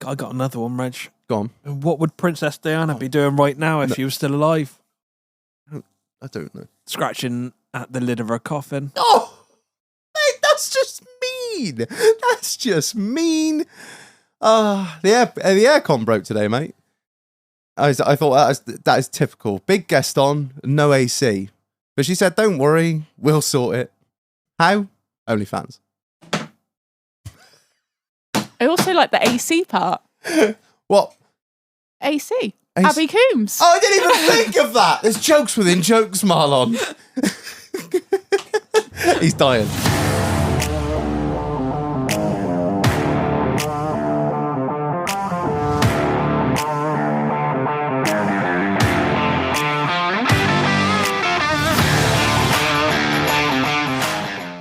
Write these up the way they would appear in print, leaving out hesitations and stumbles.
I got another one, Reg. Go on. What would Princess Diana be doing right now if she was still alive? I don't know. Scratching at the lid of her coffin. Oh, mate, that's just mean. That's just mean. The aircon broke today, mate. I thought that is typical. Big guest on, no AC. But she said, don't worry, we'll sort it. How? OnlyFans. I also like the AC part. What? AC. Abby Coombes. Oh, I didn't even think of that. There's jokes within jokes, Marlon. He's dying.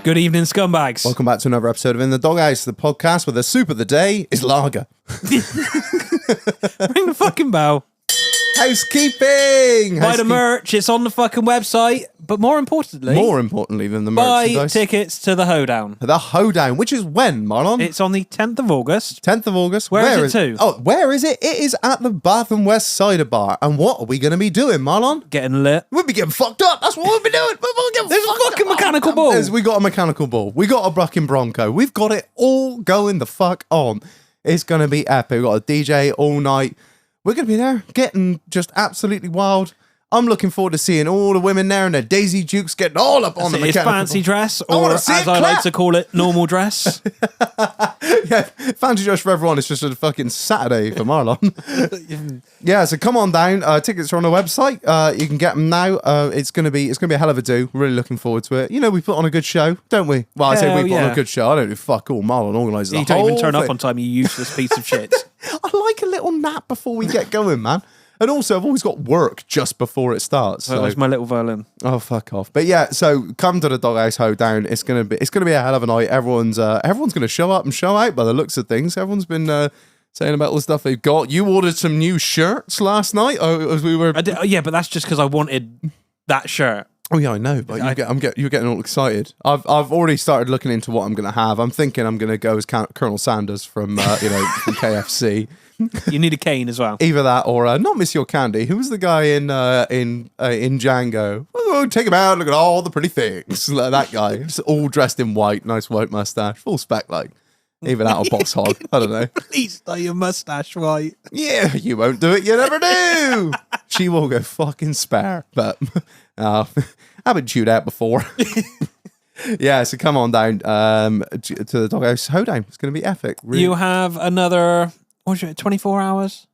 Good evening, scumbags. Welcome back to another episode of In the Doghouse, the podcast where the soup of the day is lager. Ring the fucking bell. Housekeeping! Buy the merch, it's on the fucking website. But more importantly than the buy merchandise, tickets to the Hoedown. the Hoedown, which is when, Marlon? It's on the 10th of August. 10th of August. Where is it to? Oh, where is it? It is at the Bath and West Cider Bar. And what are we going to be doing, Marlon? Getting lit. We'll be getting fucked up. That's what we'll be doing. There's a fucking mechanical ball. We got a mechanical ball. We got a bucking Bronco. We've got it all going the fuck on. It's going to be epic. We've got a DJ all night. We're going to be there getting just absolutely wild. I'm looking forward to seeing all the women there and their Daisy Dukes getting all up on the It's mechanical fancy ball. dress, or as I like to call it, normal dress. Yeah, fancy dress for everyone. It's just a fucking Saturday for Marlon. Yeah, so come on down. Tickets are on the website. You can get them now. It's gonna be a hell of a do. Really looking forward to it. You know, we put on a good show, don't we? Well, I say we put on a good show. I don't do fuck all. Marlon organises the whole You don't even turn thing. up on time, you useless piece of shit. I like a little nap before we get going, man. And also, I've always got work just before it starts. So was my little violin. Oh, fuck off! But yeah, so come to the Doghouse Hoedown. It's gonna be a hell of a night. Everyone's gonna show up and show out by the looks of things. Everyone's been saying about all the stuff they've got. You ordered some new shirts last night. As we were. I did, yeah, but that's just because I wanted that shirt. Oh yeah, I know. But you're getting all excited. I've already started looking into what I'm gonna have. I'm thinking I'm gonna go as Colonel Sanders from from KFC. You need a cane as well. Either that or not Miss Your Candy. Who was the guy in Django? Oh, take him out. Look at all the pretty things. Like that guy, just all dressed in white, nice white mustache, full spec like. Either that or Box Hog. I don't know. Please dye your mustache white. Yeah, you won't do it. You never do. She will go fucking spare. But I've been chewed out before. Yeah, so come on down to the Doghouse Hoedown. It's going to be epic. Really. You have another, 24 hours?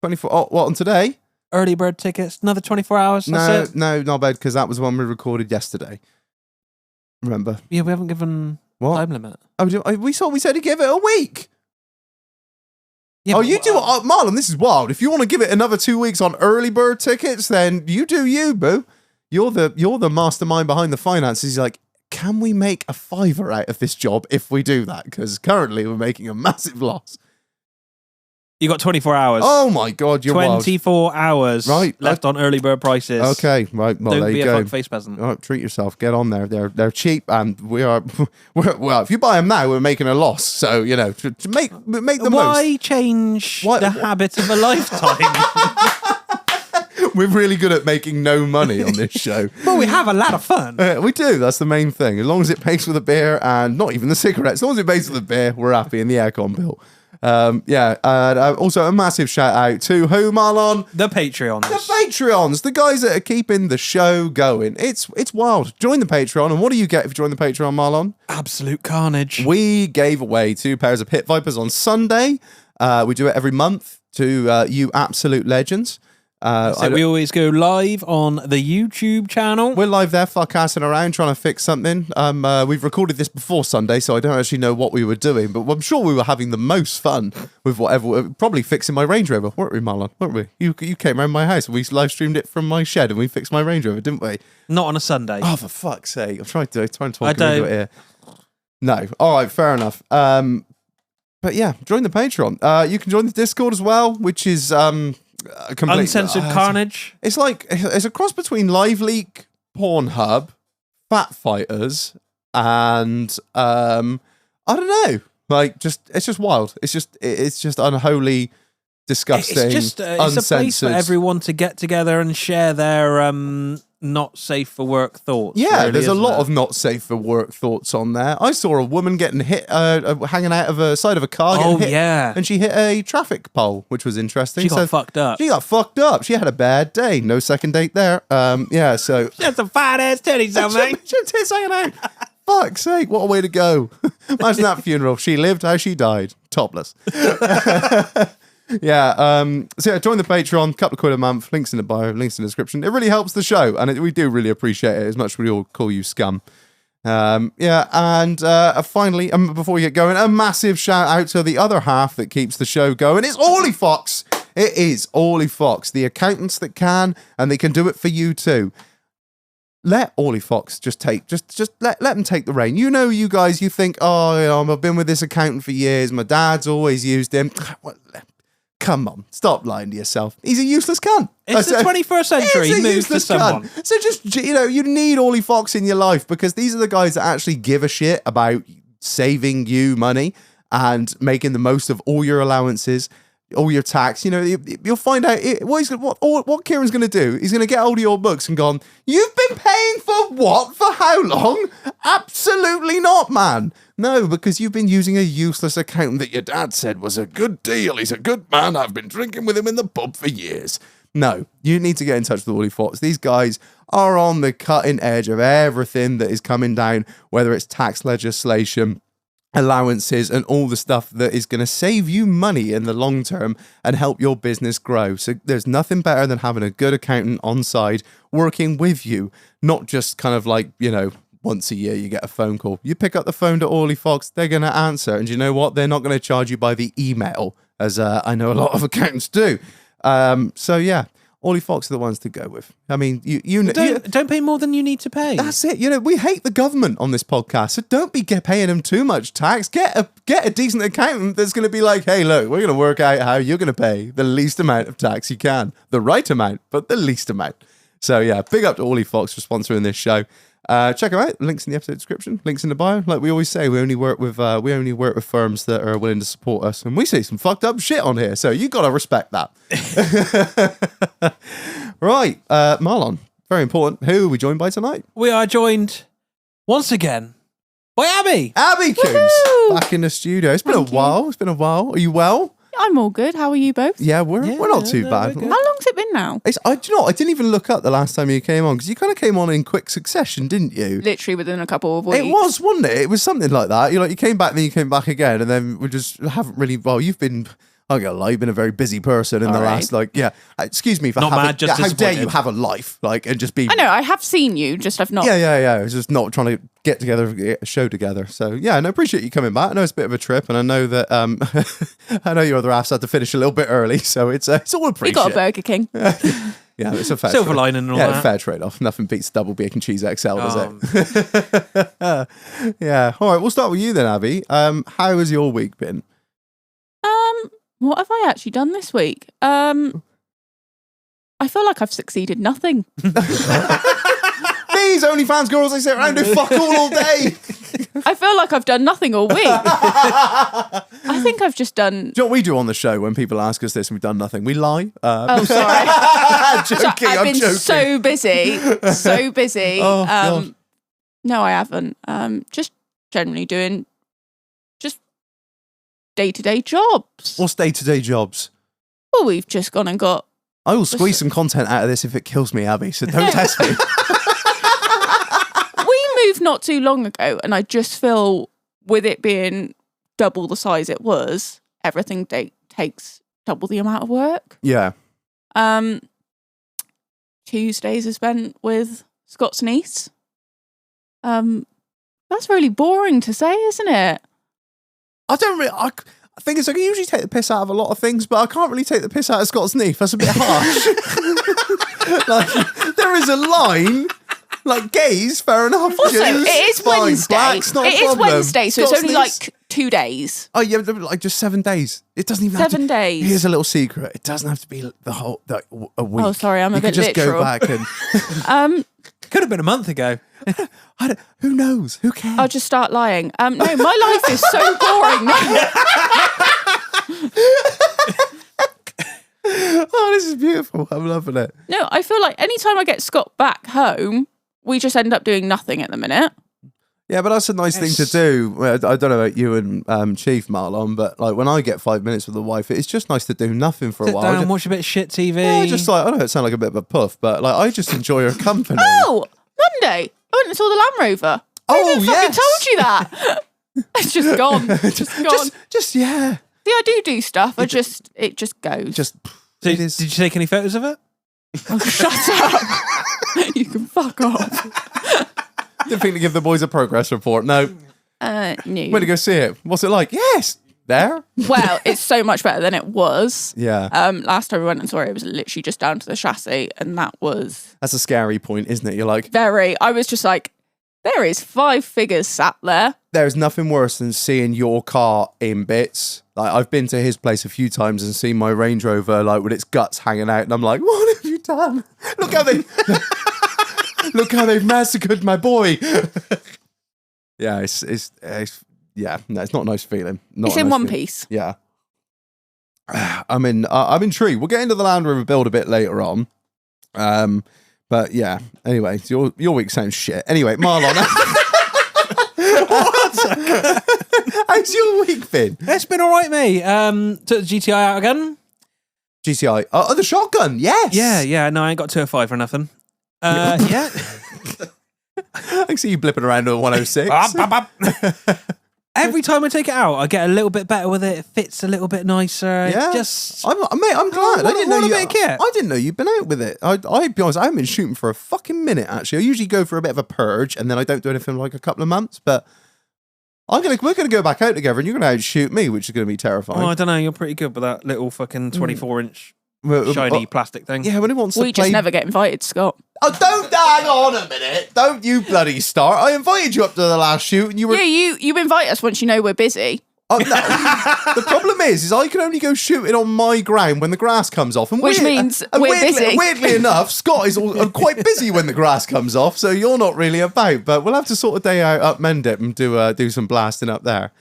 24. Oh, what, on today? Early bird tickets. Another 24 hours. That's it. No, not bad, because that was one we recorded yesterday. Remember? Yeah, we haven't given time limit. Oh, we said to give it a week. Yeah, you do it, Marlon. This is wild. If you want to give it another 2 weeks on early bird tickets, then you do you, boo. You're the mastermind behind the finances. He's like, can we make a $5 out of this job if we do that? Because currently we're making a massive loss. You got 24 hours. Oh my God, you're 24 wild. hours left on early bird prices. Okay, right. Well, Don't there be you a go. fuck face peasant. Oh, treat yourself. Get on there. They're cheap, and well, if you buy them now, we're making a loss. So to make the most. Why change the habit of a lifetime? We're really good at making no money on this show. Well, we have a lot of fun. We do. That's the main thing. As long as it pays for the beer and not even the cigarettes, as long as it pays for the beer, we're happy. And the aircon bill. Also a massive shout out to who, Marlon? The Patreons. The Patreons, the guys that are keeping the show going. It's wild. Join the Patreon, and what do you get if you join the Patreon, Marlon? Absolute carnage. We gave away 2 pairs of Pit Vipers on Sunday. We do it every month to you absolute legends. So we always go live on the YouTube channel. We're live there, fuck-assing around, trying to fix something. We've recorded this before Sunday, so I don't actually know what we were doing, but I'm sure we were having the most fun with whatever. Probably fixing my Range Rover, weren't we, Marlon? Weren't we? You came around my house, and we live streamed it from my shed, and we fixed my Range Rover, didn't we? Not on a Sunday. Oh, for fuck's sake! I'm trying to talk into it here. No, all right, fair enough. But yeah, join the Patreon. You can join the Discord as well, which is uncensored carnage. It's like it's a cross between Live Leak, Pornhub, Fat Fighters, and I don't know. Like, it's just wild. It's just unholy, disgusting, It's a place for uncensored. everyone to get together and share their not safe for work thoughts. Yeah, really, there's a isn't lot there? of not safe for work thoughts on there. I saw a woman getting hit, hanging out of a side of a car. Oh, getting hit, yeah. and she hit a traffic pole, which was interesting. She got fucked up. She got fucked up. She had a bad day. No second date there. Yeah, so That's a fat ass titties, though, mate. Tits hanging out. Fuck's sake, what a way to go. Imagine that funeral. She lived how she died. Topless. Yeah, so yeah, join the Patreon, couple of quid a month, links in the bio, links in the description. It really helps the show, and we do really appreciate it, as much as we all call you scum. Yeah, and finally, before we get going, a massive shout out to the other half that keeps the show going. It's Orly Fox. It is Orly Fox, the accountants that can, and they can do it for you too. Let Orly Fox just let them take the reign. You know, you guys, you think, oh, you know, I've been with this accountant for years. My dad's always used him. Come on, stop lying to yourself. He's a useless cunt. It's the 21st century. He's a Move to useless someone. cunt. So just, you know, you need Orly Fox in your life, because these are the guys that actually give a shit about saving you money and making the most of all your allowances, all your tax. You know, you'll find out what Kieran's going to do. He's going to get hold of your books and gone, you've been paying for what? For how long? Absolutely not, man. No, because you've been using a useless accountant that your dad said was a good deal. He's a good man. I've been drinking with him in the pub for years. No, you need to get in touch with Orly Fox. These guys are on the cutting edge of everything that is coming down, whether it's tax legislation, allowances, and all the stuff that is going to save you money in the long term and help your business grow. So there's nothing better than having a good accountant on side working with you, not just kind of like, you know, once a year you get a phone call. You pick up the phone to Orly Fox, they're going to answer. And you know what? They're not going to charge you by the email, as I know a lot of accountants do. So yeah, Orly Fox are the ones to go with. I mean, you Don't pay more than you need to pay. that's it. You know, we hate the government on this podcast, so don't be paying them too much tax. Get a decent accountant that's going to be like, hey, look, we're going to work out how you're going to pay the least amount of tax you can. The right amount, but the least amount. So yeah, big up to Orly Fox for sponsoring this show. Check them out. Links in the episode description. Links in the bio. Like we always say, we only work with firms that are willing to support us, and we say some fucked up shit on here. So you got to respect that. Right, Marlon. Very important. Who are we joined by tonight? We are joined once again by Abby. Abby Coombs Woohoo! back in the studio. It's been Thank a you. while. It's been a while. Are you well? I'm all good. How are you both? Yeah, we're not too no, bad. we're good. How long's it been now? Do you know what? I didn't even look up the last time you came on, because you kind of came on in quick succession, didn't you? Literally within a couple of weeks. It was, wasn't it? It was something like that. You came back, then you came back again, and then we just haven't really. Well, you've been. I'm gonna lie, you've been a very busy person in the All right. last, excuse me for Not having. mad, just how dare you disappointed. have a life, and just be. I know, I have seen you, just I've not. Yeah. I was just not trying to get together, get a show together. So yeah, and I appreciate you coming back. I know it's a bit of a trip, and I know that I know your other half had to finish a little bit early, so it's all We appreciated. got a Burger King. Yeah, it's a fair Silver trade. lining and all Yeah, that. fair trade off. Nothing beats double bacon cheese XL, does Um, it? Yeah. All right, we'll start with you then, Abby. How has your week been? What have I actually done this week? I feel like I've succeeded nothing. These OnlyFans girls, they sit around and do fuck all day. I feel like I've done nothing all week. I think I've just done. Do you know what we do on the show when people ask us this and we've done nothing? We lie. Oh, sorry. Joking, I've I'm been joking. so busy. Oh, God. No, I haven't. Just generally doing just day-to-day jobs. What's day-to-day jobs? Well, we've just gone and got. I will squeeze some content out of this if it kills me, Abby, so don't test me. We moved not too long ago, and I just feel with it being double the size it was, everything takes double the amount of work. Yeah. Tuesdays are spent with Scott's niece. That's really boring to say, isn't it? I don't really. I think it's like I usually take the piss out of a lot of things, but I can't really take the piss out of Scott's niece. That's a bit harsh. Like, there is a line. Like gays, fair enough. Also, Jews, it is fine. Wednesday. Blacks, not a It is problem. Wednesday, so it's Scott's only niece- like 2 days. Oh yeah, like just 7 days. It doesn't even have 7 to, days. Here's a little secret. It doesn't have to be a week. Oh, sorry, I'm a you bit could just literal. go back and Could have been a month ago. Who knows? Who cares? I'll just start lying. No, my life is so boring. Oh, this is beautiful. I'm loving it. No, I feel like anytime I get Scott back home, we just end up doing nothing at the minute. Yeah, but that's a nice thing to do. Well, I don't know about you and Chief Marlon, but like when I get 5 minutes with the wife, it's just nice to do nothing for a Sit while. down, watch a bit of shit TV. Yeah, just like, I know it sounds like a bit of a puff, but like I just enjoy her company. Oh, Monday, I went and saw the Land Rover. I yes. fucking told you that. It's just gone. Just gone. Just yeah. See, I do stuff. It just goes. Just. Did you take any photos of it? Oh, shut up. You can fuck off. Didn't think to give the boys a progress report. No. No. Went to go see it. What's it like? Yes. There. Well, it's so much better than it was. Yeah. Last time we went and saw it, it was literally just down to the chassis, and that was That's a scary point, isn't it? You're like, I was just like, there is 5 figures sat there. there's nothing worse than seeing your car in bits. Like I've been to his place a few times and seen my Range Rover like with its guts hanging out, and I'm like, what have you done? Look how they've massacred my boy. Yeah, it's yeah, no, it's not a nice feeling. It's in one piece. Yeah. I'm intrigued. We'll get into the Land Rover build a bit later on. But yeah, anyway, so your week sounds shit. Anyway, Marlon. How's your week been? It's been all right, mate. Took the GTI out again. GTI. Oh, the shotgun, yes. Yeah. No, I ain't got 205 for nothing. Yeah. I can see you blipping around on 106. Every time I take it out, I get a little bit better with it. It fits a little bit nicer. Yeah, I'm glad. I didn't know you'd been out with it. I'll be honest, I haven't been shooting for a fucking minute. Actually, I usually go for a bit of a purge, and then I don't do anything for like a couple of months. But we're gonna go back out together, and you're gonna outshoot me, which is gonna be terrifying. Oh, I don't know. You're pretty good with that little fucking 24-inch shiny plastic thing. Yeah, when it wants to play. We just never get invited, Scott. Oh, don't hang on a minute. Don't you bloody start. I invited you up to the last shoot, and you were. Yeah, you invite us once you know we're busy. Oh, no. The problem is I can only go shooting on my ground when the grass comes off, and which means we're weirdly, busy. Weirdly enough, Scott is quite busy when the grass comes off, so you're not really about. But we'll have to sort a day out up Mendip and do some blasting up there.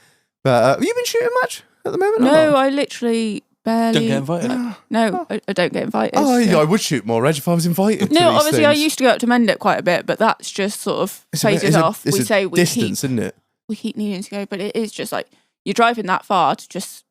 But have you been shooting much at the moment? No, I literally barely. Don't get invited. No, I don't get invited. Oh, yeah, I would shoot more, Reg, if I was invited. No, to these obviously I things. used to go up to Mendip quite a bit, but that's just sort of faded off. It's We say we distance, isn't it? keep needing to go, but it is just like you're driving that far to just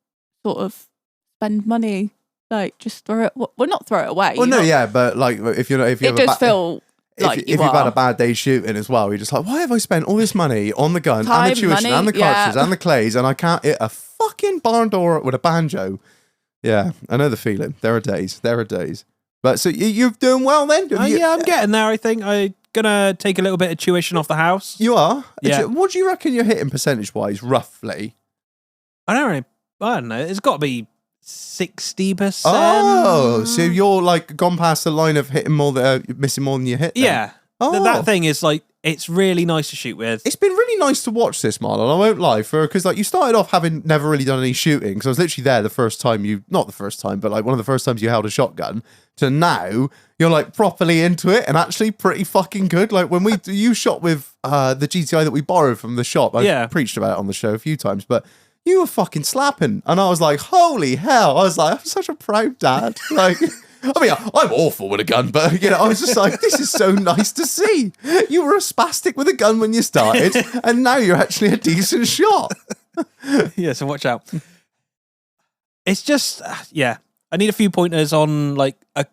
sort of spend money, like just throw it. Well, not throw it away. Well, no, yeah, but like if you it does feel like if you've had a bad day shooting as well, you're just like, why have I spent all this money on the gun Time, and the tuition money, and the cartridges and the clays, and I can't hit a fucking barn door with a banjo? Yeah, I know the feeling. There are days. But so you're doing well then? Yeah, I'm getting there. I think I'm gonna take a little bit of tuition off the house. You are? Yeah. What do you reckon you're hitting percentage-wise, roughly? I don't know. It's got to be 60%. Oh, so you're like gone past the line of hitting more than missing more than you hit. Then. Yeah. Oh. That thing is like, it's really nice to shoot with. It's been really nice to watch this, Marlon. I won't lie, because like you started off having never really done any shooting, because I was literally there the first time not the first time, but like one of the first times you held a shotgun. To now, you're like properly into it and actually pretty fucking good. Like when you shot with the GTI that we borrowed from the shop. I preached about it on the show a few times, but you were fucking slapping, and I was like, holy hell! I was like, I'm such a proud dad. Like. I mean, I'm awful with a gun, but I was just like, this is so nice to see. You were a spastic with a gun when you started, and now you're actually a decent shot. Yeah, so watch out. It's just, I need a few pointers on like a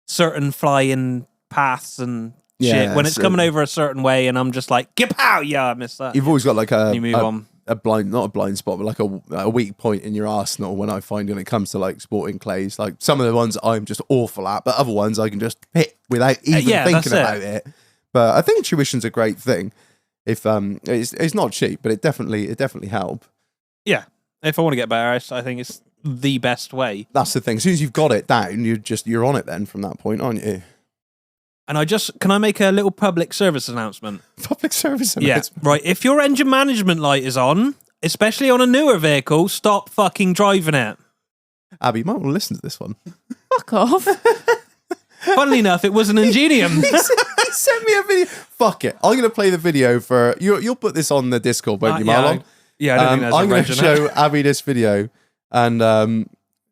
certain flying paths and shit. When it's coming over a certain way, and I'm just like, "Pow!" Yeah, I missed that. You've always got like you move on. not a blind spot, but like a weak point in your arsenal when I find when it comes to like sporting clays. Like some of the ones I'm just awful at, but other ones I can just hit without even thinking about it. But I think tuition's a great thing. If it's not cheap, but it definitely help. Yeah. If I want to get better, I think it's the best way. That's the thing. As soon as you've got it down, you're on it then from that point, aren't you? And can I make a little public service announcement? Public service announcement? Yeah, right. If your engine management light is on, especially on a newer vehicle, stop fucking driving it. Abby, you might want to listen to this one. Fuck off. Funnily enough, it was an Ingenium. He Send me a video. Fuck it. I'm going to play the video for you. You'll put this on the Discord, won't you, Marlon? Yeah, I don't think there's I'm going to show Abby this video. And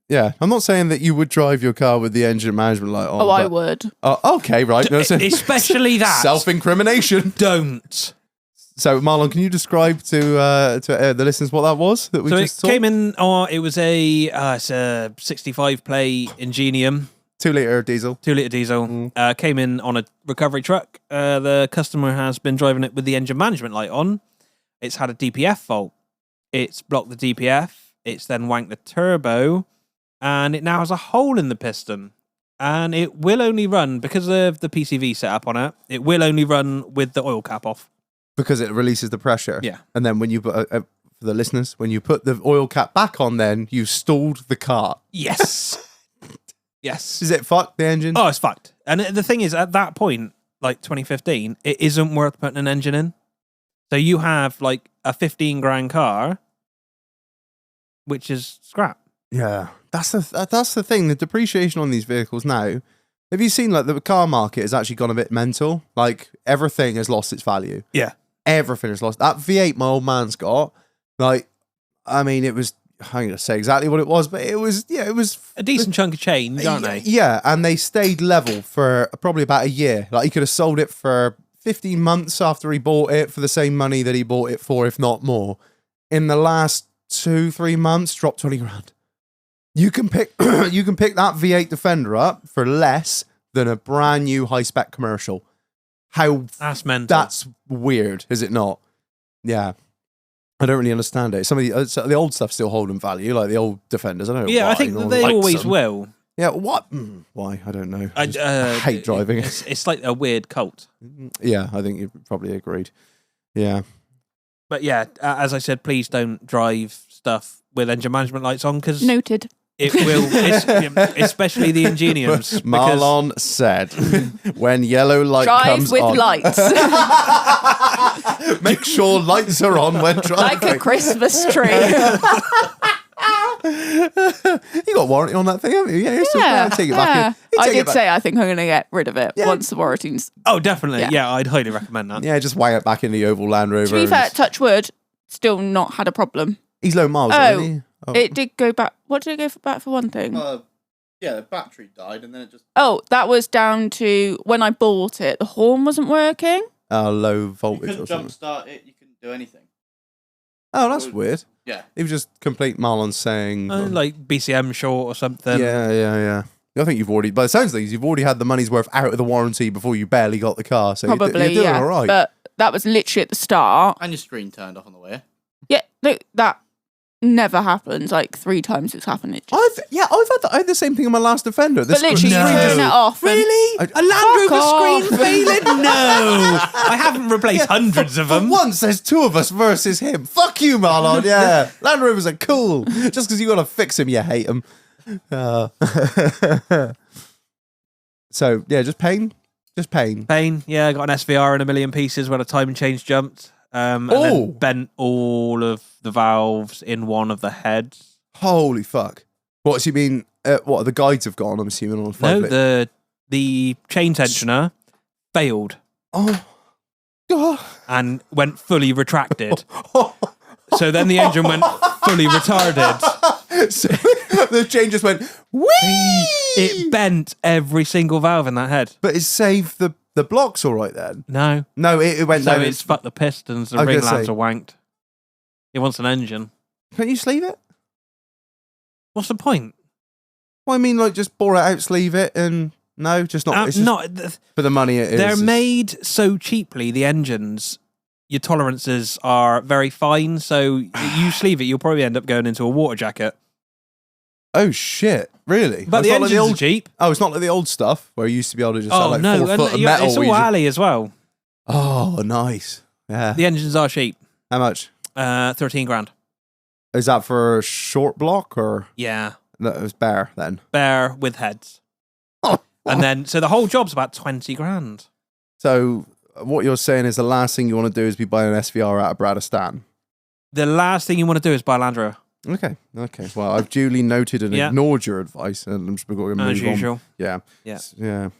yeah, I'm not saying that you would drive your car with the engine management light on. Oh, I would. Okay, right. No, so especially that. Self-incrimination. Don't. So, Marlon, can you describe to the listeners what that was that we just saw? Came in. It was it's a 65 play Ingenium. 2 litre diesel. 2 litre diesel. Came in on a recovery truck. The customer has been driving it with the engine management light on. It's had a DPF fault. It's blocked the DPF. It's then wanked the turbo. And it now has a hole in the piston. And it will only run, because of the PCV setup on it, it will only run with the oil cap off. Because it releases the pressure. Yeah. And then when you put, for the listeners, when you put the oil cap back on, then you stalled the car. Yes. Yes. Is it fucked, the engine? Oh, it's fucked. And the thing is, at that point, like 2015, it isn't worth putting an engine in. So you have like a 15 grand car, which is scrap. Yeah. That's the thing. The depreciation on these vehicles now. Have you seen like the car market has actually gone a bit mental? Like everything has lost its value. Yeah. Everything is lost. That V8 my old man's got, like, I mean, it was, I'm going to say exactly what it was, but it was a decent chunk of change, aren't they? Yeah, and they stayed level for probably about a year. Like, he could have sold it for 15 months after he bought it for the same money that he bought it for, if not more. In the last 2-3 months, dropped 20 grand. You can pick that V8 Defender up for less than a brand new high-spec commercial. That's mental. That's weird, is it not? Yeah. I don't really understand it. Some of the old stuff still holding value, like the old Defenders. I don't know. Yeah, I think they always will. Yeah, what? Why? I don't know. I hate driving. It's like a weird cult. Yeah, I think you probably agreed. Yeah. But yeah, as I said, please don't drive stuff with engine management lights on, because Noted. it will, especially the Ingeniums. Marlon said, when yellow light comes on. Drive with lights. Make sure lights are on when driving. Like a Christmas tree. You got warranty on that thing, haven't you? Yeah, take it back. I did say I think I'm going to get rid of it once the warranty's... Oh, definitely. Yeah, I'd highly recommend that. Yeah, just wang it back in the oval Land Rover. To be fair, touch wood, still not had a problem. He's low miles, isn't he? Oh. It did go back. What did it go back for one thing? Yeah, the battery died and then it just... Oh, that was down to when I bought it, the horn wasn't working. Low You voltage couldn't or something. jumpstart it, you couldn't do anything. Oh, that's weird. Yeah. It was just complete Marlon saying... like BCM short or something. Yeah. I think you've already... By the sounds of things, you've already had the money's worth out of the warranty before you barely got the car. So Probably, you're doing all right. But that was literally at the start. And your screen turned off on the way. Yeah, look, that never happens. Like 3 times it's happened. I had the same thing on my last Defender. But literally screwing it off. Really? A Land Rover screen failing? No. I haven't replaced hundreds of them. For once, there's 2 of us versus him. Fuck you, Marlon. Yeah. Land Rovers are cool. Just because you got to fix them, you hate them. So, yeah, just pain. Just pain. Pain. Yeah, I got an SVR in a million pieces when a timing chain jumped. And then bent all of the valves in one of the heads. Holy fuck. What, so you mean, what, the guides have gone, I'm assuming, on 5 No, the chain tensioner failed. Oh, God. And went fully retracted. So then the engine went fully retarded. So the chain just went, whee! It bent every single valve in that head. But it saved the blocks all right then? No. No, it went down. So it's fucked the pistons, the ring lamps are wanked. It wants an engine. Can't you sleeve it? What's the point? Well, I mean, like, just bore it out, sleeve it, and no, just not. It's just for the money it is. They're made so cheaply, the engines, your tolerances are very fine, so you sleeve it, you'll probably end up going into a water jacket. Oh, shit. Really? But the engines are cheap. Oh, it's not like the old stuff where you used to be able to just have like 4 foot of metal. It's all alley as well. Oh, nice. Yeah. The engines are cheap. How much? 13 grand. Is that for a short block or? Yeah. That was bare then. Bare with heads. And then, so the whole job's about 20 grand. So what you're saying is the last thing you want to do is be buying an SVR out of Bradistan. The last thing you want to do is buy a Land Rover. Okay. Well, I've duly noted and ignored your advice, and I'm just going to move As usual. on. Yeah.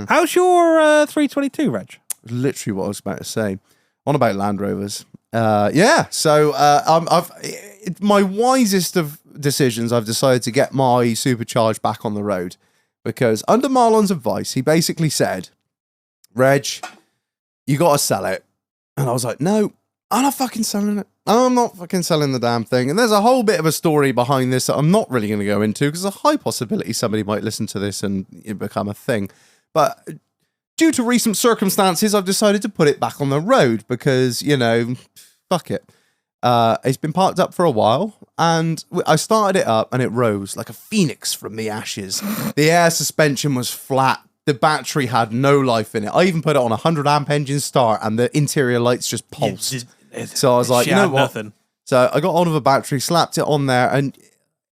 How's your 322, Reg? Literally what I was about to say. On about Land Rovers. So my wisest of decisions, I've decided to get my supercharged back on the road, because under Marlon's advice, he basically said, Reg, you got to sell it. And I was like, no, I'm not fucking selling it. I'm not fucking selling the damn thing. And there's a whole bit of a story behind this that I'm not really going to go into, because there's a high possibility somebody might listen to this and it become a thing. But due to recent circumstances, I've decided to put it back on the road because, fuck it. It's been parked up for a while, and I started it up and it rose like a phoenix from the ashes. The air suspension was flat. The battery had no life in it. I even put it on a 100 amp engine start and the interior lights just pulsed. So I was like, you know what? Nothing. So I got hold of a battery, slapped it on there, and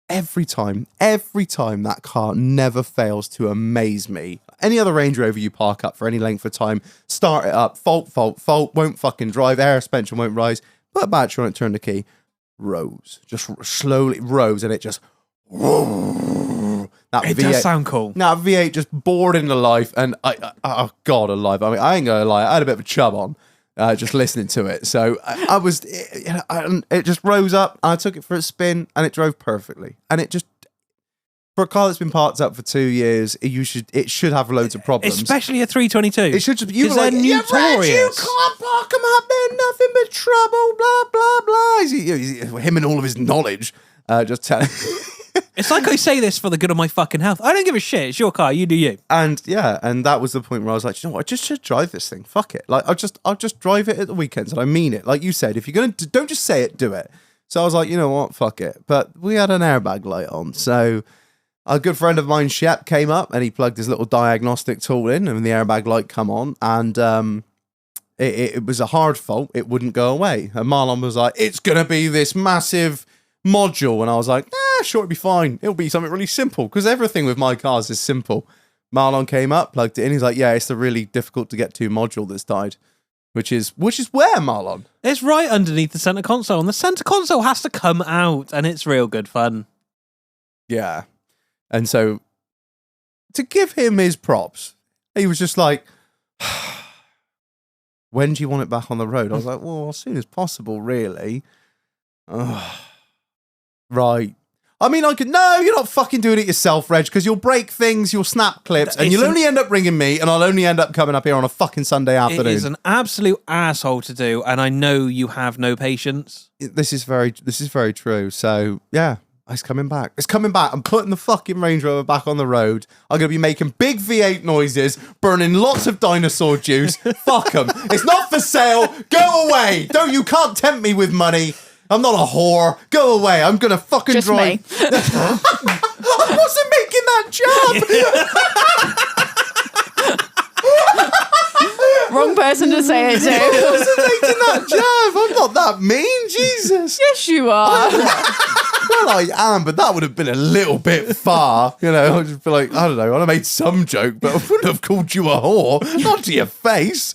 every time that car never fails to amaze me. Any other Range Rover you park up for any length of time, start it up, fault, won't fucking drive, air suspension won't rise, put a battery on it, turn the key, rose. Just slowly rose, and it just... It does sound cool. Now, V8 just bored into life, and oh God alive. I mean, I ain't gonna lie, I had a bit of a chub on just listening to it. So it just rose up, and I took it for a spin, and it drove perfectly. And it just, for a car that's been parked up for 2 years, it should have loads of problems. Especially a 322. It should just, you were they're like, notorious. You can't park them up, they're nothing but trouble, blah, blah, blah. Him and all of his knowledge, just telling... It's like I say this for the good of my fucking health. I don't give a shit. It's your car. You do you. And yeah, and that was the point where I was like, you know what? I just should drive this thing. Fuck it. Like I'll just drive it at the weekends, and I mean it. Like you said, if you're gonna don't just say it, do it. So I was like, you know what? Fuck it. But we had an airbag light on, so a good friend of mine, Shep, came up and he plugged his little diagnostic tool in, and the airbag light come on, and it was a hard fault. It wouldn't go away. And Marlon was like, it's gonna be this massive module, and I was like, sure, it'll be fine. It'll be something really simple, because everything with my cars is simple. Marlon came up, plugged it in. He's like, yeah, it's the really difficult to get to module that's died, which is where, Marlon? It's right underneath the center console, and the center console has to come out, and it's real good fun. Yeah. And so to give him his props, he was just like, when do you want it back on the road? I was like, well, as soon as possible, really. Right. I mean, no, you're not fucking doing it yourself, Reg, because you'll break things, you'll snap clips, and you'll only end up ringing me, and I'll only end up coming up here on a fucking Sunday afternoon. It is an absolute asshole to do, and I know you have no patience. This is very true. So, yeah, it's coming back. It's coming back. I'm putting the fucking Range Rover back on the road. I'm going to be making big V8 noises, burning lots of dinosaur juice. Fuck them. It's not for sale. Go away. You can't tempt me with money. I'm not a whore. Go away. I'm going to fucking Just drive. me. I wasn't making that jab. Wrong person to say it to. I wasn't making that jab. I'm not that mean. Jesus. Yes, you are. Well, I am, but that would have been a little bit far. I'd just be like, I don't know. I'd have made some joke, but I wouldn't have called you a whore. Not to your face.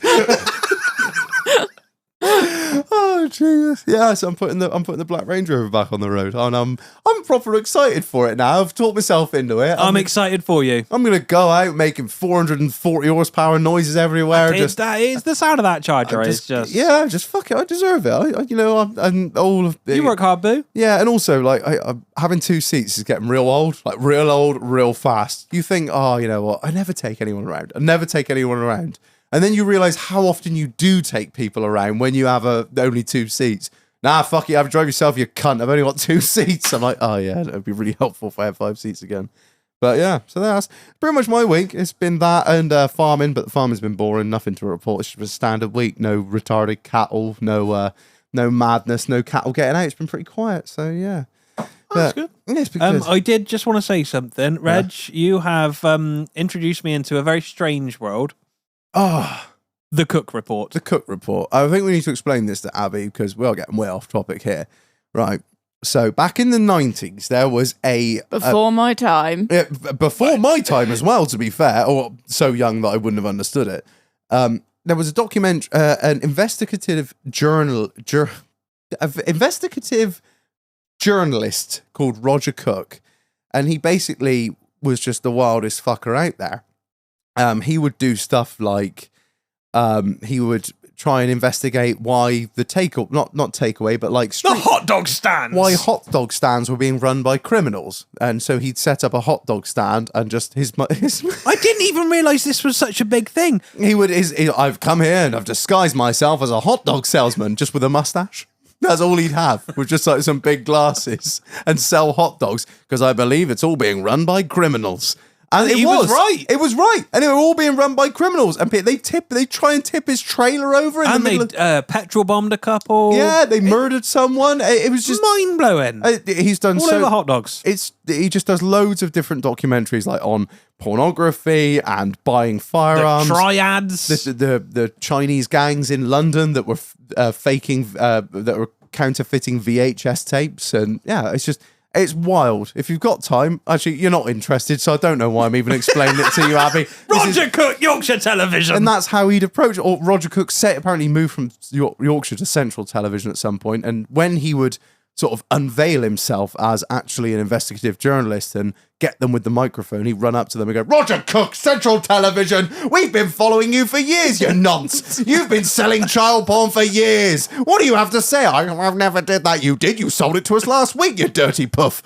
Oh Jesus! Yeah, so I'm putting the Black Range Rover back on the road, and I'm proper excited for it now. I've talked myself into it. I'm excited for you. I'm gonna go out making 440 horsepower noises everywhere. That is the sound of that charger. Just fuck it. I deserve it. I'm all of you work hard, boo. Yeah, and also like I'm having 2 seats is getting real old, real fast. You think, oh, you know what? I never take anyone around. And then you realise how often you do take people around when you have only 2 seats. Nah, fuck it, have a drive yourself, you cunt. I've only got 2 seats. I'm like, oh yeah, it would be really helpful if I had 5 seats again. But yeah, so that's pretty much my week. It's been that and farming, but the farming's been boring. Nothing to report. It's just a standard week. No retarded cattle, no madness, no cattle getting out. It's been pretty quiet. So yeah. That's good. Yeah, it's been good. I did just want to say something. Reg, you have introduced me into a very strange world. The Cook Report. The Cook Report. I think we need to explain this to Abby because we're getting way off topic here. Right. So back in the 90s, there was Before my time. Yeah, before my time as well, to be fair, or so young that I wouldn't have understood it. There was a document, an investigative journalist called Roger Cook, and he basically was just the wildest fucker out there. he would do stuff like he would try and investigate why the not takeaway, but like the hot dog stands. Why hot dog stands were being run by criminals, and so he'd set up a hot dog stand and just his I didn't even realise this was such a big thing. I've come here and I've disguised myself as a hot dog salesman, just with a mustache. That's all he'd have, with just like some big glasses, and sell hot dogs because I believe it's all being run by criminals. And he was right. It was right, and they were all being run by criminals. And they try and tip his trailer over, in and the middle they petrol bombed a couple. Yeah, they murdered someone. It was just mind blowing. He's done all over hot dogs. He just does loads of different documentaries, like on pornography and buying firearms. The triads. The Chinese gangs in London that were faking, that were counterfeiting VHS tapes, and yeah, it's wild. If you've got time, actually, you're not interested, so I don't know why I'm even explaining it to you, Abby. Roger Cook, Yorkshire Television. And that's how he'd approach it. Or Roger Cook apparently moved from Yorkshire to Central Television at some point, and when he would sort of unveil himself as actually an investigative journalist and get them with the microphone, he'd run up to them and go, Roger Cook, Central Television, we've been following you for years, you nonce. You've been selling child porn for years. What do you have to say? I've never did that. You did. You sold it to us last week, you dirty puff.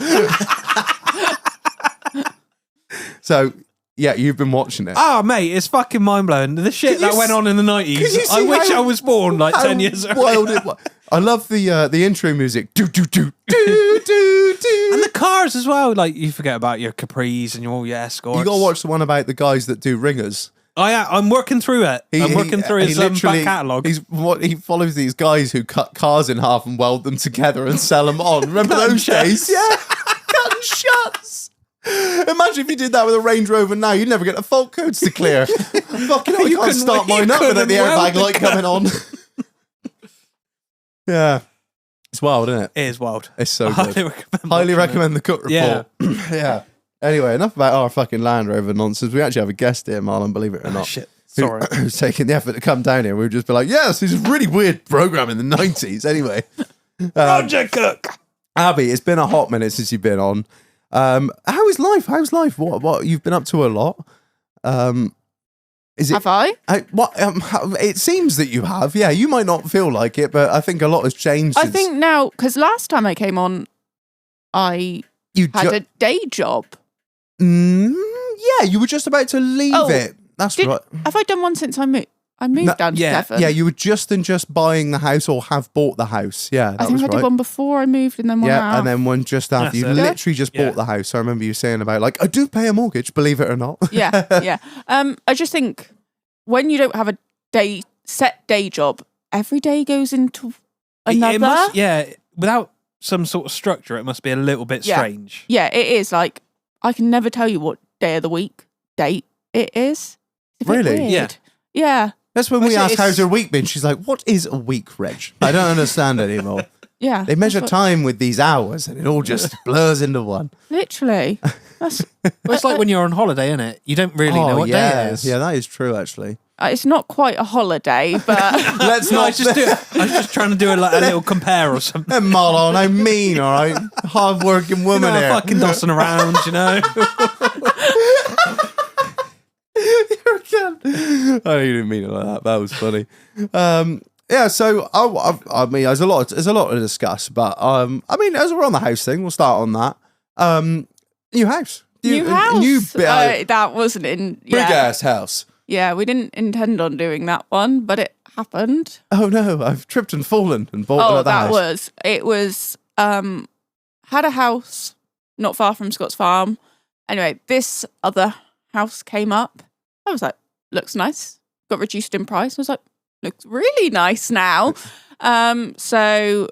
So, yeah, you've been watching it. Oh, mate, it's fucking mind-blowing. The shit that went on in the 90s. I wish I was born like 10 years earlier. I love the intro music. Do, do, do, do, do, do. And the cars as well. Like, you forget about your Capris and your escorts. You got to watch the one about the guys that do ringers. I'm working through it. I'm working through his back catalogue. He follows these guys who cut cars in half and weld them together and sell them on. Remember those days? Yeah. Cutting shuts. Imagine if you did that with a Range Rover now. You'd never get the fault codes to clear. Fucking hell, you can't start mine up without the airbag light coming on. Yeah. It's wild, isn't it? It is wild. It's so good. Highly recommend the Cook Report. Yeah. Anyway, enough about our fucking Land Rover nonsense. We actually have a guest here, Marlon, believe it or not. Shit. Sorry. Who's taking the effort to come down here. We would just be like, yes, this is a really weird program in the 90s. Anyway. Roger Cook. Abby, it's been a hot minute since you've been on. How is life? How's life? What you've been up to a lot. Have I? It seems that you have. Yeah, you might not feel like it, but I think a lot has changed. I think now, because last time I came on, I had a day job. Yeah, you were just about to leave it. That's right. Have I done one since I moved? I moved down to Devon. Yeah, you were just buying the house or have bought the house. Yeah, I think I did one before I moved and then one after. And then one just after. You literally just bought the house. I remember you saying about, like, I do pay a mortgage, believe it or not. Yeah. I just think when you don't have a set day job, every day goes into another. Without some sort of structure, it must be a little bit strange. Yeah, it is. Like, I can never tell you what day of the week date it is. Really? Weird. Yeah. That's when we ask, how's your week been? She's like, what is a week, Reg? I don't understand anymore. Yeah. They measure time with these hours and it all just blurs into one. Literally. It's like when you're on holiday, isn't it? You don't really know what day it is. Yeah, that is true, actually. It's not quite a holiday, but... Let's not... I was just trying to do a little compare or something. Marlon, I mean, all right? Hard-working woman here. Fucking dossing around, you know? I didn't mean it like that. That was funny. Yeah, so I mean, there's a lot to discuss, but I mean, as we're on the house thing, we'll start on that. New house. New house. That wasn't in big ass house. Yeah, we didn't intend on doing that one, but it happened. Oh no, I've tripped and fallen and bought another house. It was had a house not far from Scott's Farm. Anyway, this other house came up. I was like, looks nice. Got reduced in price. I was like, looks really nice now. So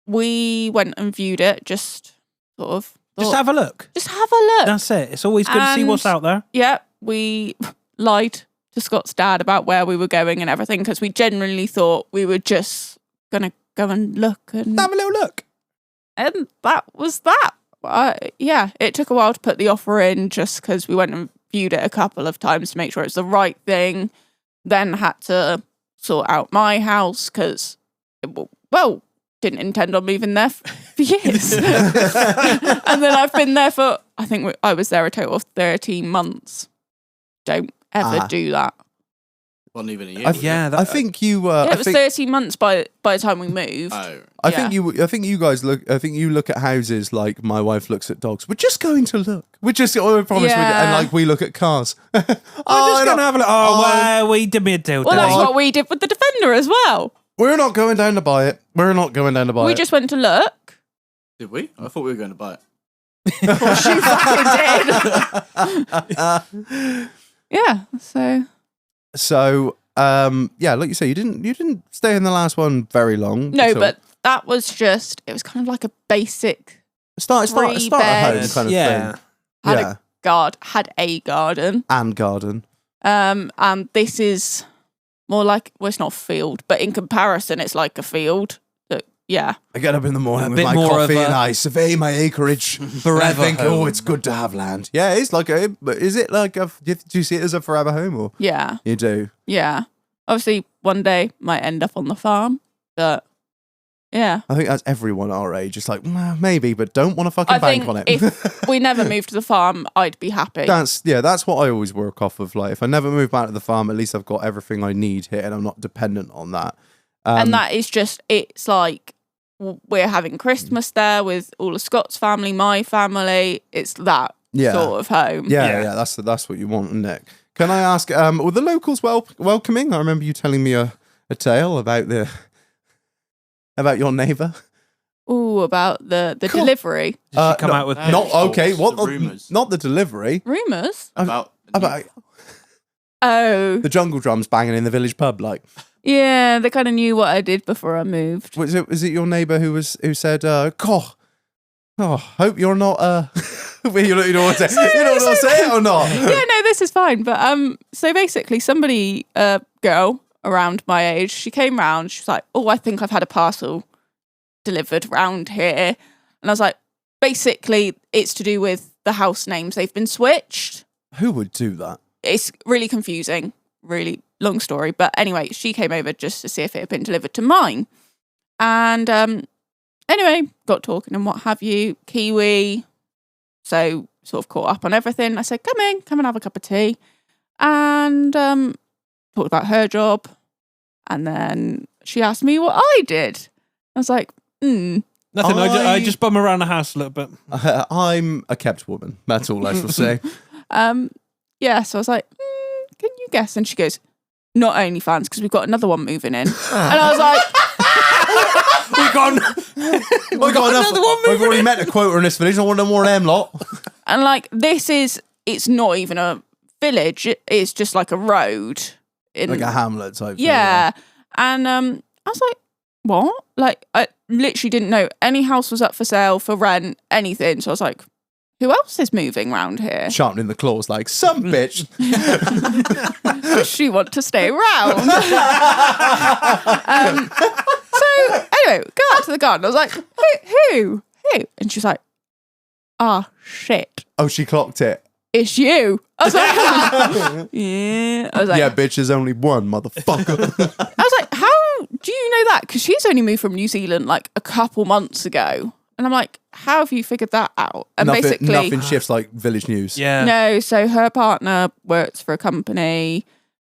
we went and viewed it, just sort of. Just have a look. Just have a look. That's it. It's always good to see what's out there. Yeah, we lied to Scott's dad about where we were going and everything because we genuinely thought we were just going to go and look. And have a little look. And that was that. Yeah, it took a while to put the offer in just because we went and viewed it a couple of times to make sure it's the right thing. Then had to sort out my house because, didn't intend on moving there for years. And then I've been there for, I think I was there a total of 13 months. Don't ever do that. Wasn't even a year. I think you. It was 13 months by the time we moved. Oh. I think you guys look. I think you look at houses like my wife looks at dogs. We're just going to look. We're just. I promise. And like we look at cars. I'm just gonna have a look. Well, we did me a deal. Well, that's what we did with the Defender as well. We're not going down to buy it. We just went to look. Did we? I thought we were going to buy it. Well, she fucking did. Yeah. So, like you say, you didn't stay in the last one very long. No, but that was just. It was kind of like a basic. Start at home kind of thing. Had a garden and garden. And this is more like, well, it's not a field, but in comparison, it's like a field. Yeah. I get up in the morning with my coffee and I survey my acreage forever. I think, it's good to have land. Yeah, it's like is it like do you see it as a forever home or? Yeah. You do? Yeah. Obviously, one day might end up on the farm, but yeah. I think that's everyone our age. It's like, well, maybe, but don't want to fucking bank on it. If we never moved to the farm, I'd be happy. That's what I always work off of. Like, if I never move back to the farm, at least I've got everything I need here and I'm not dependent on that. And that is just, it's like, we're having Christmas there with all of Scott's family, my family. It's that sort of home. Yeah, that's what you want, isn't it? Can I ask, were the locals welcoming? I remember you telling me a tale about your neighbour. Ooh, about the delivery. Did she come out with what the rumours? Not the delivery. Rumours? About the jungle drums banging in the village pub, like. Yeah, they kind of knew what I did before I moved. Was it your neighbour who said, hope you're not you don't want to say it or not? Yeah, no, this is fine. But so basically somebody, girl around my age, she came round, she was like, oh, I think I've had a parcel delivered round here. And I was like, basically it's to do with the house names. They've been switched. Who would do that? It's really confusing. Really long story, but anyway, she came over just to see if it had been delivered to mine. And anyway, got talking and what have you. Kiwi, so sort of caught up on everything. I said, come and have a cup of tea. And talked about her job. And then she asked me what I did. I was like, Nothing, I just bum around the house a little bit. I'm a kept woman, that's all I shall say. Yeah, so I was like, can you guess? And she goes, not OnlyFans, because we've got another one moving in. And I was like, we've got another one moving in. We've already met a quota in this village. I want no more of them lot. And like, it's not even a village. It's just like a road. Like a hamlet type thing. Yeah. And I was like, what? Like, I literally didn't know any house was up for sale, for rent, anything. So I was like, who else is moving round here? Sharpening the claws like, some bitch. Does she want to stay around? So, anyway, go out to the garden. I was like, who? And she's like, shit. Oh, she clocked it. It's you. I was like, yeah. I was like, yeah, bitch, there's only one, motherfucker. I was like, how do you know that? Because she's only moved from New Zealand like a couple months ago. And I'm like, how have you figured that out? And basically, nothing shifts like village news. Yeah. No, so her partner works for a company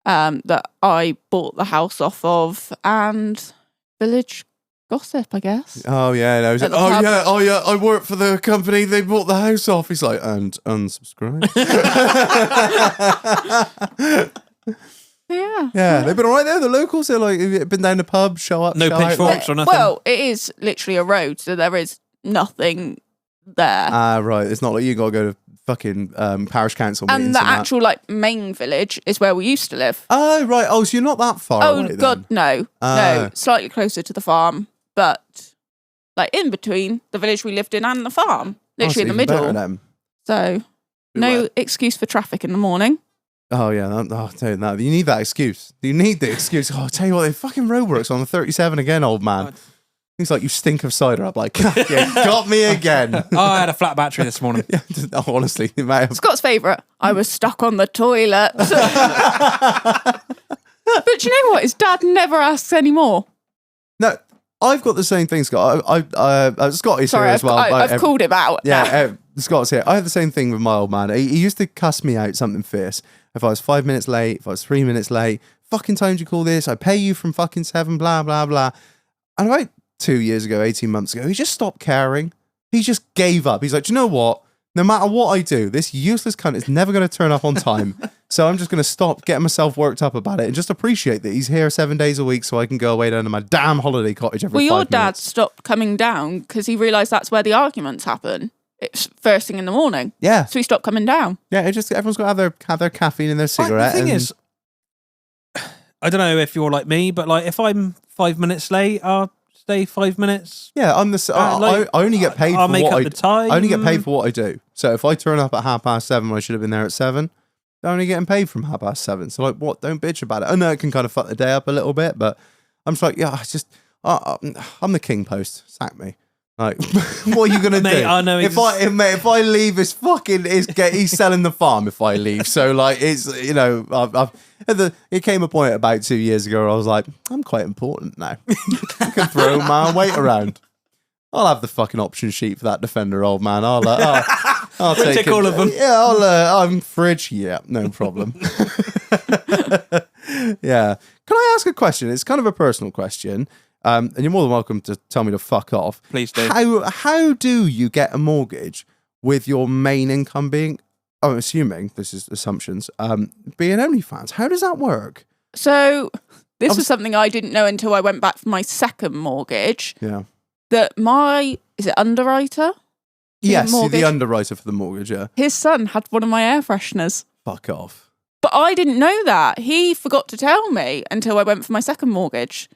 that I bought the house off of, and village gossip, I guess. Oh yeah, no. Like, I work for the company they bought the house off. He's like, and unsubscribe. Yeah, they've been all right there. The locals, they're like, have you been down the pub, show up, no pitchforks or nothing. Well, it is literally a road, so there is nothing there. Right. It's not like you got to go to fucking parish council meetings. And the actual like main village is where we used to live. Oh right. Oh, so you're not that far away. Oh God, no, no, slightly closer to the farm, but like in between the village we lived in and the farm, literally in the middle. So no excuse for traffic in the morning. Oh yeah, you need that excuse. You need the excuse. Oh, I'll tell you what, they fucking roadworks on the 37 again, old man. He's like, you stink of cider. I'm like, you got me again. I had a flat battery this morning. Yeah, honestly, mate. Scott's favourite. I was stuck on the toilet. But you know what? His dad never asks anymore. No, I've got the same thing, Scott. Scott is Sorry, here as well. I've called him out. Yeah, just got to say, I had the same thing with my old man. He used to cuss me out something fierce. If I was 5 minutes late, if I was 3 minutes late, fucking time do you call this? I pay you from fucking 7, blah, blah, blah. And about 2 years ago, 18 months ago, he just stopped caring. He just gave up. He's like, do you know what? No matter what I do, this useless cunt is never going to turn up on time. So I'm just going to stop getting myself worked up about it and just appreciate that he's here 7 days a week so I can go away down to my damn holiday cottage every 5 minutes. Well, your dad stopped coming down because he realised that's where the arguments happen. It's first thing in the morning. Yeah. So he stopped coming down. Yeah, it just everyone's got to have their caffeine and their cigarette. The thing is, I don't know if you're like me, but like if I'm 5 minutes late, I'll stay 5 minutes. Yeah, I only get paid I'll for make what up I the time. I only get paid for what I do. So if I turn up at 7:30 when I should have been there at 7, I'm only getting paid from 7:30. So like, what? Don't bitch about it. I know it can kind of fuck the day up a little bit, but I'm just like, yeah, I'm the king post. Sack me. Like, what are you gonna Mate, do? I know if I leave, he's selling the farm. If I leave, so like it's it came a point about 2 years ago where I was like, I'm quite important now. I can throw my weight around. I'll have the fucking option sheet for that defender, old man. I'll take all of them. Yeah, I'm fridge. Yeah, no problem. Yeah. Can I ask a question? It's kind of a personal question. And you're more than welcome to tell me to fuck off. Please do. How do you get a mortgage with your main income being, I'm assuming, this is assumptions, being OnlyFans? How does that work? So this was something I didn't know until I went back for my second mortgage. Yeah. That is it underwriter? Yes, mortgage? the underwriter for the mortgage, yeah. His son had one of my air fresheners. Fuck off. But I didn't know that. He forgot to tell me until I went for my second mortgage.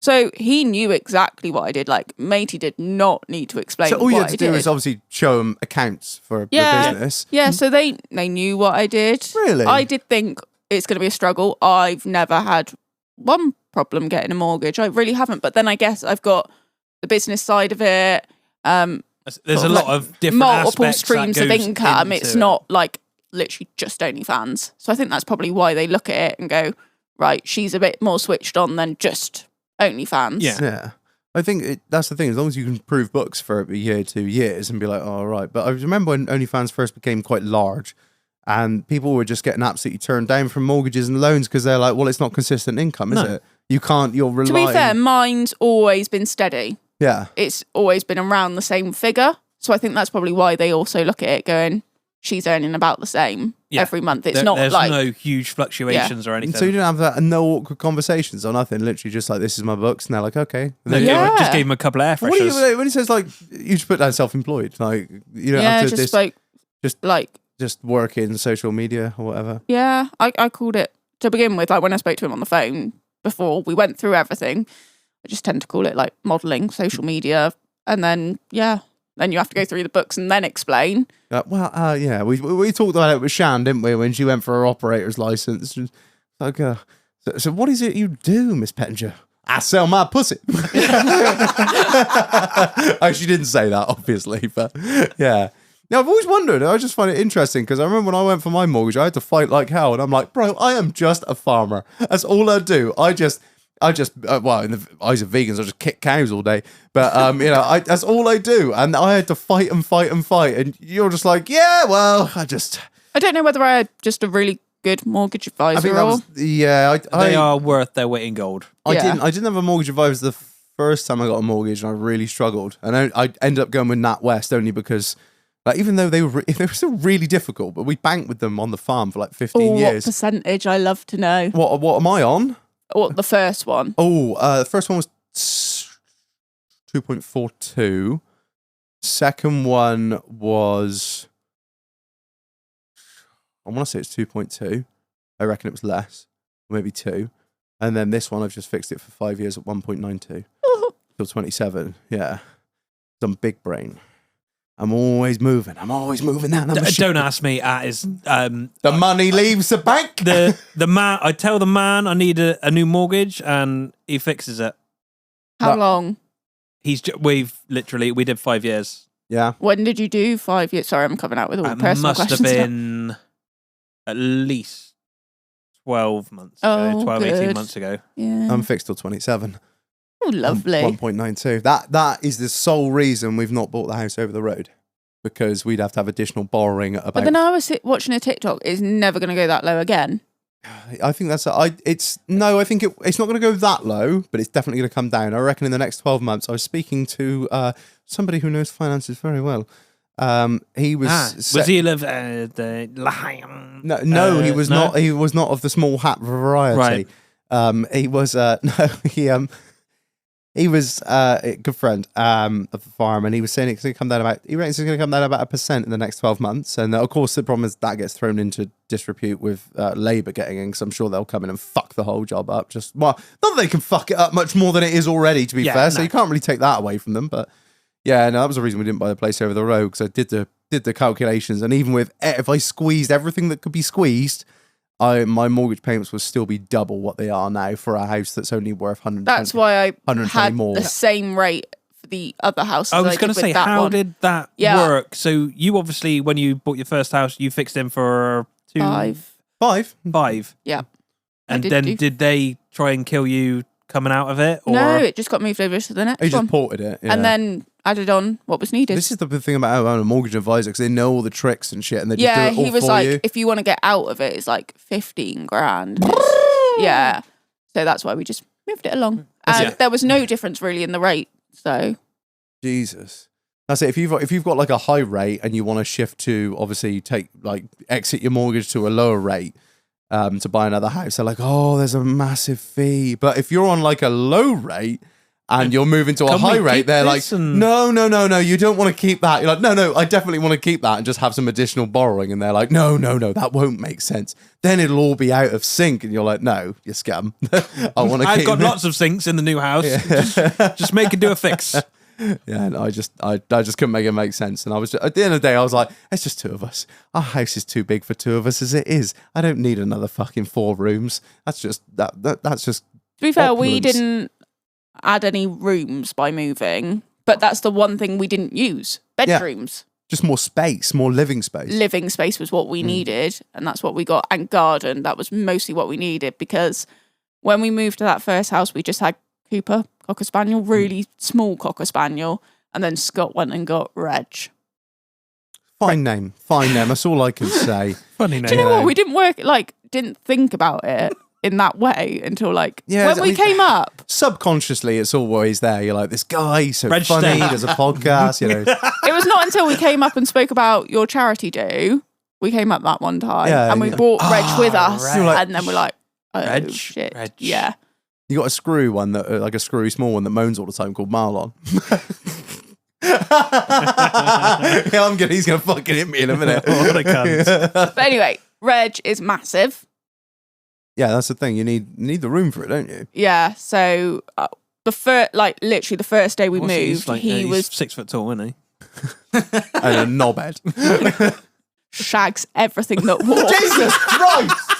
So he knew exactly what I did. Like, matey did not need to explain what I did. So all you had to do is obviously show them accounts for the business. Yeah, so they knew what I did. Really? I did think it's going to be a struggle. I've never had one problem getting a mortgage. I really haven't. But then I guess I've got the business side of it. There's a lot of different multiple aspects streams that of goes income. into It's it. not like literally just OnlyFans. So I think that's probably why they look at it and go, right, she's a bit more switched on than just OnlyFans. Yeah. I think that's the thing. As long as you can prove books for a year, 2 years and be like, oh, all right. But I remember when OnlyFans first became quite large and people were just getting absolutely turned down from mortgages and loans because they're like, well, it's not consistent income, is it? You're relying. To be fair, mine's always been steady. Yeah. It's always been around the same figure. So I think that's probably why they also look at it going, she's earning about the same every month. There's no huge fluctuations or anything. So you didn't have that, no awkward conversations or nothing. Literally just like, this is my books. And they're like, okay. Just gave him a couple of air freshers. When he says like, you just put down self-employed, like you don't have to just work in social media or whatever. Yeah, I called it to begin with. Like when I spoke to him on the phone before we went through everything, I just tend to call it like modelling, social media, and then then you have to go through the books and then explain. Yeah, we talked about it with Shan, didn't we, when she went for her operator's license? Like, so what is it you do, Miss Pettinger? I sell my pussy. She didn't say that, obviously, but yeah. Now, I've always wondered, I just find it interesting, because I remember when I went for my mortgage, I had to fight like hell, and I'm like, bro, I am just a farmer. That's all I do. I just well, in the eyes of vegans, I just kick cows all day. But, that's all I do. And I had to fight and fight and fight. And you're just like, yeah, well, I don't know whether I had just a really good mortgage advisor. I think that was, they are worth their weight in gold. I didn't have a mortgage advisor the first time I got a mortgage, and I really struggled. And I ended up going with NatWest only because, like, even though they were still really difficult, but we banked with them on the farm for like 15 years. What percentage? I love to know. What am I on? Or the first one? The first one was 2.42. Second one was, I want to say it's 2.2. I reckon it was less, maybe 2. And then this one, I've just fixed it for 5 years at 1.92 till 27. Yeah, some big brain. I'm always moving that number. Don't ask me. The money leaves the bank. The man. I tell the man I need a new mortgage, and he fixes it. How long? We did 5 years. Yeah. When did you do 5 years? Sorry, I'm coming out with all the personal questions. Must have been at least 12 months ago. 18 months ago. Yeah. I'm fixed till 27. Oh, lovely. 1.92. That is the sole reason we've not bought the house over the road. because we'd have to have additional borrowing at about. But then I was watching a TikTok. It's never going to go that low again. I think that's I think it's not going to go that low, but it's definitely going to come down. I reckon in the next 12 months. I was speaking to somebody who knows finances very well. He was was he of the lion? No, he was not. He was not of the small hat variety. Right. He was he was a good friend of the farm, and he was saying it's going to come down about. He reckons it's going to come down about 1% in the next 12 months, and of course the problem is that gets thrown into disrepute with Labour getting in, because I'm sure they'll come in and fuck the whole job up. Not that they can fuck it up much more than it is already, to be fair. So you can't really take that away from them, but. Yeah, no, that was the reason we didn't buy the place over the road, because I did the calculations, and even with if I squeezed everything that could be squeezed, my mortgage payments would still be double what they are now for a house that's only worth 120. That's why I had more. the same rate for the other house. I was going to say, how did that work? So you obviously, when you bought your first house, you fixed in for 5. 5. Yeah. And then did they try and kill you coming out of it? Or? No, it just got moved over to the next one. He just ported it. Yeah. And then added on what was needed. This is the thing about having a mortgage advisor, because they know all the tricks and shit, and they just do it all for you. Yeah, he was like, if you want to get out of it, it's like 15 grand. Yeah. So that's why we just moved it along. And there was no difference really in the rate. So. Jesus. That's it. If you've got like a high rate and you want to shift to obviously exit your mortgage to a lower rate, to buy another house, they're like, oh, there's a massive fee. But if you're on like a low rate and you're moving to a high rate, they're like, no, you don't want to keep that. You're like, no, I definitely want to keep that and just have some additional borrowing. And they're like, no, that won't make sense. Then it'll all be out of sync. And you're like, no, you scum. I've got lots of sinks in the new house. Yeah. Just make it do a fix. Yeah, and I just couldn't make it make sense. And I was at the end of the day, I was like, it's just 2 of us. Our house is too big for 2 of us as it is. I don't need another fucking 4 rooms. That's just that's just. To be fair, we didn't add any rooms by moving, but that's the one thing we didn't use. Bedrooms. Yeah. Just more space, more living space. Living space was what we needed, and that's what we got. And garden, that was mostly what we needed, because when we moved to that first house, we just had Cooper, Cocker Spaniel, really small Cocker Spaniel, and then Scott went and got Reg. Fine name. That's all I can say. Funny name. Do you know what? We didn't think about it in that way until when we came up. Subconsciously, it's always there. You're like, this guy, he's so funny, there's a podcast, you know. It was not until we came up and spoke about your charity do, we came up that one time, and we brought Reg with us, and then we're like, oh, Reg, shit. Reg. Yeah. You got a screw one that, like a screwy small one that moans all the time called Marlon. Yeah, he's gonna fucking hit me in a minute. What a cunt. But anyway, Reg is massive. Yeah, that's the thing. You need the room for it, don't you? Yeah. So literally the first day we moved, he was 6 foot tall, isn't he? And a knobhead. Shags everything that walks. Jesus Christ!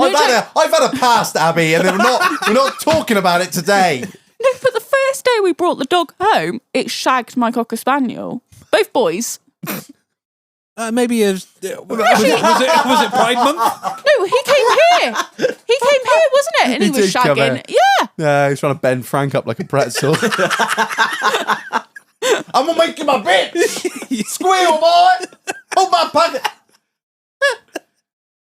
I've had a past, Abby, and we're not talking about it today. No, but the first day we brought the dog home, it shagged my Cocker Spaniel. Both boys. Maybe was it Pride Month? No, he came here. He came here, wasn't it? And he was shagging. Yeah. Yeah, he was trying to bend Frank up like a pretzel. I'm gonna make him a bitch. Squeal, boy. Hold my pocket.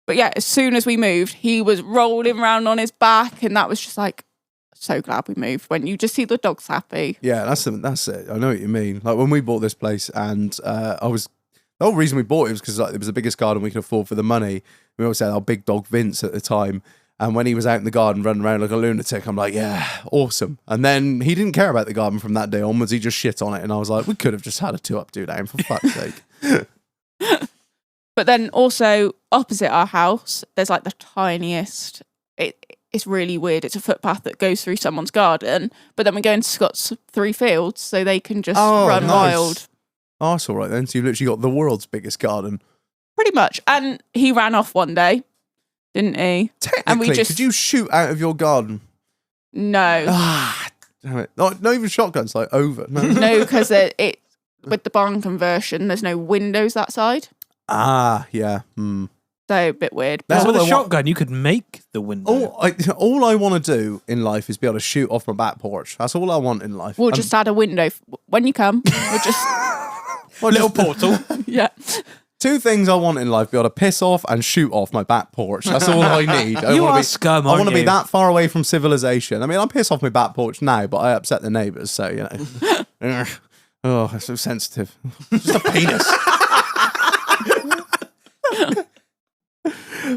But yeah, as soon as we moved, he was rolling around on his back, and that was just like, so glad we moved. When you just see the dogs happy. Yeah, that's it. I know what you mean. Like when we bought this place, and the whole reason we bought it was because it was the biggest garden we could afford for the money. We always had our big dog Vince at the time, and when he was out in the garden running around like a lunatic, I'm like, yeah, awesome. And then he didn't care about the garden from that day onwards. He just shit on it, and I was like, we could have just had a 2 up, 2 down, for fuck's sake. But then also opposite our house, there's like the tiniest. It's really weird. It's a footpath that goes through someone's garden, but then we go into Scott's 3 fields, so they can just run wild. Oh, that's all right then. So you literally got the world's biggest garden. Pretty much. And he ran off one day, didn't he? Technically, could you shoot out of your garden? No. Ah, damn it. Not even shotguns, like over. No, because it with the barn conversion, there's no windows that side. Ah, yeah. So a bit weird. But with a shotgun, you could make the window. All I want to do in life is be able to shoot off my back porch. That's all I want in life. We'll just add a window when you come. We'll just. Little portal. Yeah. Two things I want in life: be able to piss off and shoot off my back porch. That's all I need. I You wanna are be, scum, I want aren't to be you? that far away from civilization. I mean, I piss off my back porch now, but I upset the neighbours, so you know. Oh, it's so sensitive. Just a penis.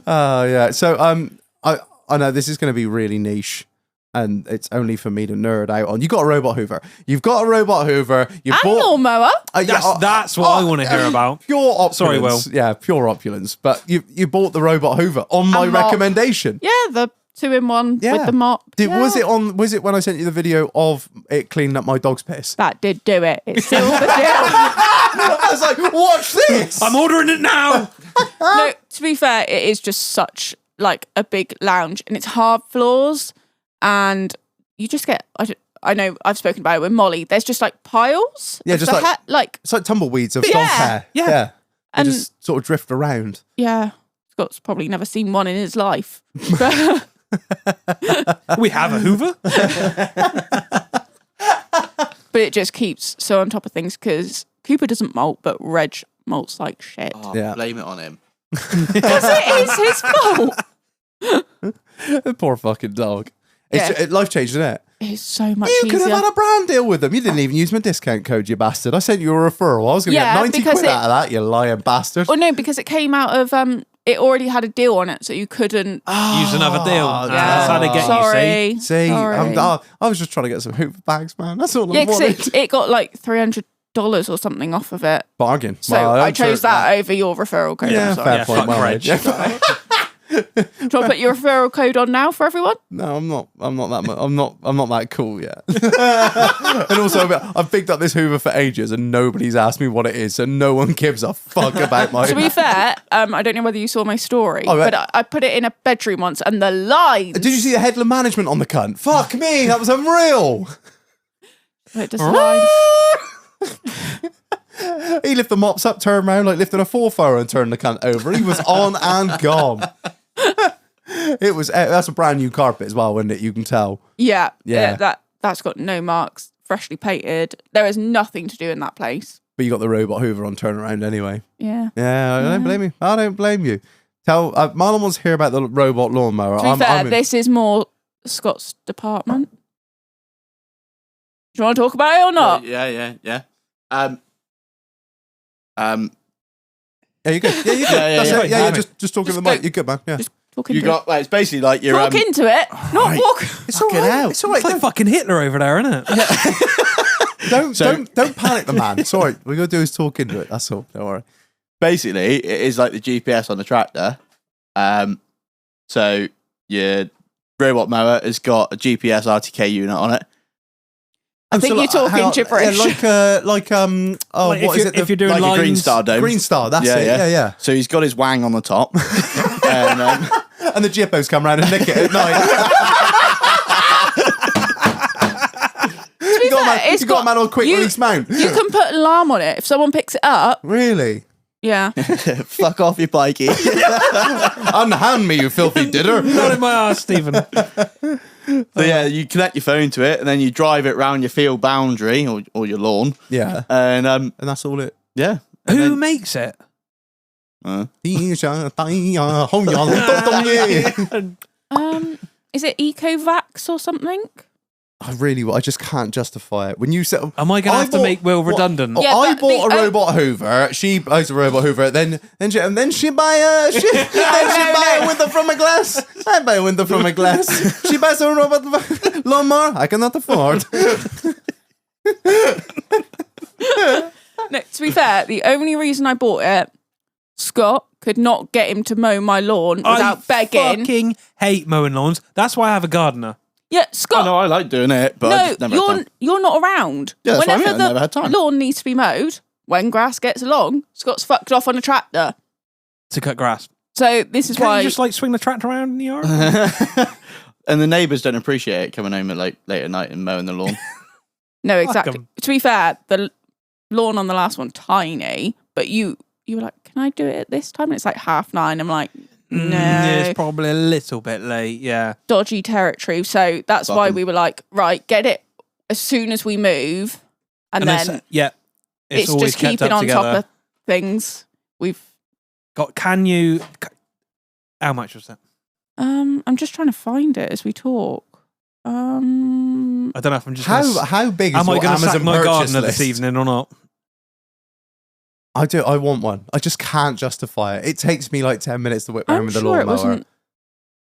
Yeah. So I know this is going to be really niche, and it's only for me to nerd out on. You got a robot hoover. You've got a robot hoover. You And bought. lawnmower. That's what I want to hear about. Pure opulence. Sorry, Will. Yeah, pure opulence. But you bought the robot hoover on my And mop. recommendation. Yeah, the 2-in-1 Yeah. with the mop. Yeah. Was it when I sent you the video of it cleaning up my dog's piss? That did do it. It's still the deal. I was like, watch this. I'm ordering it now. No, to be fair, it is just such like a big lounge, and it's hard floors, and you just get. I know I've spoken about it with Molly. There's just like piles. Yeah, of just the like It's like tumbleweeds of Yeah. dog hair. Yeah. They And- just sort of drift around. yeah. Scott's probably never seen one in his life. We have a Hoover. But it just keeps so on top of things because Cooper doesn't molt, but Reg molts like shit. Oh, Yeah. blame it on him. Because it is his fault. Poor fucking dog. Yeah. It's life changing, isn't it? It's so much You could easier. have had a brand deal with them. You didn't even use my discount code, you bastard. I sent you a referral. I was going to Yeah, get 90 because quid out of that, you lying bastard. Well, no, because it came out of it already had a deal on it, so you couldn't. Use another deal. Yeah. That's how they get Sorry. you, See, Sorry. I was just trying to get some Hoover bags, man. That's all I Yeah, because wanted. it got like $300 or something off of it. Bargain. So Well, I I'm chose sure that over your referral code. Yeah, I'm sorry. fair Yeah, point. fuck Well Reg. made. Yeah. Do you want to put your referral code on now for everyone? No, I'm not that much. I'm not that cool yet. And also, I've picked up this Hoover for ages, and nobody's asked me what it is, so no one gives a fuck about my. To be fair, I don't know whether you saw my story, Oh, right. but I put it in a bedroom once, and the lines. Did you see the headland management on the cunt? Fuck me, that was unreal. It just lines. He lifted the mops up, turned around like lifting a 4-thrower and turned the cunt over. He was on and gone. It was. That's a brand new carpet as well, isn't it? You can tell. Yeah, Yeah. That's got no marks, freshly painted. There is nothing to do in that place. But you got the robot Hoover on turnaround anyway. Yeah. Yeah, I don't blame you. I don't blame you. Tell Marlon wants to hear about the robot lawnmower. To be fair, this is more Scott's department. Do you want to talk about it or not? Yeah. Yeah, you good. Yeah, you good. Yeah, That's yeah, it. yeah. Yeah, just talking to the mic. You're good, man. Yeah. Just talk you into got. Well, it's basically like it. your Talk into it, not right. walk. It's all right. It's all right. It's like fucking Hitler over there, isn't it? Don't panic the man. It's all right. We're gonna do is talk into it. That's all. Don't worry. basically it is like the GPS on the tractor. So your robot mower has got a GPS RTK unit on it. I think you're talking gibberish. Yeah, like Like what is it? if you're doing like lines, a Green Star dome. Green Star. That's Yeah, it. yeah. Yeah. So he's got his wang on the top. and, And the Jippos come around and nick it at night. You got a man on quick release mount. You can put an alarm on it if someone picks it up. Really? Yeah. fuck off, you pikey. Unhand me, you filthy didder. not in my ass, Stephen. So yeah, you connect your phone to it, and then you drive it round your field boundary or your lawn, Yeah. and And that's all it. yeah. And Who then- makes it? Is it Ecovax or something? I just can't justify it. When you said, Am I going to have to make Will redundant? Yeah, I but bought the- a robot Hoover. She buys a robot Hoover. Then she buy a window from a glass. I buy a window from a glass. She buys a robot lawnmower. I cannot afford. No, to be fair, the only reason I bought it, Scott could not get him to mow my lawn without I begging. fucking hate mowing lawns. That's why I have a gardener. Yeah, I Scott. know I like doing it, but I just No, never had time. you're not around. Yeah, that's what I Whenever mean, I never had the time. lawn needs to be mowed, when grass gets along, Scott's fucked off on a tractor. To cut grass. So this is Can't why you just like swing the tractor around in the yard? And the neighbours don't appreciate it coming home at late at night and mowing the lawn. no, Fuck exactly. 'em. To be fair, the lawn on the last one tiny, but you were like, "Can I do it at this time?" And it's like 9:30. I'm like, no, It's probably a little bit late, yeah. dodgy territory. So that's why Fuck 'em. we were like, right, get it as soon as we move, and And then yeah, It's just always kept keeping up on together. top of things. We've How much was that? I'm just trying to find it as we talk. I don't know if I'm just How big is am I your going to sack Amazon my purchase gardener list? this evening or not? I do. I want one. I just can't justify it. It takes me like 10 minutes to whip around I'm with the sure it lawnmower. wasn't.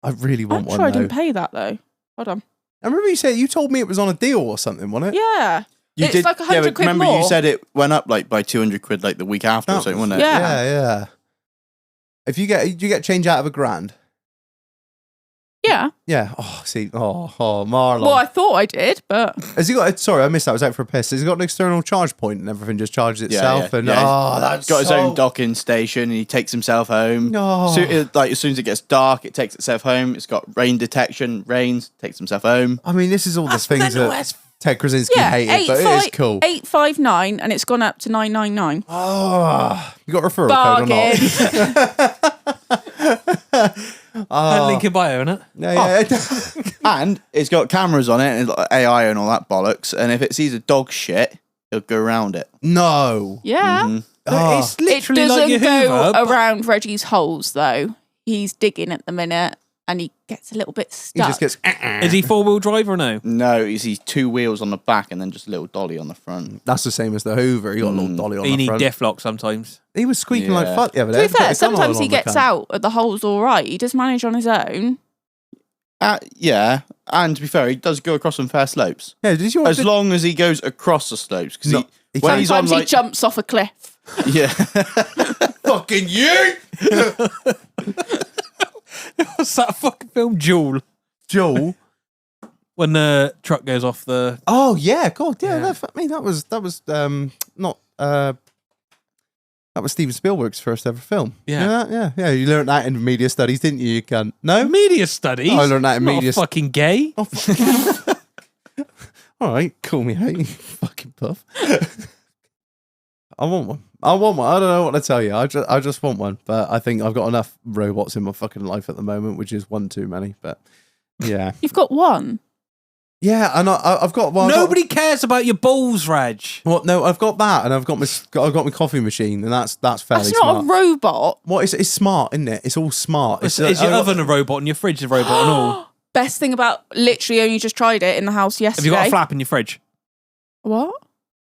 I really want I'm one. sure I though. didn't pay that though. Hold on. I remember you told me it was on a deal or something, wasn't it? Yeah. You It's did, like 100 but quid remember more. you said it went up like by 200 quid like the week after or something, wasn't it? Yeah. Yeah. If you get change out of £1,000. Yeah. Yeah. Oh, see. Oh, Marlon. Well, I thought I did, but Has he got? Sorry, I missed that. I was out for a piss. Has he got an external charge point and everything just charges itself? Yeah. And He's got his own docking station and he takes himself home. No. Like as soon as it gets dark, it takes itself home. It's got rain detection, rains, takes himself home. I mean, this is all the That's things mental. that That's Ted Krasinski yeah, hated, but it is cool. 859, and it's gone up to 999. Oh, you got a referral code or not? link in bio, innit? Yeah. And it's got cameras on it and it's like AI and all that bollocks. And if it sees a dog shit, it'll go around it. No. Yeah. Mm-hmm. It's It literally doesn't like your go Hoover. but- around Reggie's holes though. He's digging at the minute, and he gets a little bit He stuck. just gets. Is he 4-wheel drive or no? No, you see 2 wheels on the back and then just a little dolly on the front. That's the same as the Hoover. He got a little dolly on You the need front. diff lock sometimes. He was squeaking like Yeah. fuck the other To day. be fair, Put his gun sometimes on he the gets can. out at the holes all right. He does manage on his own. Yeah, and to be fair, he does go across some fair slopes. Yeah, did you? As long as he goes across the slopes. Because No, he when can't. he's on Sometimes he like... jumps off a cliff. Yeah. fucking you, What's that fucking film, Jewel? Joel. When the truck goes off the... Oh yeah, God, yeah. Yeah. That was not that was Steven Spielberg's first ever film. Yeah. You know that? Yeah. You learned that in media studies, didn't you? You can no. Media studies? Oh, I learned that in Not media. fucking gay. Oh, fucking- All right, call me out, you fucking puff. I want one. I don't know what to tell you. I just want one. But I think I've got enough robots in my fucking life at the moment, which is one too many. But yeah, You've got one. yeah, and I've got one. Nobody cares about your balls, Raj. Well, no, I've got that, and I've got my coffee machine, and that's fairly That's not smart. a robot. What it's smart, isn't it? It's all smart. Is your oven a robot and your fridge a robot and all? Best thing about literally only just tried it in the house yesterday. Have you got a flap in your fridge? What?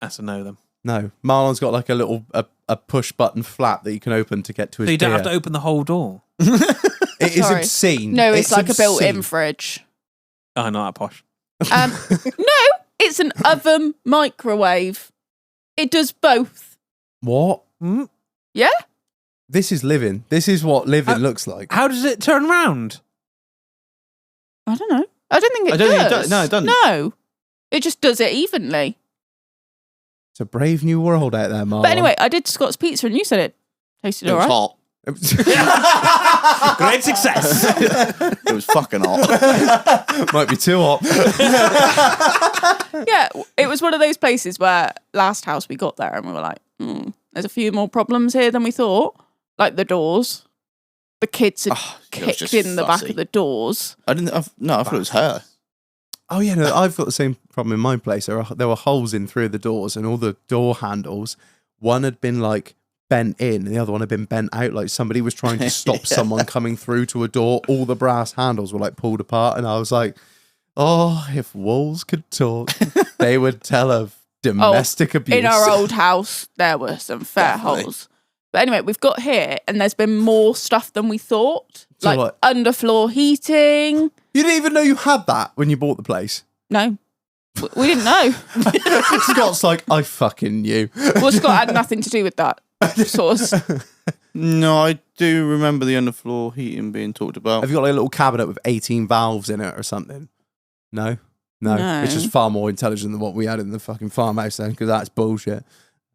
That's a no then. No, Marlon's got like a little a push button flap that you can open to get to his. So you don't have to beer. open the whole door. It is Sorry. obscene. No, it's like a built-in obscene. fridge. Oh, not that posh. No, it's an oven microwave. It does both. What? Mm. Yeah? This is living. This is what living looks like. How does it turn round? I don't know. I don't think it I don't think it does. does. No, it doesn't. No. It just does it evenly. It's a brave new world out there, Marlon. But anyway, I did Scott's Pizza and you said it tasted It was alright. hot. Great success. It was fucking hot. Might be too hot. Yeah, it was one of those places where last house we got there and we were like, there's a few more problems here than we thought. Like the doors. The kids had It was kicked just in the back fussy. of the doors. I thought it was her. Oh yeah, no, I've got the same problem in my place. There were holes in 3 of the doors, and all the door handles. One had been like bent in, and the other one had been bent out. Like somebody was trying to stop someone coming through to a door. All the brass handles were like pulled apart, and I was like, "Oh, if walls could talk, they would tell of domestic abuse." In our old house, there were some fair Definitely. holes. But anyway, we've got here, and there's been more stuff than we thought. So Like what? underfloor heating. You didn't even know you had that when you bought the place. No, we didn't know. Scott's like, I fucking knew. Well, Scott had nothing to do with that source. No, I do remember the underfloor heating being talked about. Have you got like a little cabinet with 18 valves in it or something? No. No. It's just far more intelligent than what we had in the fucking farmhouse then, because that's bullshit.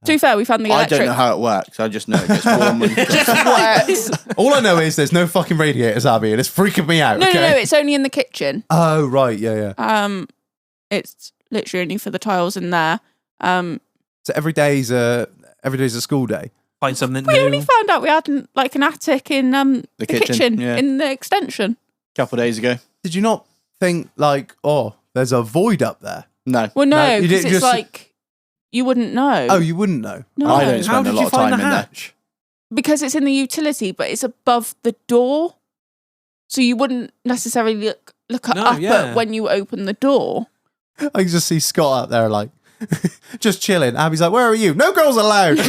To be fair, we found the I electric. don't know how it works. I just know it gets warm. And It just works. All I know is there's no fucking radiators, Abby, and it's freaking me out. No, okay? no, it's only in the kitchen. Oh, right, yeah. It's literally only for the tiles in there. So every day's a school day. Find something We new. only found out we had an attic in the kitchen yeah. in the extension. a couple of days ago. Did you not think like, oh, there's a void up there? No. Well, No, no, you because didn't it's just- like you wouldn't know. Oh, you wouldn't know. No. I don't How spend a did lot you of find time the in there. hatch? Because it's in the utility, but it's above the door. So you wouldn't necessarily look up at when you open the door. I can just see Scott out there like, just chilling. Abby's like, where are you? No girls allowed. What's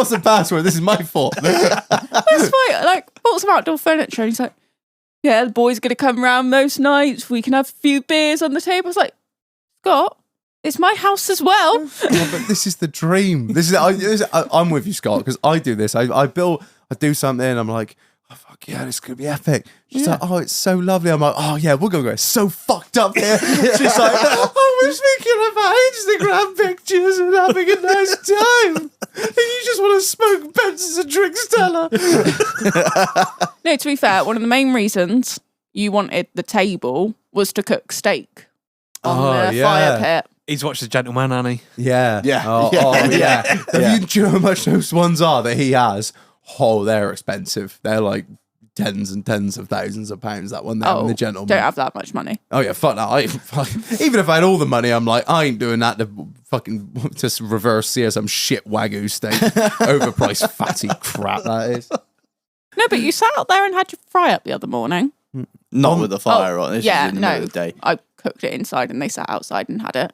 the password? This is my fault. That's fine. Like, bought some outdoor furniture. And he's like, yeah, the boys going to come round most nights. We can have a few beers on the table. I was like, Scott, it's my house as well. Yeah, but this is the dream. I'm with you, Scott, because I do this. I do something, and I'm like, oh, fuck yeah, this could be epic. She's like, oh, it's so lovely. I'm like, oh yeah, we're going to go so fucked up here. She's like, I was thinking about Instagram pictures and having a nice time. And you just want to smoke Bensons and drink Stella. No, to be fair, one of the main reasons you wanted the table was to cook steak on the fire pit. He's watched The Gentleman, hasn't he? Yeah. Yeah. Oh, yeah. Do you know how much those ones are that he has? Oh, they're expensive. They're like tens and tens of thousands of pounds, that one there in The Gentleman. Don't have that much money. Oh yeah, fuck that. Even if I had all the money, I'm like, I ain't doing that to fucking just reverse sear some shit Wagyu steak. Overpriced fatty crap that is. No, but you sat out there and had your fry up the other morning. Not with the fire on. This yeah, is in the middle of the day. I cooked it inside and they sat outside and had it.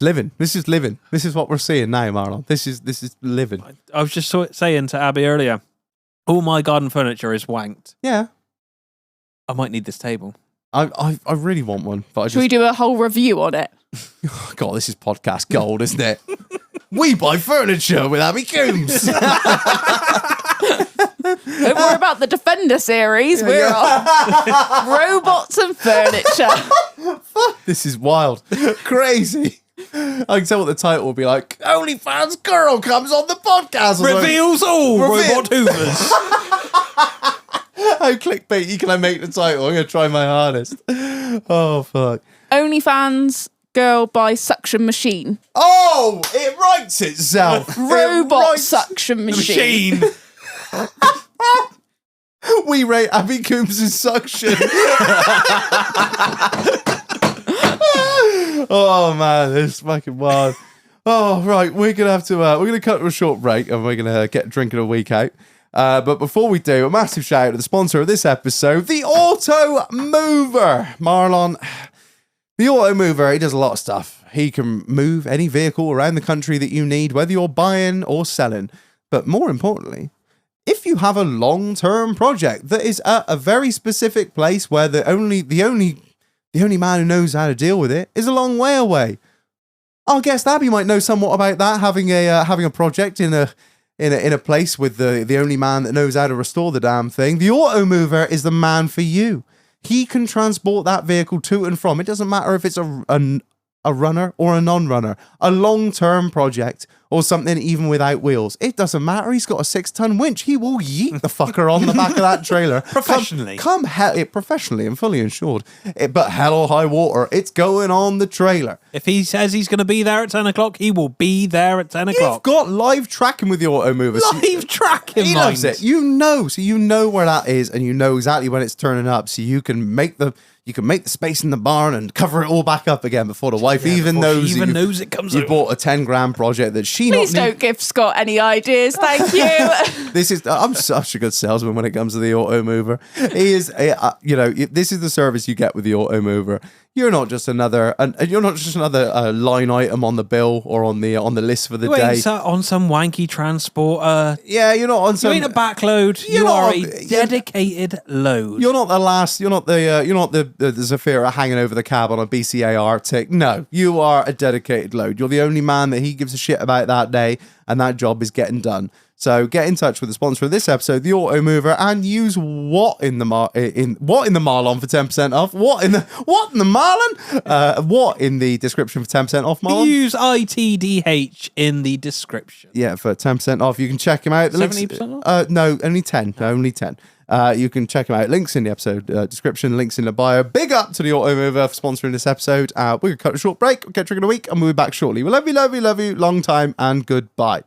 Living. This is living. This is what we're seeing now, Marlon. This is living. I was just saying to Abby earlier, all my garden furniture is wanked. Yeah. I might need this table. I really want one, but Should we do a whole review on it? Oh, God, this is podcast gold, isn't it? We buy furniture with Abby Coombes. Don't worry about the Defender series. We're on robots and furniture. This is wild. Crazy. I can tell what the title will be like. OnlyFans girl comes on the podcast. Reveals all robot hoovers. How clickbaity can I make the title? I'm going to try my hardest. Oh, fuck. OnlyFans girl by suction machine. Oh, it writes itself. Robot suction machine. We rate Abby Coombs' suction. Oh man, this is fucking wild. Oh right, we're gonna cut to a short break and we're gonna get drinking a week out. But before we do, a massive shout out to the sponsor of this episode, the Auto Mover. Marlon, the Auto Mover, he does a lot of stuff. He can move any vehicle around the country that you need, whether you're buying or selling. But more importantly, if you have a long-term project that is at a very specific place where the only man who knows how to deal with it is a long way away. Our guest Abby might know somewhat about that, having a project in a place with the only man that knows how to restore the damn thing. The Auto Mover is the man for you. He can transport that vehicle to and from. It doesn't matter if it's a runner or a non-runner, a long-term project or something even without wheels. It doesn't matter. He's got a 6-ton winch. He will yeet the fucker on the back of that trailer. Professionally. Professionally and fully insured. But hell or high water, it's going on the trailer. If he says he's going to be there at 10 o'clock, he will be there at 10 You've o'clock. got live tracking with the Auto Mover. Live tracking, He loves it. You know where that is, and you know exactly when it's turning up, so you can make the space in the barn and cover it all back up again before the wife even knows it comes you over. bought a 10 grand project that she Please don't give Scott any ideas. Thank you. I'm such a good salesman when it comes to the Auto Mover. He is, this is the service you get with the Auto Mover. You're not just another line item on the bill or on the list for the You day. ain't sat on some wanky transporter. Yeah, you're not on some. You ain't a backload. You are a dedicated load. You're not the last. You're not the Zafira hanging over the cab on a BCA Arctic. No, you are a dedicated load. You're the only man that he gives a shit about that day, and that job is getting done. So get in touch with the sponsor of this episode, the Auto Mover, and use what in the Marlon for 10% off. What in the Marlon? What in the description for 10% off, Marlon? Use ITDH in the description. Yeah, for 10% off. You can check him out. 70% off? No, only 10. Only 10. You can check him out. Links in the episode description, links in the bio. Big up to the Auto Mover for sponsoring this episode. We're going to cut a short break. We'll get drinking a week, and we'll be back shortly. We love you. Long time, and goodbye.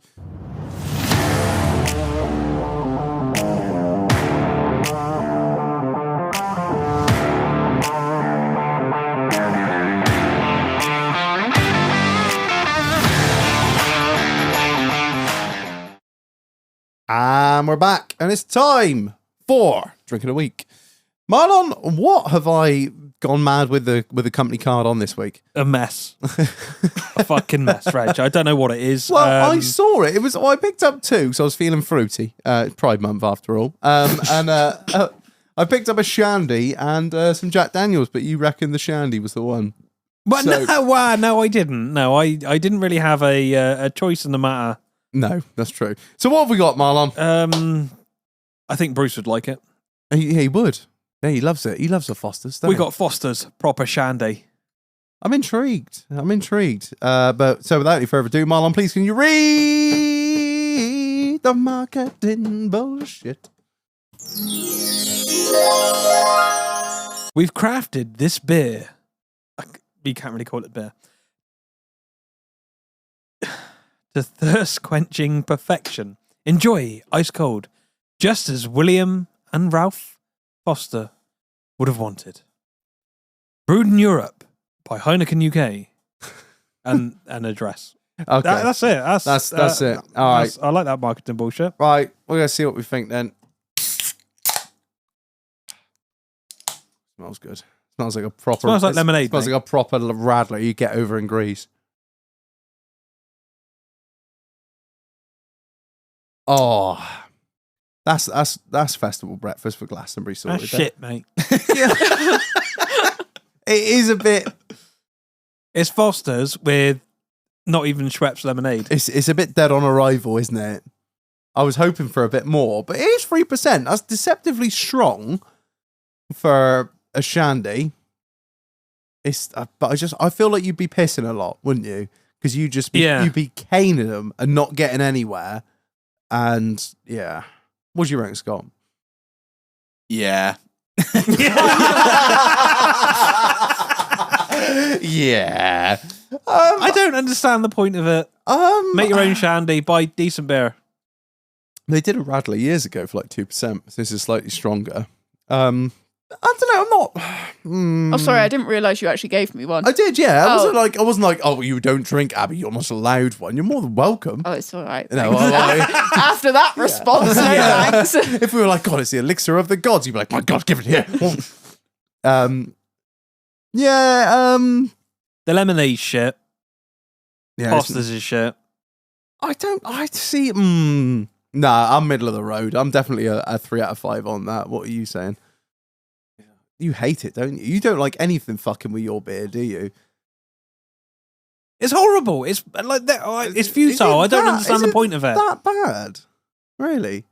And we're back, and it's time for Drink of the Week. Marlon, what have I gone mad with the company card on this week? A mess. A fucking mess, Reg. I don't know what it is. Well, I saw it. I picked up two, so I was feeling fruity. Pride Month, after all. And I picked up a Shandy and some Jack Daniels, but you reckon the Shandy was the one? But no, I didn't. No, I didn't really have a choice in the matter. No, that's true. So what have we got, Marlon? I think Bruce would like it. He would. Yeah, he loves it. He loves the Fosters. We got Foster's proper Shandy. I'm intrigued. But so without any further ado, Marlon, please can you read the marketing bullshit? We've crafted this beer. You can't really call it beer. To thirst-quenching perfection. Enjoy ice cold, just as William and Ralph Foster would have wanted. Brewed in Europe by Heineken UK, and an address. Okay, That's it. That's it. All right, I like that marketing bullshit. right. We're gonna see what we think then. Smells good. Smells like a proper. Smells like lemonade, Smells mate. like a proper radler you get over in Greece. Oh, that's festival breakfast for Glastonbury sorted. That's shit, mate. It is a bit. It's Foster's with not even Schweppes lemonade. It's a bit dead on arrival, isn't it? I was hoping for a bit more, but it is 3%. That's deceptively strong for a Shandy. But I feel like you'd be pissing a lot, wouldn't you? Because you'd be caning them and not getting anywhere. And yeah, what do you reckon, Scott? Yeah. Yeah. I don't understand the point of it. Make your own Shandy, buy decent beer. They did a Radler years ago for like 2%. So this is slightly stronger. I don't know. I'm not. Oh, sorry, I didn't realise you actually gave me one. I did, yeah. I wasn't like, oh, you don't drink, Abby. You're not allowed one. You're more than welcome. Oh, it's all right. No, After that response, no thanks. If we were like, God, it's the elixir of the gods, you'd be like, my God, give it here. The lemonade shit. Yeah, Foster's is shit. I see. Nah, I'm middle of the road. I'm definitely a 3 out of 5 on that. What are you saying? You hate it, don't you? You don't like anything fucking with your beer, do you? It's horrible. It's like that. It's futile. I don't understand the point of it. That bad? Really?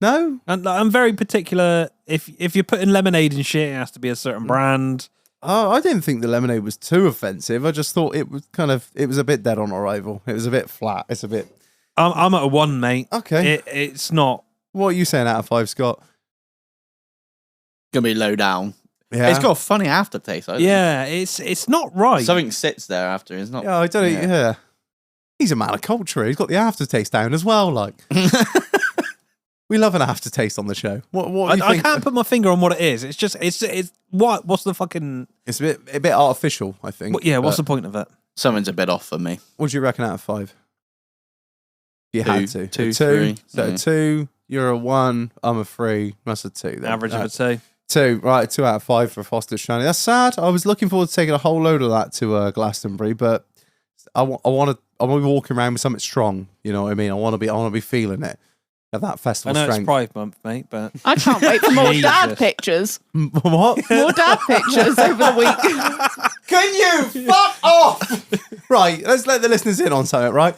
No? And I'm very particular. If you're putting lemonade in shit, it has to be a certain brand. Oh, I didn't think the lemonade was too offensive. I just thought it was a bit dead on arrival. It was a bit flat. It's a bit. I'm at a 1, mate. Okay. It's not. What are you saying out of 5, Scott? Gonna be low down. Yeah. It's got a funny aftertaste. Yeah, it's not right. Something sits there after. It's not. Yeah, I don't. Yeah. He's a man of culture. He's got the aftertaste down as well. Like, we love an aftertaste on the show. What do you I think? can't put my finger on what it is. It's just it's what's the fucking? It's a bit artificial, I think. What's the point of it? Something's a bit off for me. What do you reckon out of 5? If you had to. 2, 3. 3. So Yeah. 2, you're a 1, I'm a 3. That's a 2 then. Average of a 2. 2, right, 2 out of 5 for Foster's Shandy. That's sad. I was looking forward to taking a whole load of that to Glastonbury, but I want to be walking around with something strong. You know what I mean? I want to be feeling it. Of that I festival know strength. it's Pride Month, mate, but I can't wait for more dad Jesus. pictures. What? More dad pictures over the week. Can you fuck off? Right, let's let the listeners in on something, right?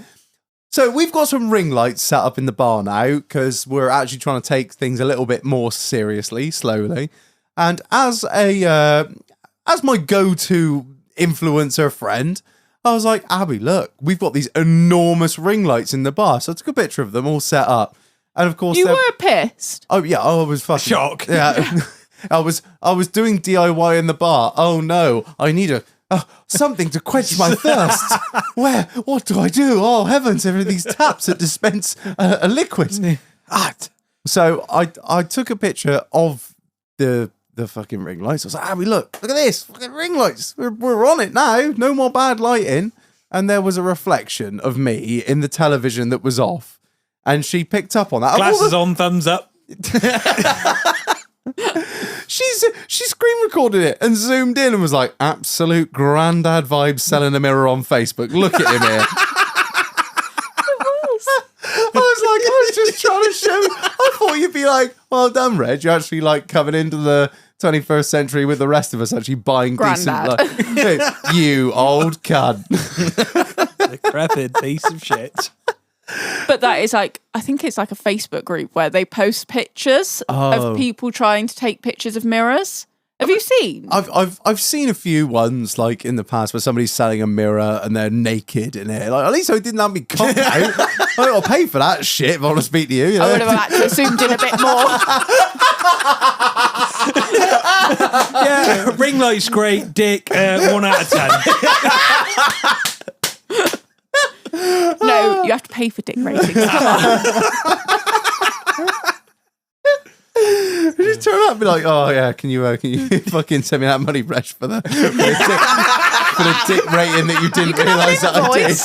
So we've got some ring lights set up in the bar now because we're actually trying to take things a little bit more seriously, slowly. And as my go-to influencer friend, I was like, Abby, look, we've got these enormous ring lights in the bar. So I took a picture of them all set up. And of course, You were pissed. oh yeah, I was fucking Shock. Yeah, I was doing DIY in the bar. Oh no, I need something to quench my thirst. What do I do? Oh heavens, there are these taps that dispense a liquid. So I took a picture of the fucking ring lights. I was like, Abby, look at this fucking ring lights. We're on it now. No more bad lighting. And there was a reflection of me in the television that was off. And she picked up on that. Glasses on, thumbs up. She screen recorded it and zoomed in and was like, absolute granddad vibes selling a mirror on Facebook. Look at him here. I was just trying to show. I thought you'd be like, well done, Reg. You're actually like coming into the 21st century with the rest of us actually buying Granddad. decent. Like, you old cunt. Decrepit piece of shit. But that is like, I think it's like a Facebook group where they post pictures of people trying to take pictures of mirrors. Have you seen? I've seen a few ones like in the past where somebody's selling a mirror and they're naked in it. Like, at least I didn't have me cock out. I got to pay for that shit if I want to speak to you. You know? I would have actually zoomed in a bit more. Yeah, ring light's great, dick, 1 out of 10. No, you have to pay for dick ratings. Come on. Just turn up and be like, oh yeah, can you fucking send me that money, Bresh, for the dick rating that you didn't realise that I did.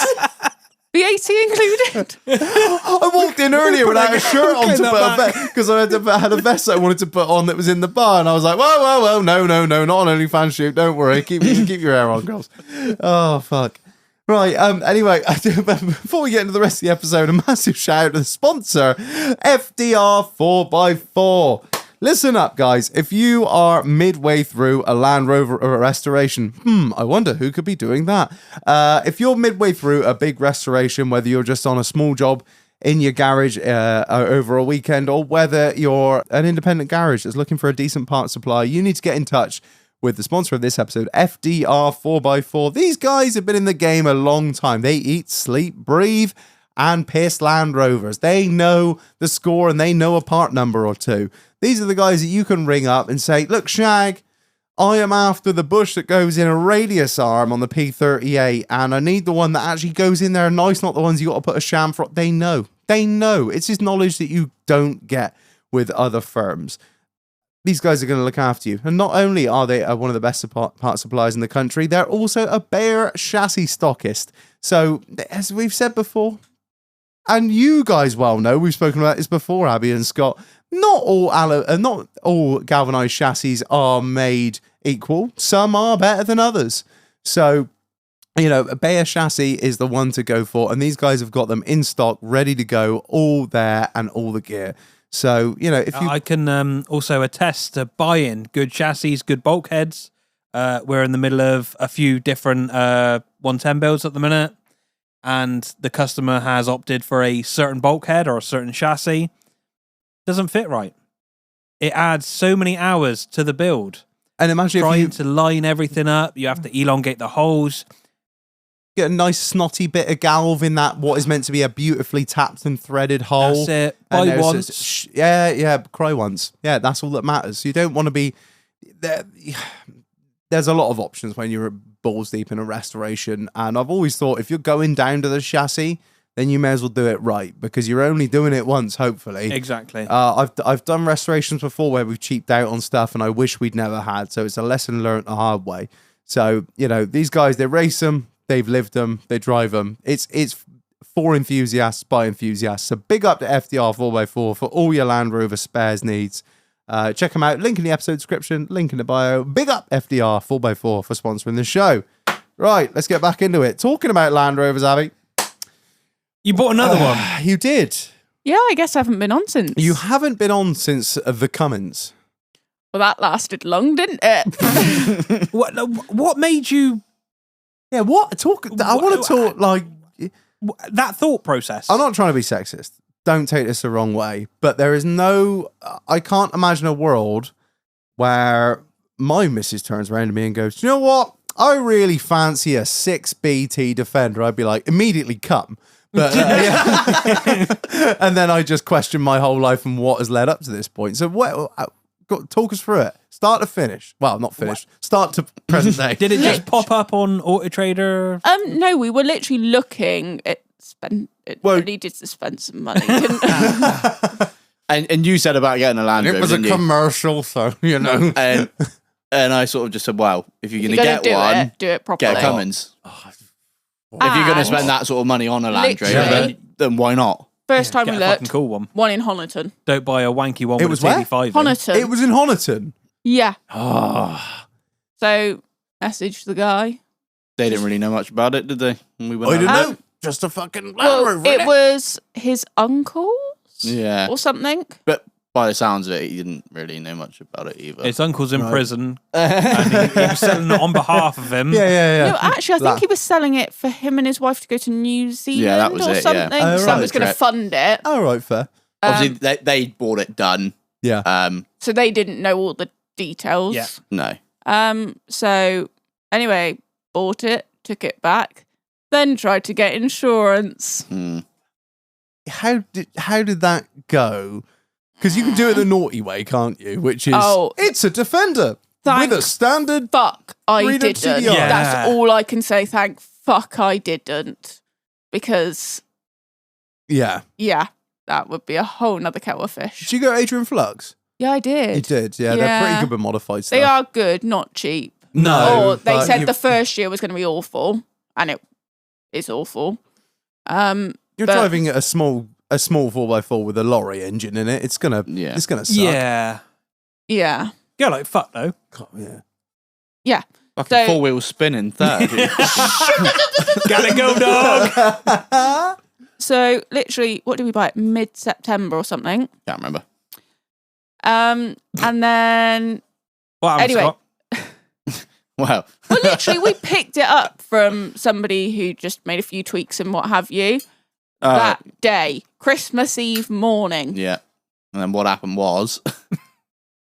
VAT included. I walked in earlier without a shirt on to put a vest because I had a vest that I wanted to put on that was in the bar, and I was like, whoa, no, not an OnlyFans shoot. Don't worry, keep your hair on, girls. Oh fuck. Right, anyway, before we get into the rest of the episode, a massive shout out to the sponsor, FDR 4x4. Listen up, guys. If you are midway through a Land Rover restoration, I wonder who could be doing that. If you're midway through a big restoration, whether you're just on a small job in your garage over a weekend, or whether you're an independent garage that's looking for a decent part supply, you need to get in touch with the sponsor of this episode, FDR 4x4. These guys have been in the game a long time. They eat, sleep, breathe, and piss Land Rovers. They know the score and they know a part number or two. These are the guys that you can ring up and say, look, Shag, I am after the bush that goes in a radius arm on the P38, and I need the one that actually goes in there nice, not the ones you got to put a chamfer. They know. It's just knowledge that you don't get with other firms. These guys are going to look after you. And not only are they one of the best part suppliers in the country, they're also a BAER chassis stockist. So, as we've said before, and you guys well know, we've spoken about this before, Abby and Scott, not all galvanized chassis are made equal. Some are better than others. So, you know, a BAER chassis is the one to go for, and these guys have got them in stock, ready to go, all there and all the gear. So, you know, if you... I can also attest to buying good chassis, good bulkheads. We're in the middle of a few different 110 builds at the minute, and the customer has opted for a certain bulkhead or a certain chassis. Doesn't fit right. It adds so many hours to the build. And imagine trying to line everything up, you have to elongate the holes. Get a nice snotty bit of galv in that what is meant to be a beautifully tapped and threaded hole. That's it. Buy once. Cry once. Yeah, that's all that matters. You don't want to be... There's a lot of options when you're balls deep in a restoration, and I've always thought if you're going down to the chassis, then you may as well do it right, because you're only doing it once, hopefully. Exactly. I've done restorations before where we've cheaped out on stuff, and I wish we'd never had, so it's a lesson learned the hard way. So, you know, these guys, they race them, they've lived them, they drive them. It's for enthusiasts by enthusiasts. So big up to FDR 4x4 for all your Land Rover spares needs. Check them out. Link in the episode description, link in the bio. Big up FDR 4x4 for sponsoring the show. Right, let's get back into it. Talking about Land Rovers, Abby. You bought another one. You did. Yeah, I guess I haven't been on since. You haven't been on since the Cummins. Well, that lasted long, didn't it? What made you... Yeah, what? I want to talk, like... That thought process. I'm not trying to be sexist. Don't take this the wrong way. But there is no... I can't imagine a world where my missus turns around to me and goes, you know what? I really fancy a 6BT Defender. I'd be like, immediately come. But and then I just question my whole life and what has led up to this point. So talk us through it. Start to finish. Well, not finish. Start to present day. Did it just pop up on Auto Trader? No, we were literally looking at needed to spend some money, didn't and you said about getting a Land Rover. It was a commercial, so you know. And I sort of just said, well, if you're going to get one, do it properly. Get a Cummins. If you're going to spend that sort of money on a Land Rover, then why not? First time Get we a looked, fucking cool one. one in Honiton. Don't buy a wanky one It with was a where? TV5 in. Honiton. It was in Honiton. Yeah. Oh. So, message the guy. They didn't really know much about it, did they? When we I went didn't out? know. Just a fucking Well, it was his uncle's Yeah. or something. But by the sounds of it, he didn't really know much about it either. His uncle's in Right. prison, and he was selling it on behalf of him. Yeah. No, actually, I think he was selling it for him and his wife to go to New Zealand that was or it, yeah. something. Oh, So right. that was going to fund it. All right, fair. Obviously, they bought it done. Yeah. So they didn't know all the details. Yeah. No. So anyway, bought it, took it back, then tried to get insurance. Mm. How did that go? Because you can do it the naughty way, can't you? Which is, it's a Defender Thank with a standard. fuck, I Read up didn't. CDI. Yeah. That's all I can say. Thank fuck I didn't. Because, Yeah. yeah, that would be a whole nother kettle of fish. Did you go Adrian Flux? Yeah, I did. You did, yeah. They're pretty Yeah. good with modified stuff. They are good, not cheap. No. Or they but said you- the first year was going to be awful, and it is awful. You're but- driving a small 4x4 with a lorry engine in it. It's gonna suck. Yeah. Yeah. Go like fuck though. God, Yeah. Fucking So- 4 wheels spinning 30. Gotta go, dog. yeah. So literally, what did we buy? Mid-September or something. Can't remember. And then, What happened, Anyway. Scott? Wow. well, literally, we picked it up from somebody who just made a few tweaks and what have you. That day, Christmas Eve morning. Yeah. And then what happened was,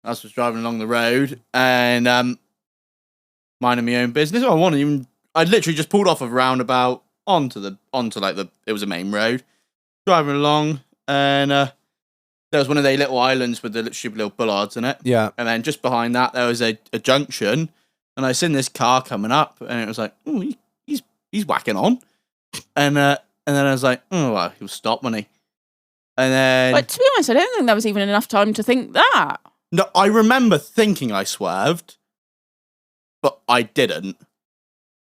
I was driving along the road and minding my own business. I literally just pulled off of a roundabout onto it was a main road. Driving along and there was one of the little islands with the stupid little bollards in it. Yeah. And then just behind that, there was a junction. And I seen this car coming up and it was like, oh, he's whacking on. And then I was like, oh, well, he'll stop, won't he? And then... But to be honest, I don't think there was even enough time to think that. No, I remember thinking I swerved, but I didn't.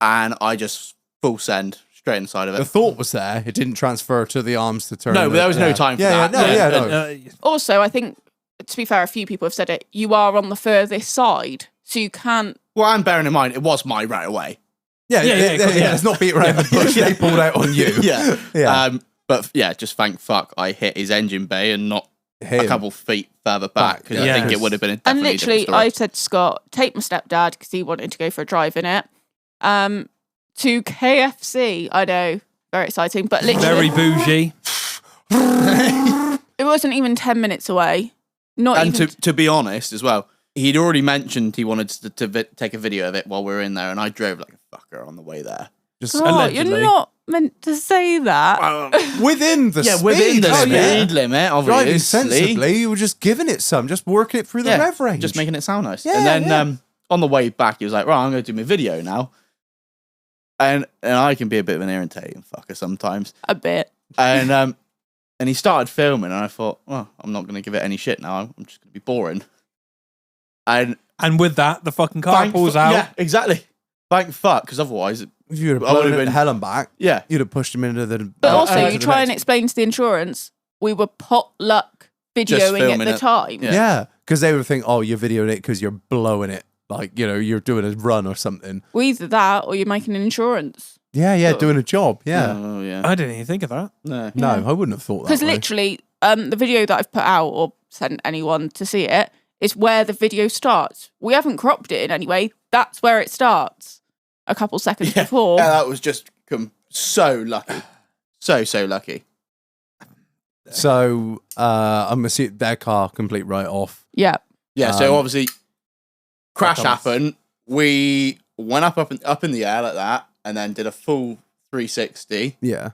And I just full send straight inside of The it. thought was there. It didn't transfer to the arms to turn. No, but there was no time for that. No. Also, I think, to be fair, a few people have said it, you are on the furthest side, so you can't... Well, I'm bearing in mind, it was my right away. Yeah. Let's not beat around the bush. They pulled out on you. Yeah. But yeah, just thank fuck I hit his engine bay and not Him. a couple feet further back, because I think it would have been a And definitely literally, different I story. said to Scott, take my stepdad, because he wanted to go for a drive in it, to KFC. I know, very exciting, but literally... Very bougie. It wasn't even 10 minutes away. Not And even... to be honest as well, he'd already mentioned he wanted to take a video of it while we were in there, and I drove like a fucker on the way there. Just Oh, allegedly. you're not meant to say that. within the speed. within the Oh, speed yeah. limit, obviously. Driving sensibly, you were just giving it some, just working it through the rev range. Just making it sound nice. Yeah, and then yeah. on the way back, he was like, right, I'm going to do my video now. And I can be a bit of an irritating fucker sometimes. A bit. And he started filming, and I thought, well, I'm not going to give it any shit now. I'm just going to be boring. And And with that, the fucking car thank pulls fu- out. Yeah, exactly. Thank fuck, because otherwise, If you'd have I would've blown it been- to hell and back, yeah. you'd have pushed him into the. But also, into you the try and next- explain to the insurance, we were potluck videoing filming at the it. time. Yeah. Yeah, because they would think, oh, you're videoing it because you're blowing it, like you're doing a run or something. Well, either that or you're making an insurance. Yeah, doing a job. Yeah. Oh, yeah. I didn't even think of that. No. No, I wouldn't have thought that. Because way. literally, the video that I've put out or sent anyone to see it is where the video starts. We haven't cropped it in any way. That's where it starts. A couple seconds before. Yeah, that was just so lucky. So lucky. So I'm assuming their car complete write off. Yeah. Yeah, so obviously, crash happened. We went up in the air like that, and then did a full 360. Yeah.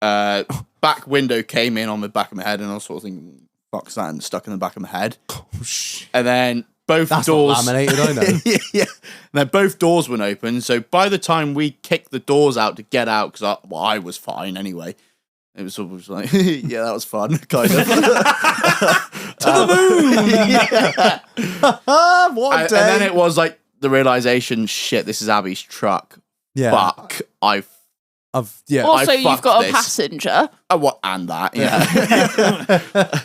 Back window came in on the back of my head, and I was sort of thinking, fuck's that, and stuck in the back of my head. Oh, shit. And then both That's doors... not laminated, I know. yeah. And then both doors were open, so by the time we kicked the doors out to get out, because I was fine anyway, it was sort of like, yeah, that was fun, kind of. To the moon! Yeah. What a And day. then it was like the realization, shit, this is Abby's truck. yeah. Fuck, I Also, you've fucked got a this. passenger. What and that, yeah.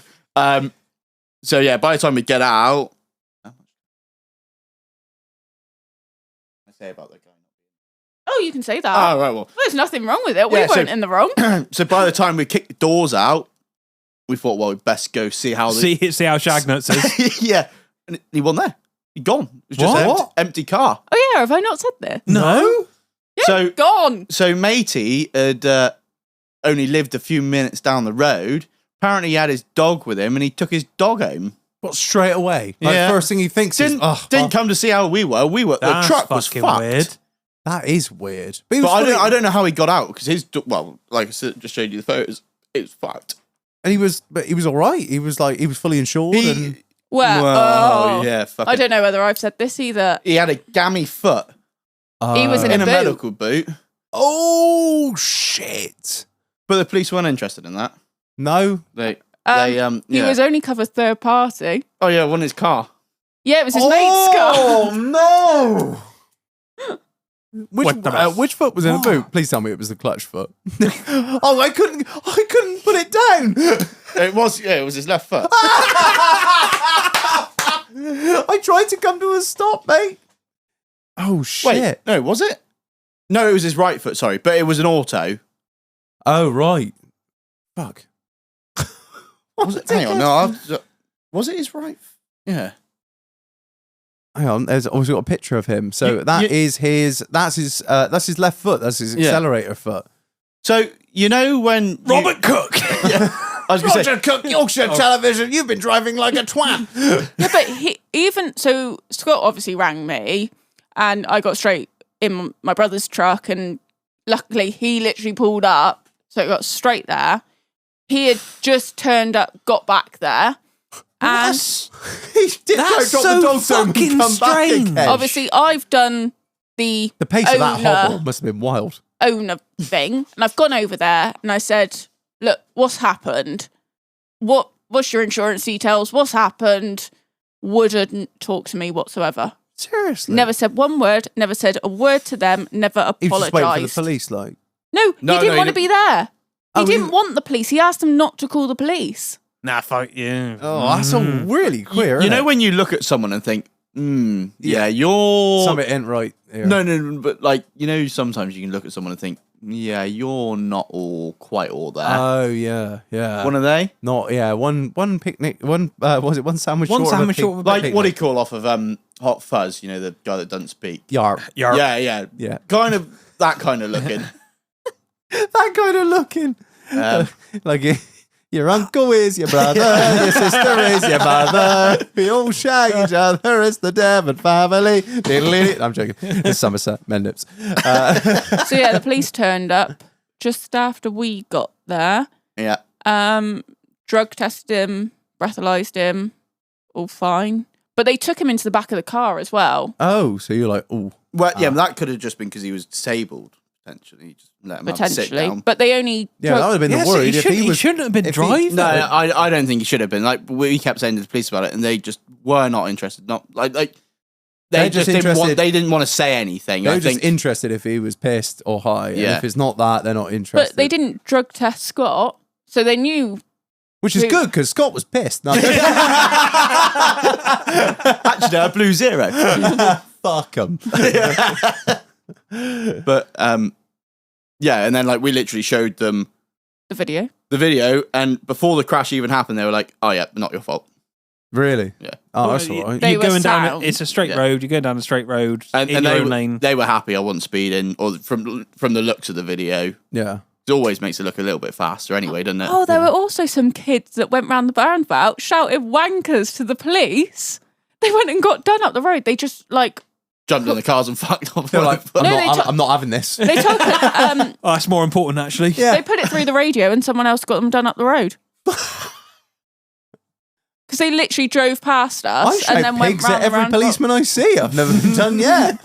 So yeah, by the time we get out, I say about that guy. Oh, you can say that. Oh right, well, There's nothing wrong with it. We Yeah, so- weren't in the wrong. so by the time we kicked the doors out, we thought, well, we'd best go see how See how Shagnuts is. yeah, and he wasn't there. He'd gone. It was just What? an empty car. Oh yeah, have I not said this? No. Yeah, So gone. So matey had only lived a few minutes down the road. Apparently he had his dog with him and he took his dog home. But straight away. Like, Yeah. first thing he thinks is, Didn't come to see how we were. The That's truck was fucking fucked. weird. that is weird. But, he But was I don't know how he got out because like I said, just showed you the photos. It was fucked. and he was all right. He was fully insured. and Well, yeah, fuck I it. don't know whether I've said this either. He had a gammy foot He was in in a boot. medical boot, Oh shit! but the police weren't interested in that. No, They He yeah. was only covered third party. Oh yeah, one in his car. Yeah, it was his mate's car. Oh no! What the- Which foot was in the boot? Please tell me it was the clutch foot. Oh, I couldn't put it down. It was his left foot. I tried to come to a stop, mate. Oh shit! Wait, no, was it? No, it was his right foot. Sorry, but it was an auto. Oh right. Fuck. Was it? Hang on, no, was it his right? Yeah. Hang on, there's also got a picture of him. So that's his left foot. That's his Yeah. accelerator foot. So you know when Robert Cook. I was going to say, Cook, Yorkshire Television. You've been driving like a twat. Yeah, but so Scott obviously rang me, and I got straight in my brother's truck, and luckily he literally pulled up, so it got straight there. He had just turned up, got back there, and He did That's go drop so the dogs home and fucking come back strange. again. obviously I've done the The pace of that owner- hobble must have been wild. owner thing, and I've gone over there and I said, look, what's happened? What's your insurance details? What's happened? Wouldn't talk to me whatsoever. Seriously. Never said one word, never said a word to them, never He was just waiting for apologised. the police, like. No, No, he didn't no, want he to be there. He Oh, didn't he- want the police. He asked them not to call the police. Nah, fuck you. Oh, that's all really queer. you isn't know it? when you look at someone and think, yeah, you're Something ain't right here. no, but like sometimes you can look at someone and think, yeah, you're not quite all there. Oh yeah, yeah. One are they? Not yeah. One picnic. One was it one sandwich? One short of a sandwich pic- short of a Like picnic? what do you call off of Hot Fuzz? You know, the guy that doesn't speak. Yarp. Yarp. Yeah, Yeah. kind of that kind of looking. That kind of looking. Um, Like your uncle is your brother, your sister is your mother. We all shag each other. It's the Devon family. Diddly-dee. I'm joking. It's Somerset, Mendips. So yeah, the police turned up just after we got there. yeah. Drug tested him, breathalyzed him, all fine. But they took him into the back of the car as well. Oh, so you're like, oh, Well, yeah, but that could have just been because he was disabled. Potentially, just let him have a sit Potentially. down. But they only yeah, that would have been Yeah, the so worry he if shouldn't, he he was. shouldn't have been if he- driving. No, I don't think he should have been. Like we kept saying to the police about it, and they just were not interested. Not like they They're just just didn't want. interested- They didn't want to say anything. They're I just think. interested if he was pissed or high. And Yeah. if it's not that, they're not interested. but they didn't drug test Scott, so they knew. Which is Who- good because Scott was pissed. No, Actually, I blew 0. fuck him. But yeah, and then like we literally showed them The video. the video, and before the crash even happened, they were like, "Oh yeah, not your fault." Really? Yeah. Oh, Well, that's all right. They You're were going down. sound. It's a straight Yeah. road. You're going down a straight road And in they your own lane. they were happy I wasn't speeding, or from the looks of the video, Yeah. it always makes it look a little bit faster anyway, doesn't it? Oh, there were also some kids that went round the roundabout shouting wankers to the police. They went and got done up the road. They just like Jumped in the cars and fucked off. They're like, I'm, No, not, they I'm, took- I'm not having this. they told Oh, that's more important, actually. Yeah. they put it through the radio and someone else got them done up the road. Because they literally drove past I us shout and then went pigs round at the every roundabout. policeman I see. I've never been done yet.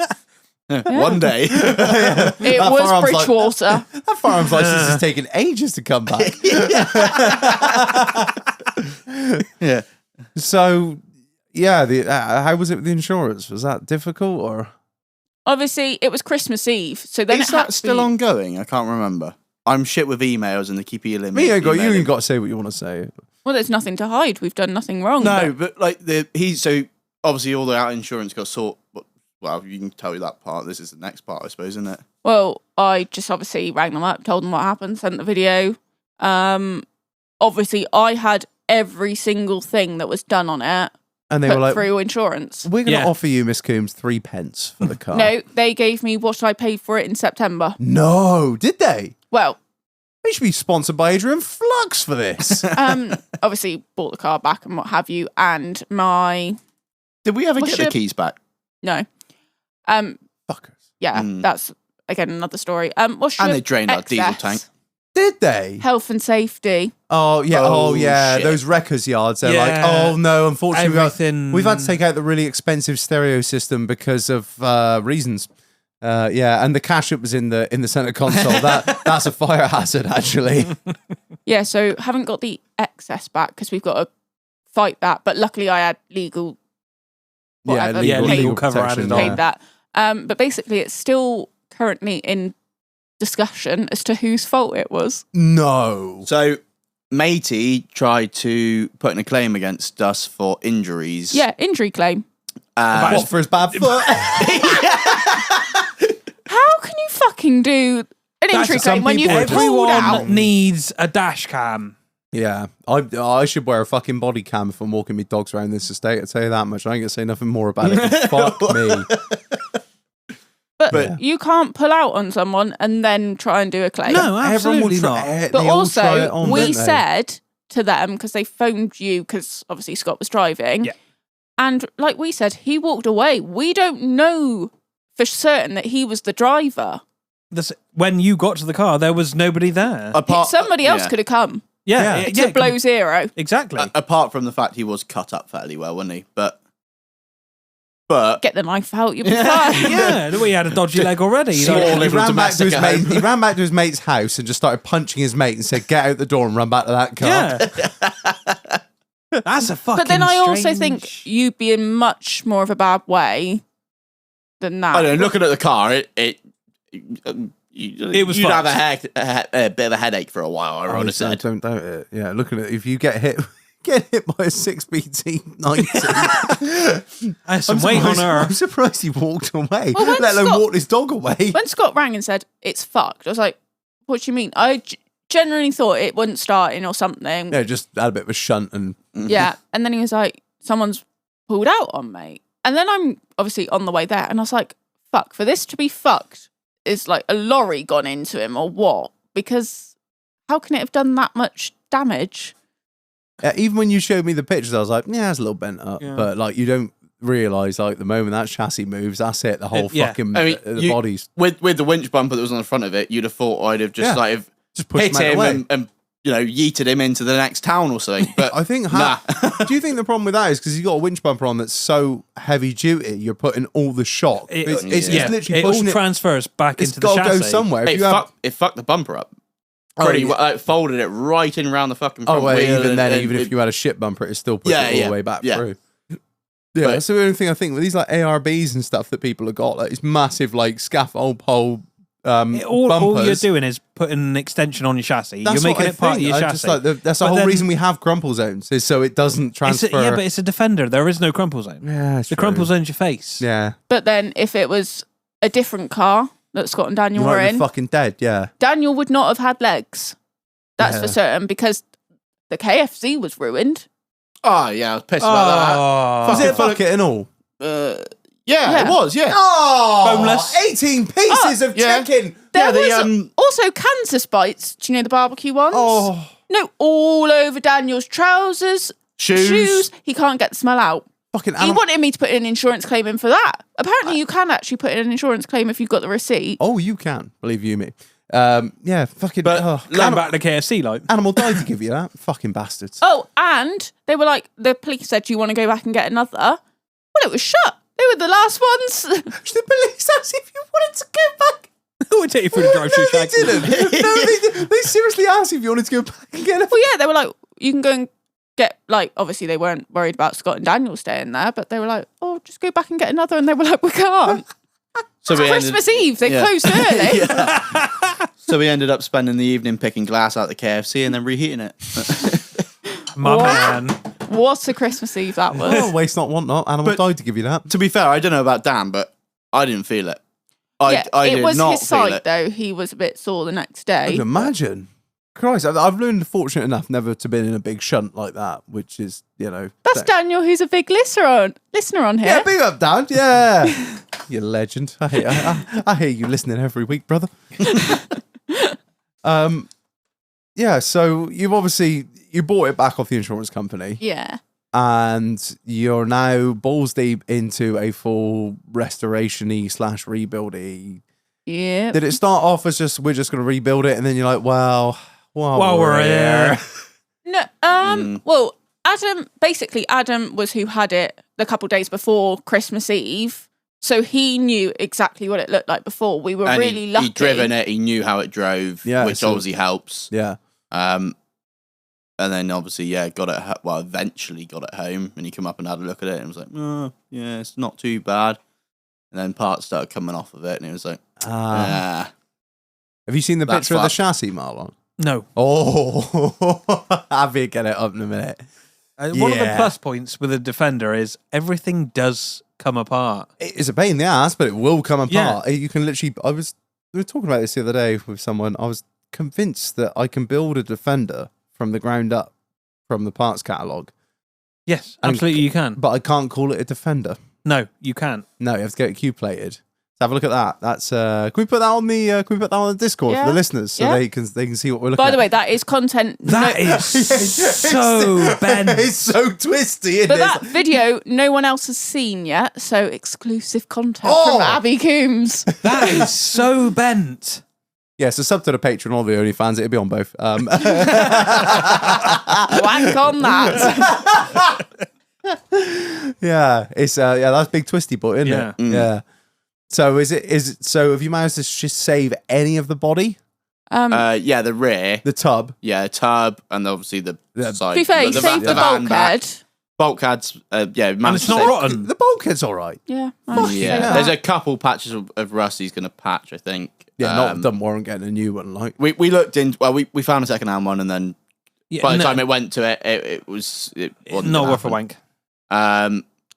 One day. It That was firearm's like- Bridgewater. That firearms license is taking ages to come back. Yeah. So, yeah, how was it with the insurance? Was that difficult or? obviously it was Christmas Eve, so then Is that still ongoing? I can't remember. I'm shit with emails and they keep emailing me. You ain't got to say what you want to say. Well, there's nothing to hide. We've done nothing wrong. No, but like so obviously all the out insurance got sorted. Well, you can tell you that part. This is the next part, I suppose, isn't it? Well, I just obviously rang them up, told them what happened, sent the video. Obviously, I had every single thing that was done on it. And they were like, through insurance. We're going to offer you, Miss Coombes, 3 pence for the car. No, they gave me what I paid for it in September. No, did they? Well, they should be sponsored by Adrian Flux for this. Obviously bought the car back and what have you, and Did we ever get the keys back? No. Fuckers. Yeah, that's again another story. What's and your they drained our diesel tank. Did they? Health and safety. Oh yeah, shit. those wreckers yards. They're like, oh no, unfortunately, we've had to take out the really expensive stereo system because of reasons. And the cash that was in the center console, that's a fire hazard actually. Yeah, so haven't got the excess back because we've got to fight that. But luckily, I had legal. Legal cover added on. Paid that. But basically, it's still currently in discussion as to whose fault it was. No. So, Matey tried to put in a claim against us for injuries. Yeah, injury claim. What, for his bad foot? How can you fucking do an injury claim when you've pulled out? Everyone needs a dash cam. Yeah, I should wear a fucking body cam if I'm walking my dogs around this estate. I'll tell you that much. I ain't gonna say nothing more about it. Fuck me. But you can't pull out on someone and then try and do a claim. No, absolutely not. But also, we said to them, because they phoned you, because obviously Scott was driving, and like we said, he walked away. We don't know for certain that he was the driver. When you got to the car, there was nobody there. Somebody else could have come. To blow zero. Exactly. Apart from the fact he was cut up fairly well, wasn't he? But get the knife out, you'll be fine. Yeah, we had a dodgy leg already. He ran back to his mate's house and just started punching his mate and said, "Get out the door and run back to that car." Yeah. That's a fucking. But then I also think you'd be in much more of a bad way than that. I don't know, looking at the car, it was. You'd have a bit of a headache for a while. I would have said. Don't doubt it. Yeah, looking at if you get hit by a 6BT 90. Has some weight on her. I'm surprised he walked away, well, let alone walked his dog away. When Scott rang and said it's fucked, I was like, "What do you mean?" I genuinely thought it wasn't starting or something. Yeah, just had a bit of a shunt and yeah. And then he was like, "Someone's pulled out on me," and then I'm obviously on the way there, and I was like, "Fuck! For this to be fucked, is like a lorry gone into him or what? Because how can it have done that much damage?" Even when you showed me the pictures, I was like, "Yeah, it's a little bent up," but like you don't realise like the moment that chassis moves, that's it. The whole fucking the bodies with the winch bumper that was on the front of it. You'd have thought I'd have just just hit him and yeeted him into the next town or something. But I think do you think the problem with that is because you've got a winch bumper on that's so heavy duty, you're putting all the shock. It's literally pushing it transfers back into the chassis. It's got to go somewhere. It fucked the bumper up. Folded it right in around the fucking front wheel. Even if you had a shit bumper, it still pushed it all the way back through. Yeah, that's the only thing I think with these like ARBs and stuff that people have got, like it's massive like scaffold pole all you're doing is putting an extension on your chassis. You're making it part of your chassis. That's the whole reason we have crumple zones, is so it doesn't transfer. But it's a Defender. There is no crumple zone. Yeah, the crumple zone's your face. Yeah. But then if it was a different car that Scott and Daniel were in, fucking dead. Yeah. Daniel would not have had legs. That's for certain, because the KFC was ruined. Oh yeah, I was pissed about that. Was it a bucket and all? Yeah, it was, yeah. Oh, boneless. 18 pieces of chicken. There was also Kansas bites. Do you know the barbecue ones? Oh. No, all over Daniel's trousers, shoes. He can't get the smell out. He wanted me to put an insurance claim in for that. Apparently, you can actually put in an insurance claim if you've got the receipt. Oh, you can. Believe you me. Yeah, fucking... But going back to KFC, like... Animal died to give you that. Fucking bastards. Oh, and they were like, the police said, "Do you want to go back and get another?" Well, it was shut. They were the last ones. The police asked if you wanted to go back. Who would take you through the drive-through shag? They didn't. They seriously asked if you wanted to go back and get another. Well, yeah, they were like, you can go and get, like, obviously they weren't worried about Scott and Daniel staying there, but they were like, "Oh, just go back and get another," and they were like, "We can't." So we ended, Christmas Eve, they closed early. so we ended up spending the evening picking glass out the KFC and then reheating it. My man. What a Christmas Eve that was. Oh, waste not, want not. Animal died to give you that. To be fair, I don't know about Dan, but I didn't feel it. I it did was not his feel side, it. though. He was a bit sore the next I day. can imagine. Christ, I've learned fortunate enough never to been in a big shunt like that, which is, That's Daniel, who's a big listener on here. Yeah, big up, Dan. Yeah. You legend. I hear you listening every week, brother. Yeah, so you bought it back off the insurance company. Yeah. And you're now balls deep into a full restoration-y / rebuild-y. Yeah. Did it start off as we're just going to rebuild it, and then you're like, well, While we're here. No. Well, Adam was who had it the couple days before Christmas Eve, so he knew exactly what it looked like before. We were And really lucky. He'd driven it. He knew how it drove, which so- obviously helps. Yeah. And then obviously, eventually got it home, and he came up and had a look at it, and was like, oh, yeah, it's not too bad. And then parts started coming off of it, and he was like, Have you seen the That's picture of the fucked. chassis, Marlon? No. Oh, Abby, get it up in a minute. One of the Yeah. plus points with a Defender is everything does come apart. It's a pain in the ass, but it will come apart. Yeah. You can literally. We were talking about this the other day with someone. I was convinced that I can build a Defender from the ground up from the parts catalogue, Yes, And- absolutely you can. but I can't call it a Defender. No, you can't. No, you have to get it Q-plated. So have a look at that. That's can we put that on the Discord for Yeah. the listeners so Yeah. they can see what we're looking By at. the way, that is content. That is so bent. It's so twisty, isn't But it? that video, no one else has seen yet, so exclusive content Oh! from Abby Coombes. That is so bent. Yeah, so sub to the Patreon or the OnlyFans. It'll be on both. Wank on that. Yeah, it's that's big twisty butt, isn't Yeah. it? Yeah. So is it so have you managed to just save any of the body? the rear, The tub? tub, and obviously the side. To be fair, you saved the van back. bulkhead. Bulkheads, And managed it's to not save- rotten. The bulkhead's all right. Yeah. Yeah, there's a couple patches of rust he's going to patch, I think. Yeah, done warrant getting a new one. Like, We looked in. Well, we found a second hand one, and then Yeah, by the no, time it went to it, it wasn't not gonna worth a happen. wank.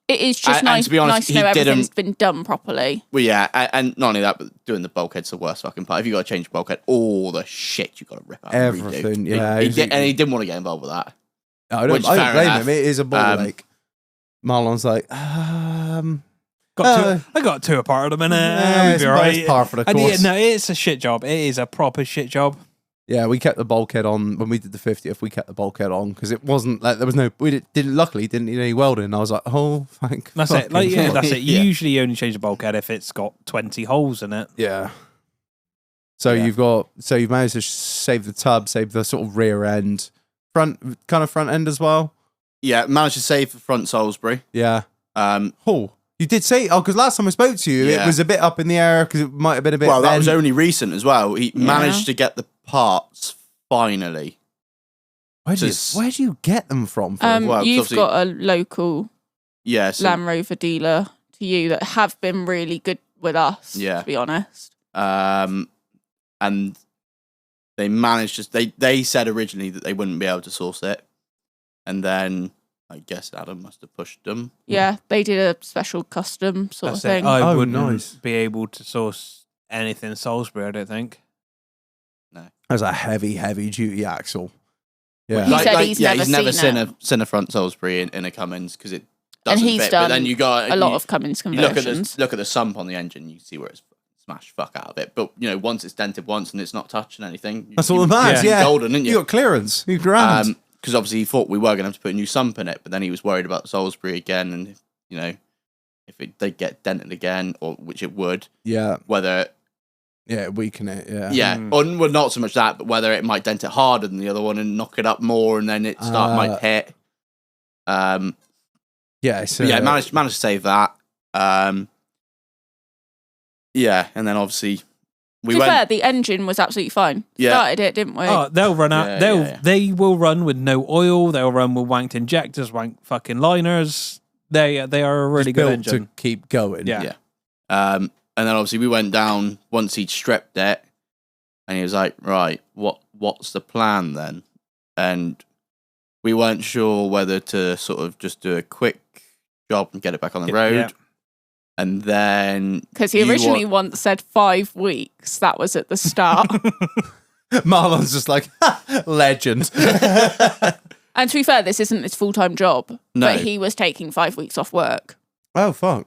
It is just And nice, to be honest, nice to know he didn't- everything's been done properly. Well, yeah, and not only that, but doing the bulkhead's the worst fucking part. If you got to change the bulkhead, all the shit you got to rip out. and redo. Everything, yeah. He didn't want to get involved with that. I Which, don't fair blame enough. him. It is a ball like Marlon's like, I got two apart at the minute. yeah, We'll it's be all right. par for the And course. no, it's a shit job. It is a proper shit job. Yeah, we kept the bulkhead on when we did the 50th. We kept the bulkhead on because it wasn't like there was no. We didn't need any welding. I was like, oh, thank. That's it. Like, fucking yeah, God. that's it. Yeah. Usually you only change the bulkhead if it's got 20 holes in it. Yeah. So Yeah. you've managed to save the tub, save the sort of rear end, front end as well. Yeah, managed to save the front Salisbury. Yeah. Um, Oh, you did say because last time I spoke to you, Yeah. it was a bit up in the air because it might have been a bit. well, that bent. was only recent as well. He managed to get the parts finally. Where do you get them from? Well, You've obviously- got a local Yeah, so, Land Rover dealer to you that have been really good with us, Yeah. to be honest. and they managed to. They said originally that they wouldn't be able to source it, and then I guess Adam must have pushed them. Yeah, they did a special custom sort That's of it. thing. I Oh, wouldn't nice. be able to source anything Salisbury, I don't think. There's a heavy duty axle. Yeah. He said he's never seen seen a front Salisbury in a Cummins because it And doesn't he's fit. done But then you got a lot of Cummins you look conversions. at the sump on the engine, you see where it's smashed fuck out of it. But once it's dented once and it's not touching anything, That's all that matters. Yeah. golden, isn't You you? got clearance. You grand. Because obviously he thought we were going to have to put a new sump in it, but then he was worried about Salisbury again, and if they get dented again, or which it would, yeah. whether Yeah. Weaken it. Yeah. or well, not so much that, but whether it might dent it harder than the other one and knock it up more, and then it might hit. Yeah. So Managed to save that. Yeah, and then obviously we to be went. fair, the engine was absolutely fine. Yeah. Started it, didn't we? Oh, they'll run out. Yeah, They will run with no oil. They'll run with wanked injectors, wanked fucking liners. They are a really good built engine. to keep going. Yeah. Yeah. And then obviously we went down once he'd stripped it, and he was like, right, what's the plan then? And we weren't sure whether to sort of just do a quick job and get it back on the road. Yeah. And then... Because he originally once said 5 weeks. That was at the start. Marlon's just like, legend. And to be fair, this isn't his full-time job. No. But he was taking 5 weeks off work. Oh, fuck.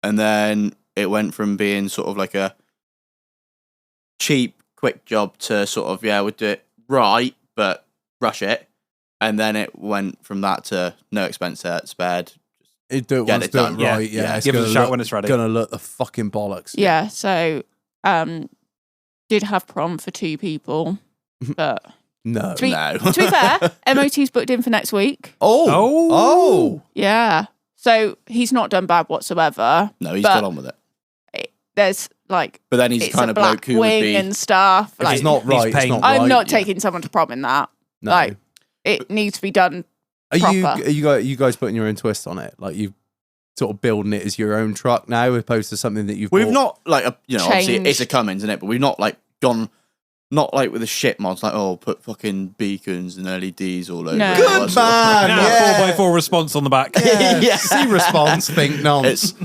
And then it went from being sort of like a cheap, quick job to sort of, we'll do it right, but rush it. And then it went from that to no expense spared. Do it Get once, it do it done. right. Yeah. Yeah, it's Give us gonna a shout look- when it's ready. Gonna look the fucking bollocks. Yeah, so did have prom for 2 people. But No. to be, No. to be fair, MOT's booked in for next week. Oh. Yeah. So he's not done bad whatsoever. No, he's But- got on with it. There's like, But then he's it's kind a of bloke black who would wing be... and stuff. If Like, it's not right, it's paying- not I'm right. not taking someone to prom in that. No. Like, it needs to be done. Are proper. you guys putting your own twist on it? Like you sort of building it as your own truck now, as opposed to something that you've We've bought? not, like, obviously Changed. it's a Cummins, isn't it? But we've not, like, gone... Not like with the shit mods, like, put fucking beacons and LEDs all over. No. it. Good Sort of- man. Yeah. 4x4 response on the back. Yeah. Yeah. See response, think nonce.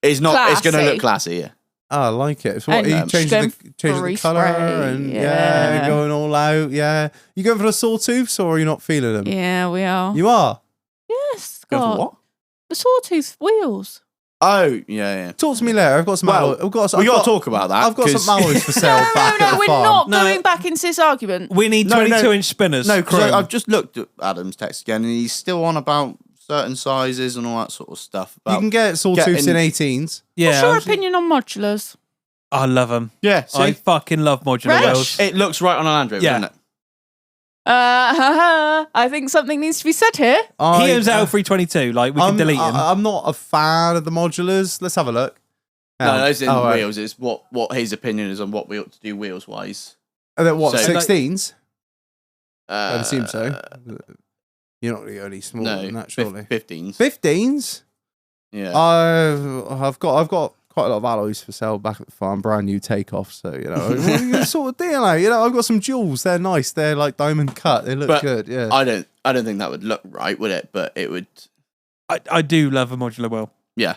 It's not. It's going to Classy. look classy. Yeah. Oh, I like it. So what, And are you changing going the for colour respray, and yeah. going all out. Yeah, you going for the sawtooths or are you not feeling them? Yeah, we are. You are. Yes, Go God. for what? The sawtooth wheels. Oh, yeah. Talk to me later. I've got some. Well, alloy- I've got. We got to talk about that. I've got 'cause- some alloys for sale back at the we're farm. not No. going back into this argument. We need No, 22-inch spinners. No, because Chrome. I've just looked at Adam's text again, and he's still on about certain sizes and all that sort of stuff. You About can get sawtooths getting- in 18s. yeah, What's your I was- opinion on modulars? I love them. yeah. See, I fucking love modular Right. wheels. it looks right on a Land Rover, Yeah. doesn't it? I think something needs to be said here. He owns L322. Like, we can delete him. I'm not a fan of the modulars. Let's have a look. No, those in Oh, right. wheels. It's what his opinion is on what we ought to do wheels wise. Are they what, So- 16s? I'd I'd assume so. You're not really only smaller No, than that, surely. 15s. 15s? Yeah. I've got quite a lot of alloys for sale back at the farm, brand new takeoff. So sort of deal. Like, I've got some jewels. They're nice. They're like diamond cut. They look But good. Yeah. I don't think that would look right, would it? But it would. I do love a modular wheel. Yeah.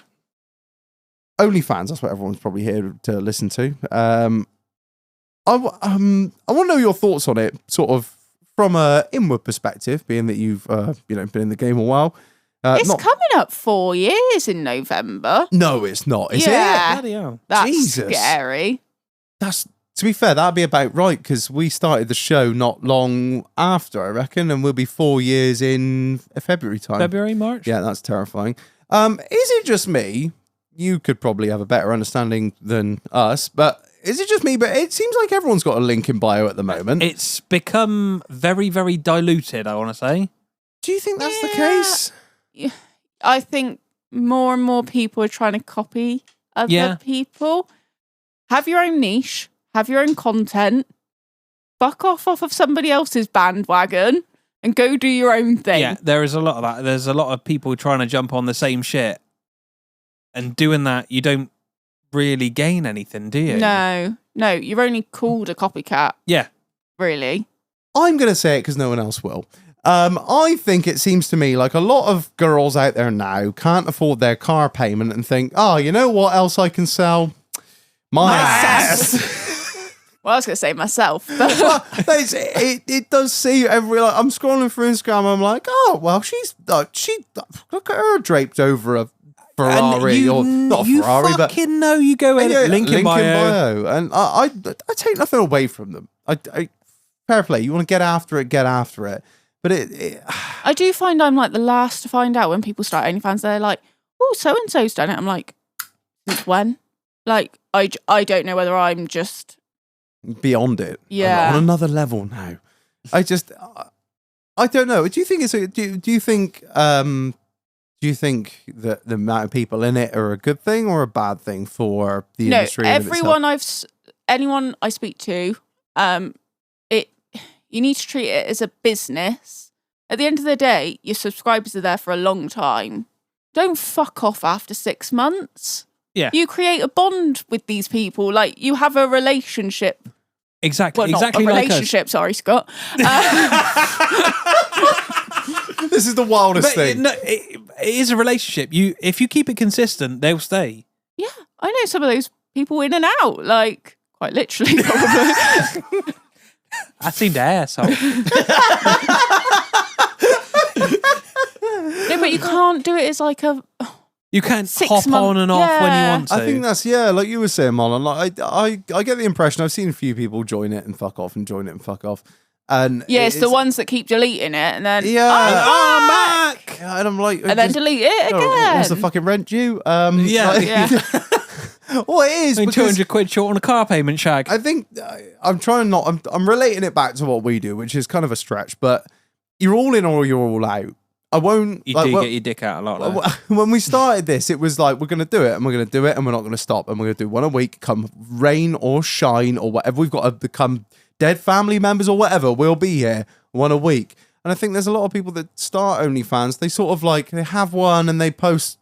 OnlyFans. That's what everyone's probably here to listen to. I want to know your thoughts on it, sort of from a inward perspective, being that you've been in the game a while. It's Not- coming up 4 years in November. No, it's not. Is it? Yeah. Bloody hell. That's Jesus. scary. That's, to be fair, that'd be about right because we started the show not long after, I reckon, and we'll be 4 years in February time. February, March? Yeah, that's terrifying. Is it just me? You could probably have a better understanding than us, but is it just me? But it seems like everyone's got a link in bio at the moment. It's become very, very diluted, I want to say. Do you think that's the Yeah. case? I think more and more people are trying to copy other Yeah. people. Have your own niche. Have your own content. Fuck off of somebody else's bandwagon and go do your own thing. Yeah, there is a lot of that. There's a lot of people trying to jump on the same shit. And doing that, you don't really gain anything, do you? No, you're only called a copycat, Yeah. really. I'm going to say it because no one else will. I think it seems to me like a lot of girls out there now can't afford their car payment and think, oh, you know what else I can sell? My ass. Well, I was going to say myself. But Well, it does see every. Like, I'm scrolling through Instagram. I'm like, oh well, she look at her draped over a Ferrari or not a Ferrari, but fucking know you go in yeah, link in bio. And I take nothing away from them. I fair play. You want to get after it. But it I do find I'm like the last to find out when people start OnlyFans. They're like, oh, so-and-so's done it. I'm like, since when? Like, I don't know whether I'm just... beyond it. Yeah. I'm on another level now. I don't know. Do you think that the amount of people in it are a good thing or a bad thing for the No, industry? in itself? everyone anyone I speak to, you need to treat it as a business. At the end of the day, your subscribers are there for a long time. Don't fuck off after 6 months. Yeah. You create a bond with these people. Like, you have a relationship. Exactly. Well, not exactly a like us. relationship, sorry, Scott. This is the wildest But thing. no, it is a relationship. If you keep it consistent, they'll stay. Yeah, I know some of those people in and out, like, quite literally, probably. I seemed an asshole. No, but you can't do it as like a... You can't 6 hop month- on and off when you yeah. want to. I think that's like you were saying, Marlon. Like I get the impression I've seen a few people join it and fuck off, and join it and fuck off, and Yeah, it's the ones that keep deleting it and then... Yeah, I'm back! and I'm like, And then delete it again. What's the fucking rent due? Yeah. like- Yeah. well, it is I mean, because 200 quid short on a car payment, Shag. I think I'm trying not. I'm relating it back to what we do, which is kind of a stretch, but you're all in or you're all out. I won't. You like, do well, get your dick out a lot. There. when we started this, it was like, we're going to do it and we're going to do it and we're not going to stop and we're going to do one a week, come rain or shine or whatever. We've got to become dead family members or whatever. We'll be here one a week. And I think there's a lot of people that start OnlyFans. They sort of like, they have one and they post,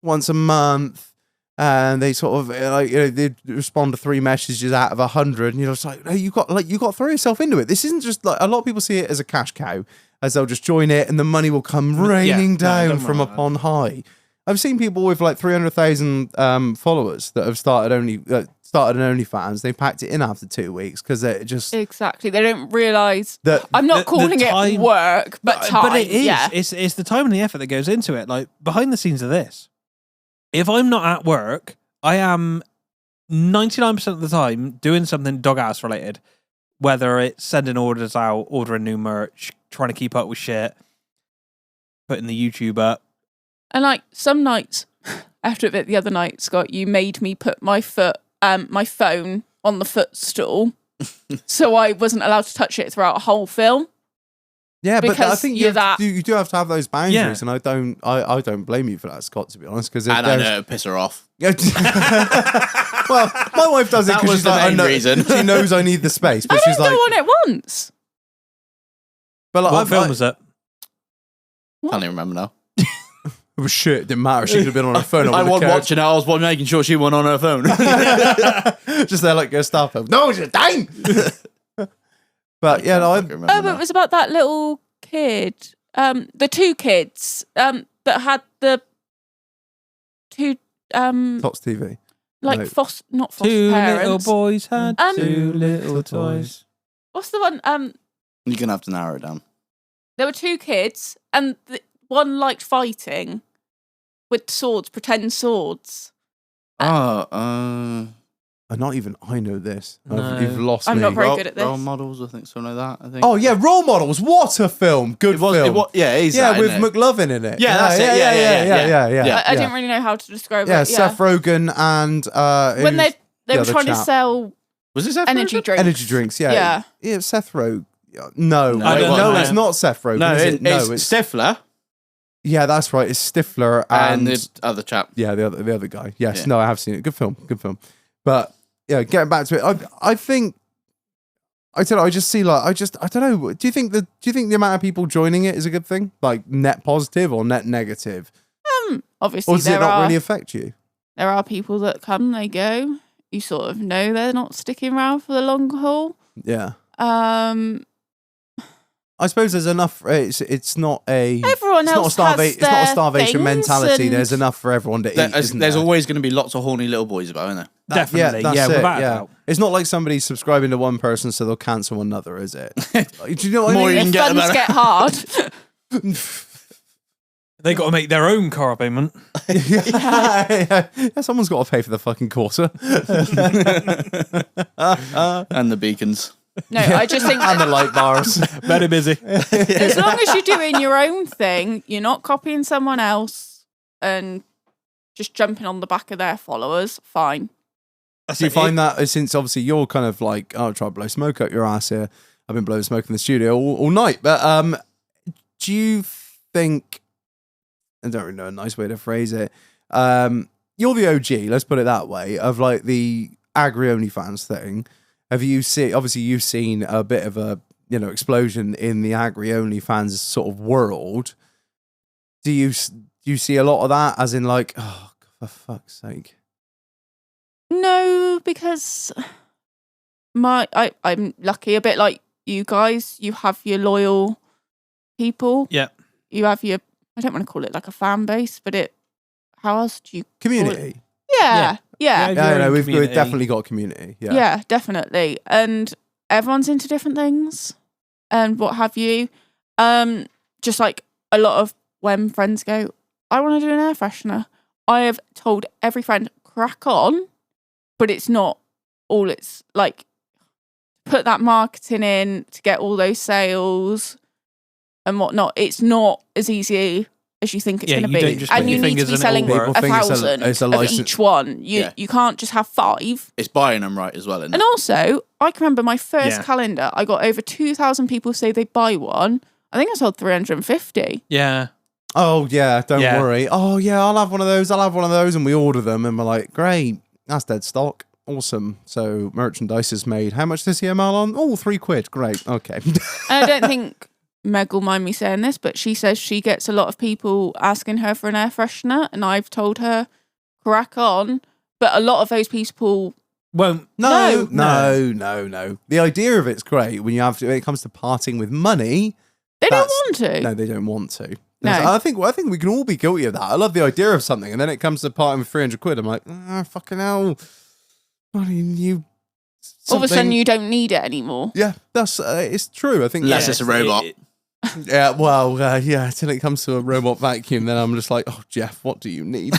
once a month. And they sort of they respond to 3 messages out of 100, and you're just like, hey, you got to throw yourself into it. This isn't just like, a lot of people see it as a cash cow, as they'll just join it and the money will come raining down from upon high. I've seen people with like 300,000 followers that have started an OnlyFans. They packed it in after 2 weeks because they just Exactly. They don't realise that. I'm not The calling time- it work, but time. But it is. Yeah. It's the time and the effort that goes into it. Like, behind the scenes of this, if I'm not at work, I am 99% of the time doing something dog-ass related. Whether it's sending orders out, ordering new merch, trying to keep up with shit, putting the YouTube up. And like some nights, after a bit the other night, Scott, you made me put my phone on the footstool, so I wasn't allowed to touch it throughout a whole film. Yeah, but I Because think you're you do have to have those boundaries, Yeah. and I don't blame you for that, Scott. To be honest, because And I know it'll piss her off. well, my wife does it That because was she's the like, main reason. she knows I need the space, but I she's didn't like, go on it once. but like, What film was it? Can't even remember now. It was shit. It didn't matter. She could have been on her phone. I wasn't watching it. I was making sure she went on her phone. Just there, like, Gestapo. No, she's dying. But yeah, no, Oh, but it was about that little kid. The 2 kids that had the 2 Tops TV. like No. not foster 2 parents. little boys had Um, 2 little toys. What's the one? You're gonna have to narrow it down. There were 2 kids, and one liked fighting with swords, pretend swords. Not even I know this. No. You've lost I'm me. not very good at this. Role models, I think, something like that. I think. Oh yeah, Role Models. What a film. Good film. Yeah, it is. Yeah, that, with isn't it? McLovin in it. Yeah, that's it. Yeah. Yeah. I didn't really know how to describe Yeah, it. Seth Rogen and When they the were other trying to chap. sell Was this Seth energy Rogen? drinks. energy drinks. Yeah, Yeah. Seth Rogen. No, I don't no, know. it's not Seth Rogen. No, is it? it's Stifler Yeah, that's right. It's Stifler and the other chap. yeah, the other guy. Yes, Yeah. no, I have seen it. Good film. But yeah, getting back to it, I think I don't know. I just see I don't know. Do you think the amount of people joining it is a good thing? Like net positive or net negative? Obviously, Or does it not really affect you? there are people that come, they go. You sort of know they're not sticking around for the long haul. Yeah. Um, I suppose there's enough. It's not a. Everyone it's else not a has It's not a their starvation things mentality. and- There's enough for everyone to eat. Isn't There's there? always going to be lots of horny little boys about, isn't there? Definitely, that's yeah, it, without a yeah. doubt. It's not like somebody's subscribing to one person so they'll cancel another, is it? Do you know what More I you mean? can if get funds about get hard, They got to make their own car payment. yeah, someone's got to pay for the fucking Corsa And the beacons. no, I just think and the light bars. Very busy. as long as you're doing your own thing, you're not copying someone else and just jumping on the back of their followers, fine. Do you find that since obviously you're kind of like, oh, try to blow smoke up your ass here. I've been blowing smoke in the studio all night, but do you think? I don't really know a nice way to phrase it. You're the OG, let's put it that way, of like the Agri OnlyFans thing. Have you seen? Obviously, you've seen a bit of a explosion in the Agri OnlyFans sort of world. Do you see a lot of that? As in, like, oh, For fuck's sake. No, because I'm lucky, a bit like you guys. You have your loyal people. Yeah. You have your, I don't want to call it like a fan base, but how else do you call it? Community. Yeah. Yeah. Yeah, no, we've community. definitely got a community. Yeah. Yeah, definitely. And everyone's into different things and what have you. Just like a lot of when friends go, I want to do an air freshener. I have told every friend, crack on, but it's not all it's like, put that marketing in to get all those sales and whatnot. It's not as easy as you think it's going to you be. don't just And put you your need to fingers be in it selling all. People think 1,000 it's a of license. each one. You can't just have 5. It's buying them right as well, isn't And it? also, I can remember my first Yeah. calendar, I got over 2,000 people say they buy one. I think I sold 350. Yeah. Oh, yeah, don't Yeah. worry. Oh, yeah, I'll have one of those. And we order them and we're like, great, that's dead stock. Awesome. So merchandise is made. How much this year, Marlon? Oh, £3. Great. Okay. And I don't think Meg will mind me saying this, but she says she gets a lot of people asking her for an air freshener, and I've told her, crack on. But a lot of those people Won't. No. The idea of it's great when when it comes to parting with money. they don't That's- want to. No, they don't want to. No. I think we can all be guilty of that. I love the idea of something, and then it comes to parting with £300. I'm like, fucking hell. What do you? All of a sudden, something- you don't need it anymore. Yeah, that's it's true. I think Unless it's a robot. Yeah, well, yeah. Till it comes to a robot vacuum, then I'm just like, oh, Jeff, what do you need?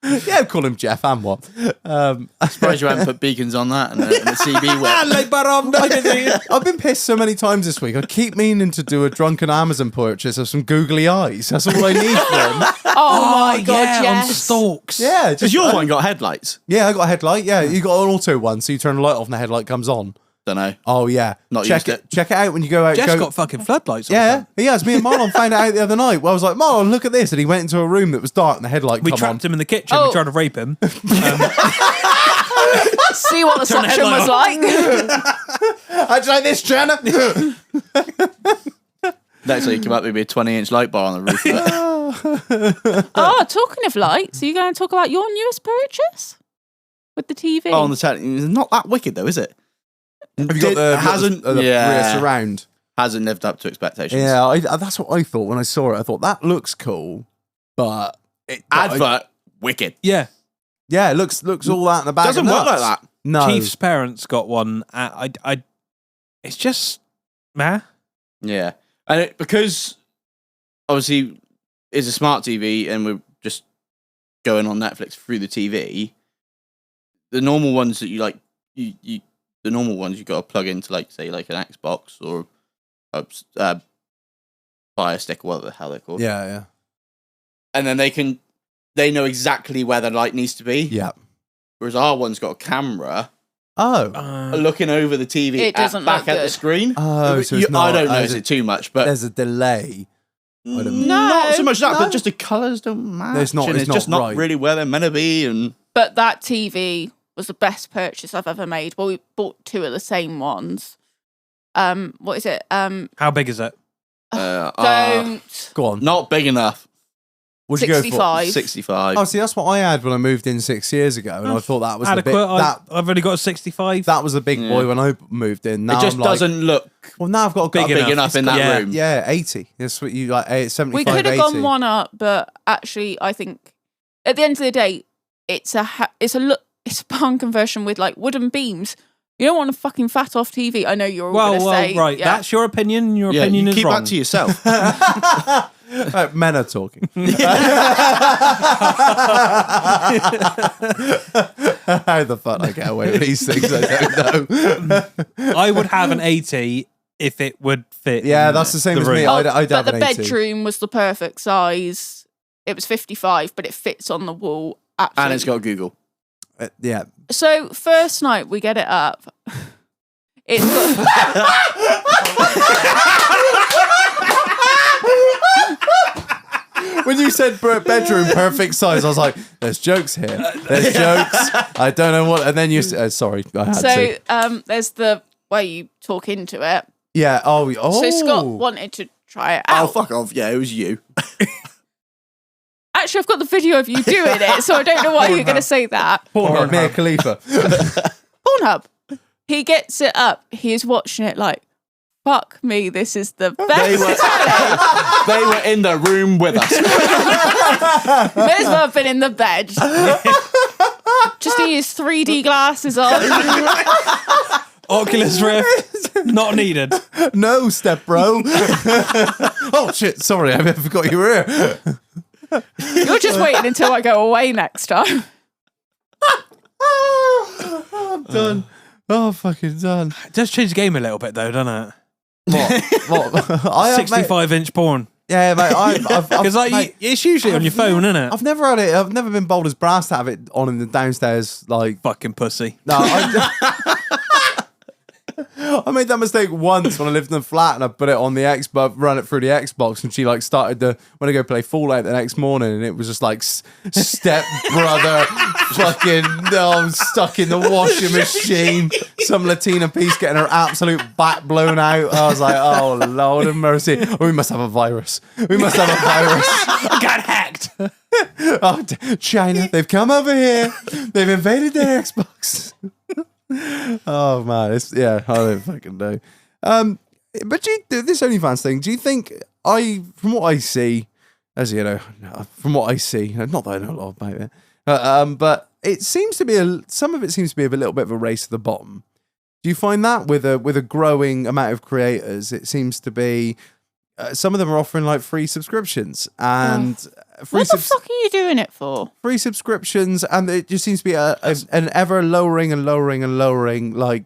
Yeah, call him Jeff and what? Surprised you haven't put beacons on that and the CB whip. I've been pissed so many times this week. I keep meaning to do a drunken Amazon purchase of some googly eyes. That's all I need for him. Oh, my God, yeah, yes. on stalks. Yeah, Does just your one got headlights? Yeah, I got a headlight. Yeah, you got an auto one, so you turn the light off and the headlight comes on. Don't know. Oh yeah, Not check used it. Check it out when you go out. Jeff's got fucking floodlights on. Yeah, he has. Me and Marlon found it out the other night. Well, I was like, Marlon, look at this, and he went into a room that was dark and the headlight We come trapped on. him in the kitchen. Oh. We tried to rape him. See what the Turn the suction was like. How'd you like this, Jenna? Next week, you might be a 20-inch light bar on the roof. Oh, talking of lights, are you going to talk about your newest purchase? With the TV? Oh, on the telly. It's not that wicked, though, is it? Have you got the hasn't rear surround? hasn't lived up to expectations. Yeah, that's what I thought when I saw it. I thought that looks cool, but Advert wicked. Yeah. yeah, it looks all that in the back. Doesn't work like that. No, Chief's parents got one. It's just, man. Yeah, and because obviously it's a smart TV, and we're just going on Netflix through the TV. The normal ones that you like, the normal ones you got to plug into, like say, like an Xbox or a Fire Stick or whatever the hell they're called. Yeah, And then they know exactly where the light needs to be. yeah. Whereas our one's got a camera Oh, looking over the TV It doesn't back look at the good. screen. so it's not, I don't notice it too much, but There's a delay. not so much that, No. but just the colours don't match. It's not- and it's it's just not not right. really where they're meant to be. And But that TV was the best purchase I've ever made. Well, we bought 2 of the same ones. What is it? How big is it? Don't. Go on. not big enough. What'd you go for? 65. 65. Oh, see, that's what I had when I moved in 6 years ago, and I thought that was the big, Adequate. I've only got a 65. that was a big boy Yeah. when I moved in. Now It just I'm like, doesn't look well, now I've got a Big big enough. enough in It's that got- room. Yeah, 80. That's what you like. 75, We could have 80. gone one up, but actually, I think at the end of the day, it's a barn conversion with like wooden beams. You don't want a fucking fat off TV. I know you're all well, going to say, right. yeah. That's your opinion. Your Yeah, opinion you is keep wrong. that to yourself. Men are talking. How the fuck I get away with these things, I don't know. I would have an 80 if it would fit. Yeah, in that's the same as room. me. Oh, I'd but have the an 80. bedroom was the perfect size. It was 55, but it fits on the wall. Absolutely. And it's got Google. Yeah. So first night we get it up. It's got, When you said bedroom perfect size, I was like, "There's jokes here. There's jokes. I don't know what." And then you said, "Sorry, I had to." so there's the way you talk into it. Yeah. Oh. So Scott wanted to try it out. Oh, fuck off. Yeah, it was you. Actually, I've got the video of you doing it, so I don't know why you're going to say that. Or Mia Khalifa. Pornhub. He gets it up. He is watching it like, fuck me, this is the best. They were in the room with us. May as well have been in the bed. Just need his 3D glasses on. Oculus Rift, not needed. No, step bro. Oh shit! Sorry, I forgot you were here. You're just waiting until I go away next time. I'm done. Oh, fucking done. It does change the game a little bit though, doesn't it? What? I have, 65-inch porn. Yeah, mate. Because like it's usually on your phone, isn't it? I've never had it. I've never been bold as brass to have it on in the downstairs. Like Fucking pussy. no, I made that mistake once when I lived in the flat and I put it on the Xbox, run it through the Xbox, and she like started to when I go play Fallout the next morning, and it was just like step brother, fucking stuck in the washing machine. Some Latina piece getting her absolute back blown out. I was like, oh Lord of mercy, we must have a virus. We must have a virus. I got hacked. Oh, China, they've come over here. They've invaded their Xbox. Oh man, I don't fucking know. But this OnlyFans thing, do you think from what I see, as you know, from what I see, not that I know a lot about it, but it seems to be some of it seems to be a little bit of a race to the bottom. Do you find that with a growing amount of creators, it seems to be some of them are offering like free subscriptions and what the fuck are you doing it for? Free subscriptions, and it just seems to be an ever lowering like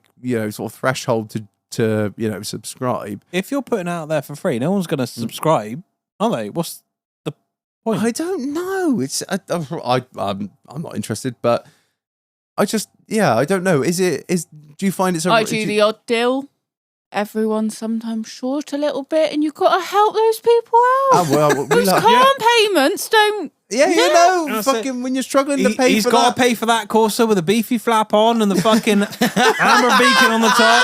sort of threshold to subscribe. If you're putting it out there for free, no one's going to subscribe, are they? What's the point? I don't know. I'm not interested, but I don't know. Do you find it's I do the odd deal. Everyone's sometimes short a little bit, and you've got to help those people out. Those payments don't. Yeah, fucking when you're struggling to pay. He's for got to pay for that Corsa with a beefy flap on and the fucking amber beacon on the top.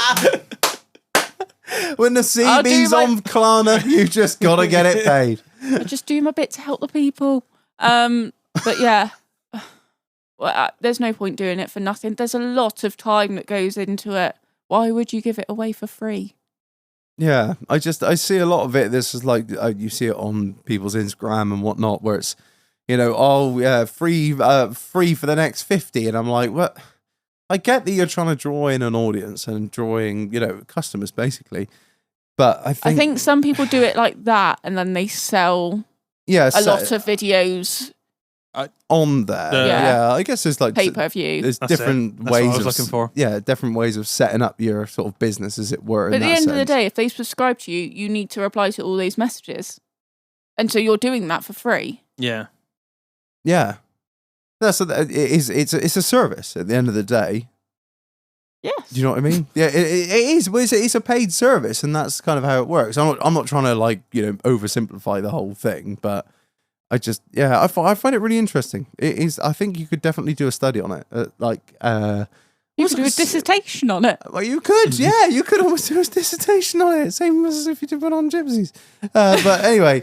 When the CB's on Klarna, you just got to get it paid. I just do my bit to help the people. But yeah, there's no point doing it for nothing. There's a lot of time that goes into it. Why would you give it away for free? Yeah, I see a lot of it. This is like you see it on people's Instagram and whatnot, where it's free for the next 50, and I'm like, what? I get that you're trying to draw in an audience and drawing customers basically, but I think some people do it like that, and then they sell a lot of videos. On there, I guess there's like pay-per-view. There's different ways what I was looking for. Yeah, different ways of setting up your sort of business, as it were. But at the end of the day, if they subscribe to you, you need to reply to all these messages, and so you're doing that for free. Yeah. So it's a service at the end of the day. Yes. Do you know what I mean? Yeah, it is. Well, it's a paid service, and that's kind of how it works. I'm not trying to oversimplify the whole thing, but. I find it really interesting. It is. I think you could definitely do a study on it. You could do a dissertation on it. Well, you could. Yeah, you could almost do a dissertation on it. Same as if you did one on gypsies. But anyway,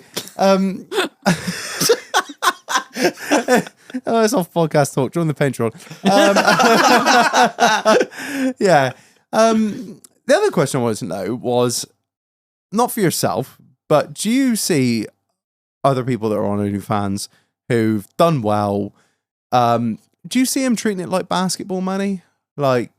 it's off podcast talk. Join the Patreon. Yeah. The other question I wanted to know was not for yourself, but do you see other people that are on OnlyFans who've done well? Do you see them treating it like basketball money? Like,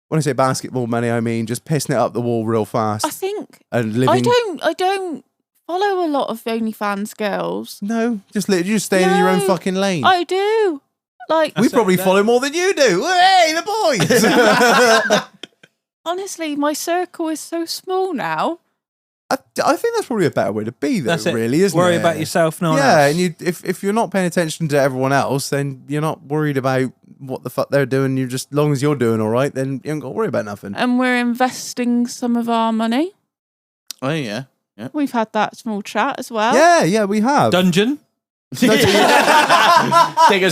when I say basketball money, I mean just pissing it up the wall real fast. I think and living. I don't follow a lot of OnlyFans girls. No, just stay in your own fucking lane. I do. Like we probably follow more than you do. Hey, the boys. Honestly, my circle is so small now. I think that's probably a better way to be, though, really, isn't Worry it? about yourself, no one else. And if you're not paying attention to everyone else, then you're not worried about what the fuck they're doing. You just, as long as you're doing all right, then you ain't got to worry about nothing. And we're investing some of our money. Oh, yeah. We've had that small chat as well. Yeah, we have. Dungeon. Digger's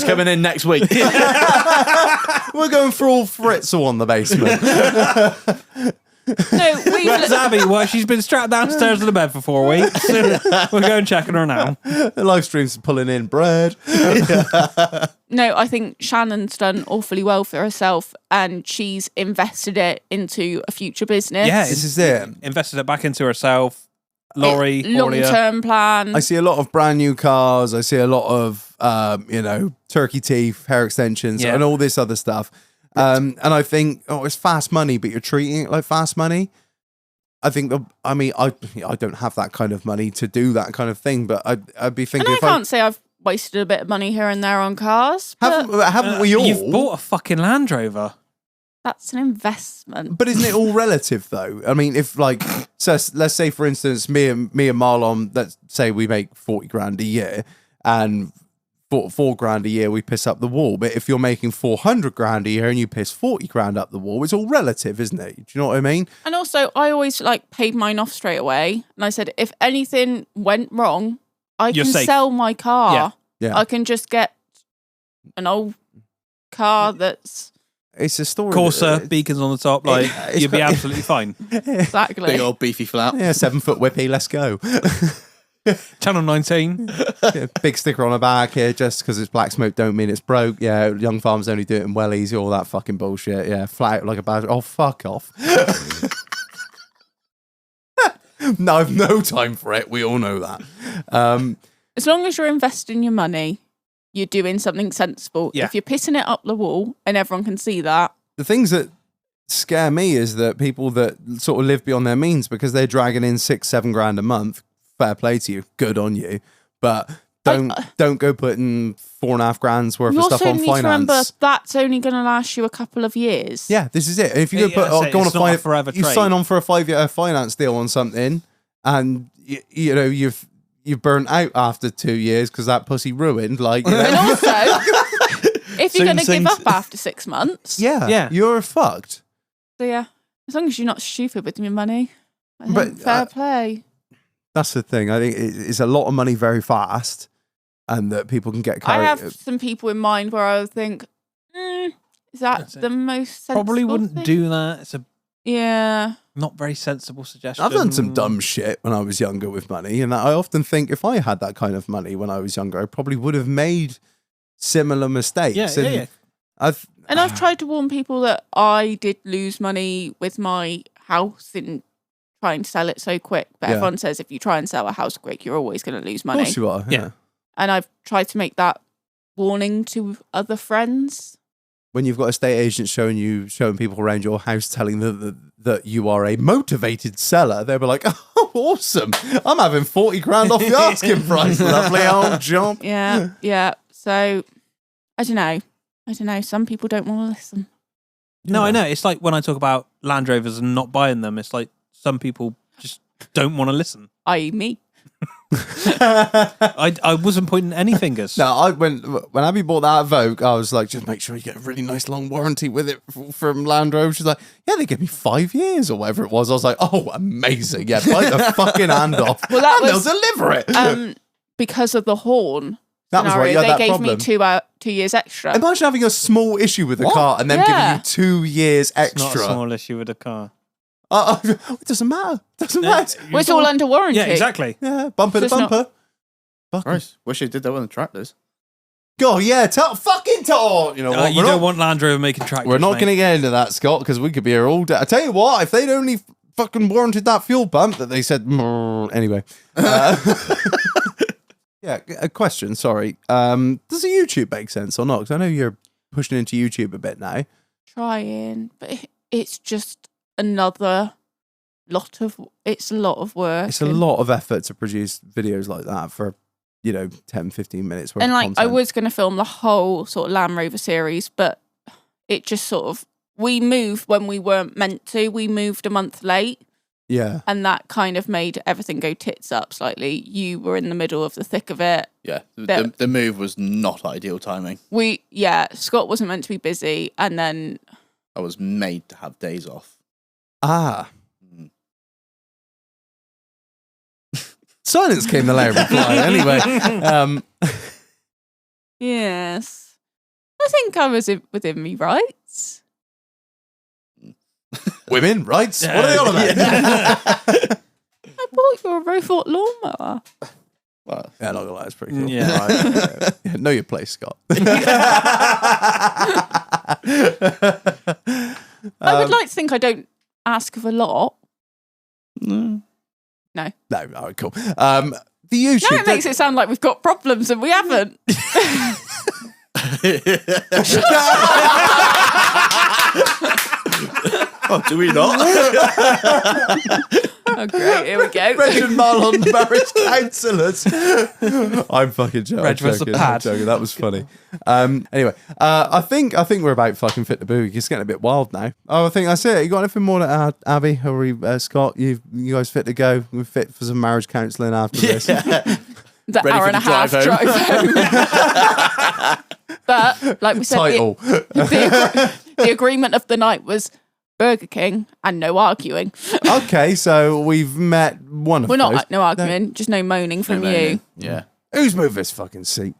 coming in next week. We're going for all Fritzl on the basement. No, Where's Abby? Well, she's been strapped downstairs in the bed for 4 weeks. We're going checking her now. The live stream's pulling in bread. No, I think Shannon's done awfully well for herself, and she's invested it into a future business. Yeah, This is it. Invested it back into herself. Laurie, long-term plan. I see a lot of brand new cars. I see a lot of, turkey teeth, hair extensions, and all this other stuff. And I think, it's fast money, but you're treating it like fast money. I think, I don't have that kind of money to do that kind of thing, but I'd be thinking. And I can't say I've wasted a bit of money here and there on cars. Haven't we all? You've bought a fucking Land Rover. That's an investment. But isn't it all relative, though? I mean, if so let's say, for instance, me and Marlon, let's say we make 40 grand a year, and $4 grand a year we piss up the wall. But if you're making 400 grand a year and you piss 40 grand up the wall, it's all relative, isn't it? Do you know what I mean? And also, I always paid mine off straight away, and I said, if anything went wrong, You're can safe. Sell my car. Yeah. I can just get an old car that's. It's a story. Corsa, beacons on the top, you'd be absolutely fine. Exactly. Big old beefy flat. Yeah, 7-foot whippy, let's go. Channel 19. Big sticker on the back here, just because it's black smoke don't mean it's broke. Yeah, young farmers only do it in wellies, all that fucking bullshit. Yeah, flat out like a badger. Oh, fuck off. No, I've no time for it. We all know that. As long as you're investing your money, you're doing something sensible. Yeah. If you're pissing it up the wall and everyone can see that. The things that scare me is that people that sort of live beyond their means because they're dragging in 6-7 grand a month. Fair play to you, good on you, but don't go putting 4.5 grand's worth of stuff on finance. Remember, that's only going to last you a couple of years. Yeah, this is it. And if you go sign on for a 5-year finance deal on something, and you've burnt out after 2 years because that pussy ruined. And also, if you're going to give up after 6 months, you're fucked. So yeah, as long as you're not stupid with your money, fair play. That's the thing. I think it's a lot of money very fast, and that people can get carried. I have some people in mind where I would think, is that the most sensible Probably wouldn't thing? do that. It's a not very sensible suggestion. I've done some dumb shit when I was younger with money, and I often think if I had that kind of money when I was younger, I probably would have made similar mistakes. I've tried to warn people that I did lose money with my house in trying to sell it so quick, but everyone says if you try and sell a house quick, you're always going to lose money. Of course you are. Yeah. And I've tried to make that warning to other friends. When you've got estate agents showing people around your house, telling them that you are a motivated seller, they'll be like, "Oh, awesome! I'm having 40 grand off the asking price. Lovely old job." Yeah. So I don't know. Some people don't want to listen. No, I know. It's like when I talk about Land Rovers and not buying them. It's like some people just don't want to listen. I.e. me. I wasn't pointing any fingers. No, when Abby bought that Vogue, I was like, just make sure you get a really nice long warranty with it from Land Rover. She's like, yeah, they give me 5 years or whatever it was. I was like, oh, amazing. Yeah, bite the fucking hand off. Well, that and they'll deliver it. Because of the horn that scenario, was right. Yeah, they gave problem. me 2 years extra. Imagine having a small issue with the car and then giving you 2 years extra. It's not a small issue with a car. It doesn't matter. Well, it's all under warranty. Yeah, exactly. Yeah, bumper to bumper. Christ, wish they did that with the tractors. God, yeah, fucking talk. You know what? You don't want Land Rover making tractors. We're not going to get into that, Scott, because we could be here all day. I tell you what, if they'd only fucking warranted that fuel pump that they said, anyway. Yeah, a question. Sorry. Does a YouTube make sense or not? Because I know you're pushing into YouTube a bit now. Trying, but it's just another it's a lot of work. It's a lot of effort to produce videos like that for 10-15 minutes worth and of I content. was going to film the whole sort of Land Rover series, but it just sort of we moved when we weren't meant to. We moved a month late. Yeah. And that kind of made everything go tits up slightly. You were in the middle of the thick of it. Yeah. The move was not ideal timing. Scott wasn't meant to be busy, and then I was made to have days off. Silence came the loud reply. Anyway, yes, I think I was within me rights. Women rights. What are they on about? I bought you a robot lawnmower. Well, Yeah, not gonna lie, it's pretty cool. Yeah. Right. Yeah, know your place, Scott. I would like to think I don't ask of a lot. no. No, all right, cool. The YouTube. No, it makes it sound like we've got problems and we haven't. Oh, do we not? Oh, great. Here we go. Reg and Marlon, marriage counsellors. I'm fucking joking. Reg was the pad. I'm joking. That was funny. Anyway, I think we're about fucking fit to boogie. It's getting a bit wild now. Oh, I think that's it. You got anything more to add, Abby or Scott? You guys fit to go? We're fit for some marriage counselling after this. The Ready hour for and a the half drive drive home. But, like we said, Title. the agreement of the night was Burger King and no arguing. Okay, so we've met one of We're those. not no arguing, just no moaning from you. Yeah. Who's moved this fucking seat?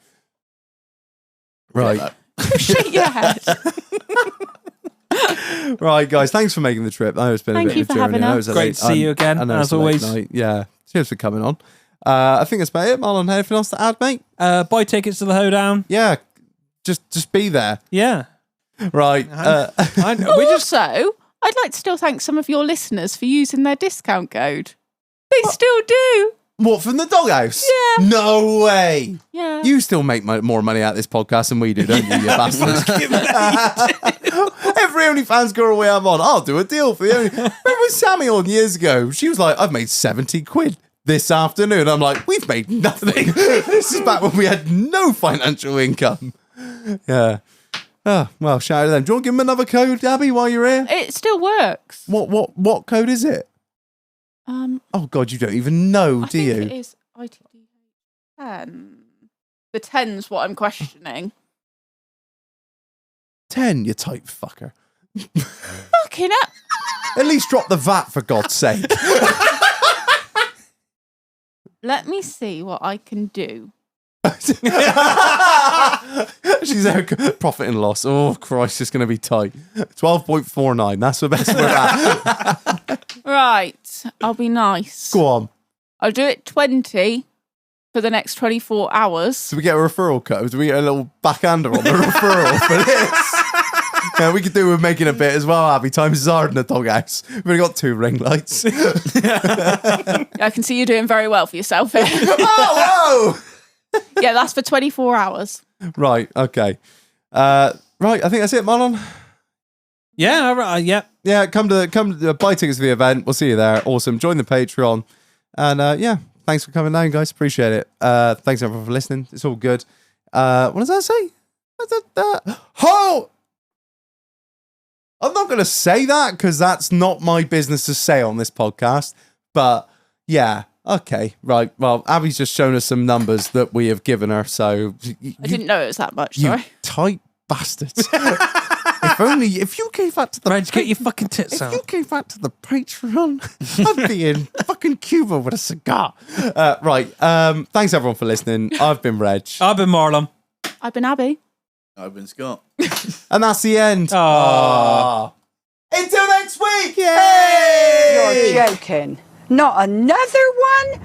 Right. Shake your head. Right, guys, thanks for making the trip. I know it's been Thank a bit you of a for journey. having I know us. it's a Great late- to see you again, I know it's as a late always. night. Yeah, cheers for coming on. I think that's about it. Marlon, anything else to add, mate? Buy tickets to the hoedown. Yeah, just be there. Yeah. Right. I know. We just Also, I'd like to still thank some of your listeners for using their discount code. They still do. What, from the doghouse? Yeah. No way. Yeah. You still make more money out of this podcast than we do, don't you, you bastards? Every OnlyFans girl we have on, I'll do a deal for you. Remember with Sammy on years ago? She was like, I've made 70 quid this afternoon. I'm like, we've made nothing. This is back when we had no financial income. Yeah. Oh, well, shout out to them. Do you want to give them another code, Abby, while you're here? It still works. What code is it? Oh, God, you don't even know, I do think you? it is ITD 10. The 10's what I'm questioning. 10, you type fucker. Fucking up. At least drop the VAT, for God's sake. Let me see what I can do. She's there, profit and loss. Oh, Christ, it's going to be tight. 12.49. That's the best we're at. Right. I'll be nice. Go on. I'll do it 20 for the next 24 hours. Do we get a referral code? Do we get a little backhander on the referral for this? Yeah, we could do with making a bit as well, Abby. Times is hard in the doghouse. We've only got 2 ring lights. I can see you doing very well for yourself here. Oh, whoa! Yeah, that's for 24 hours. Right, okay. Right, I think that's it, Marlon. Yeah, all right, yeah. Yeah, come to buy tickets for the event. We'll see you there. Awesome. Join the Patreon. And yeah, thanks for coming down, guys. Appreciate it. Thanks everyone for listening. It's all good. What does that say? Oh! I'm not going to say that because that's not my business to say on this podcast. But yeah, okay, right. Well, Abby's just shown us some numbers that we have given her. So I didn't know it was that much, you sorry. tight bastards. If you gave that to the Reg, get your fucking tits if out. you gave that to the Patreon, I'd be in fucking Cuba with a cigar. Right. Thanks everyone for listening. I've been Reg. I've been Marlon. I've been Abby. I've been Scott. And that's the end. Aww. Until next week. Yay! You're joking. Not another one?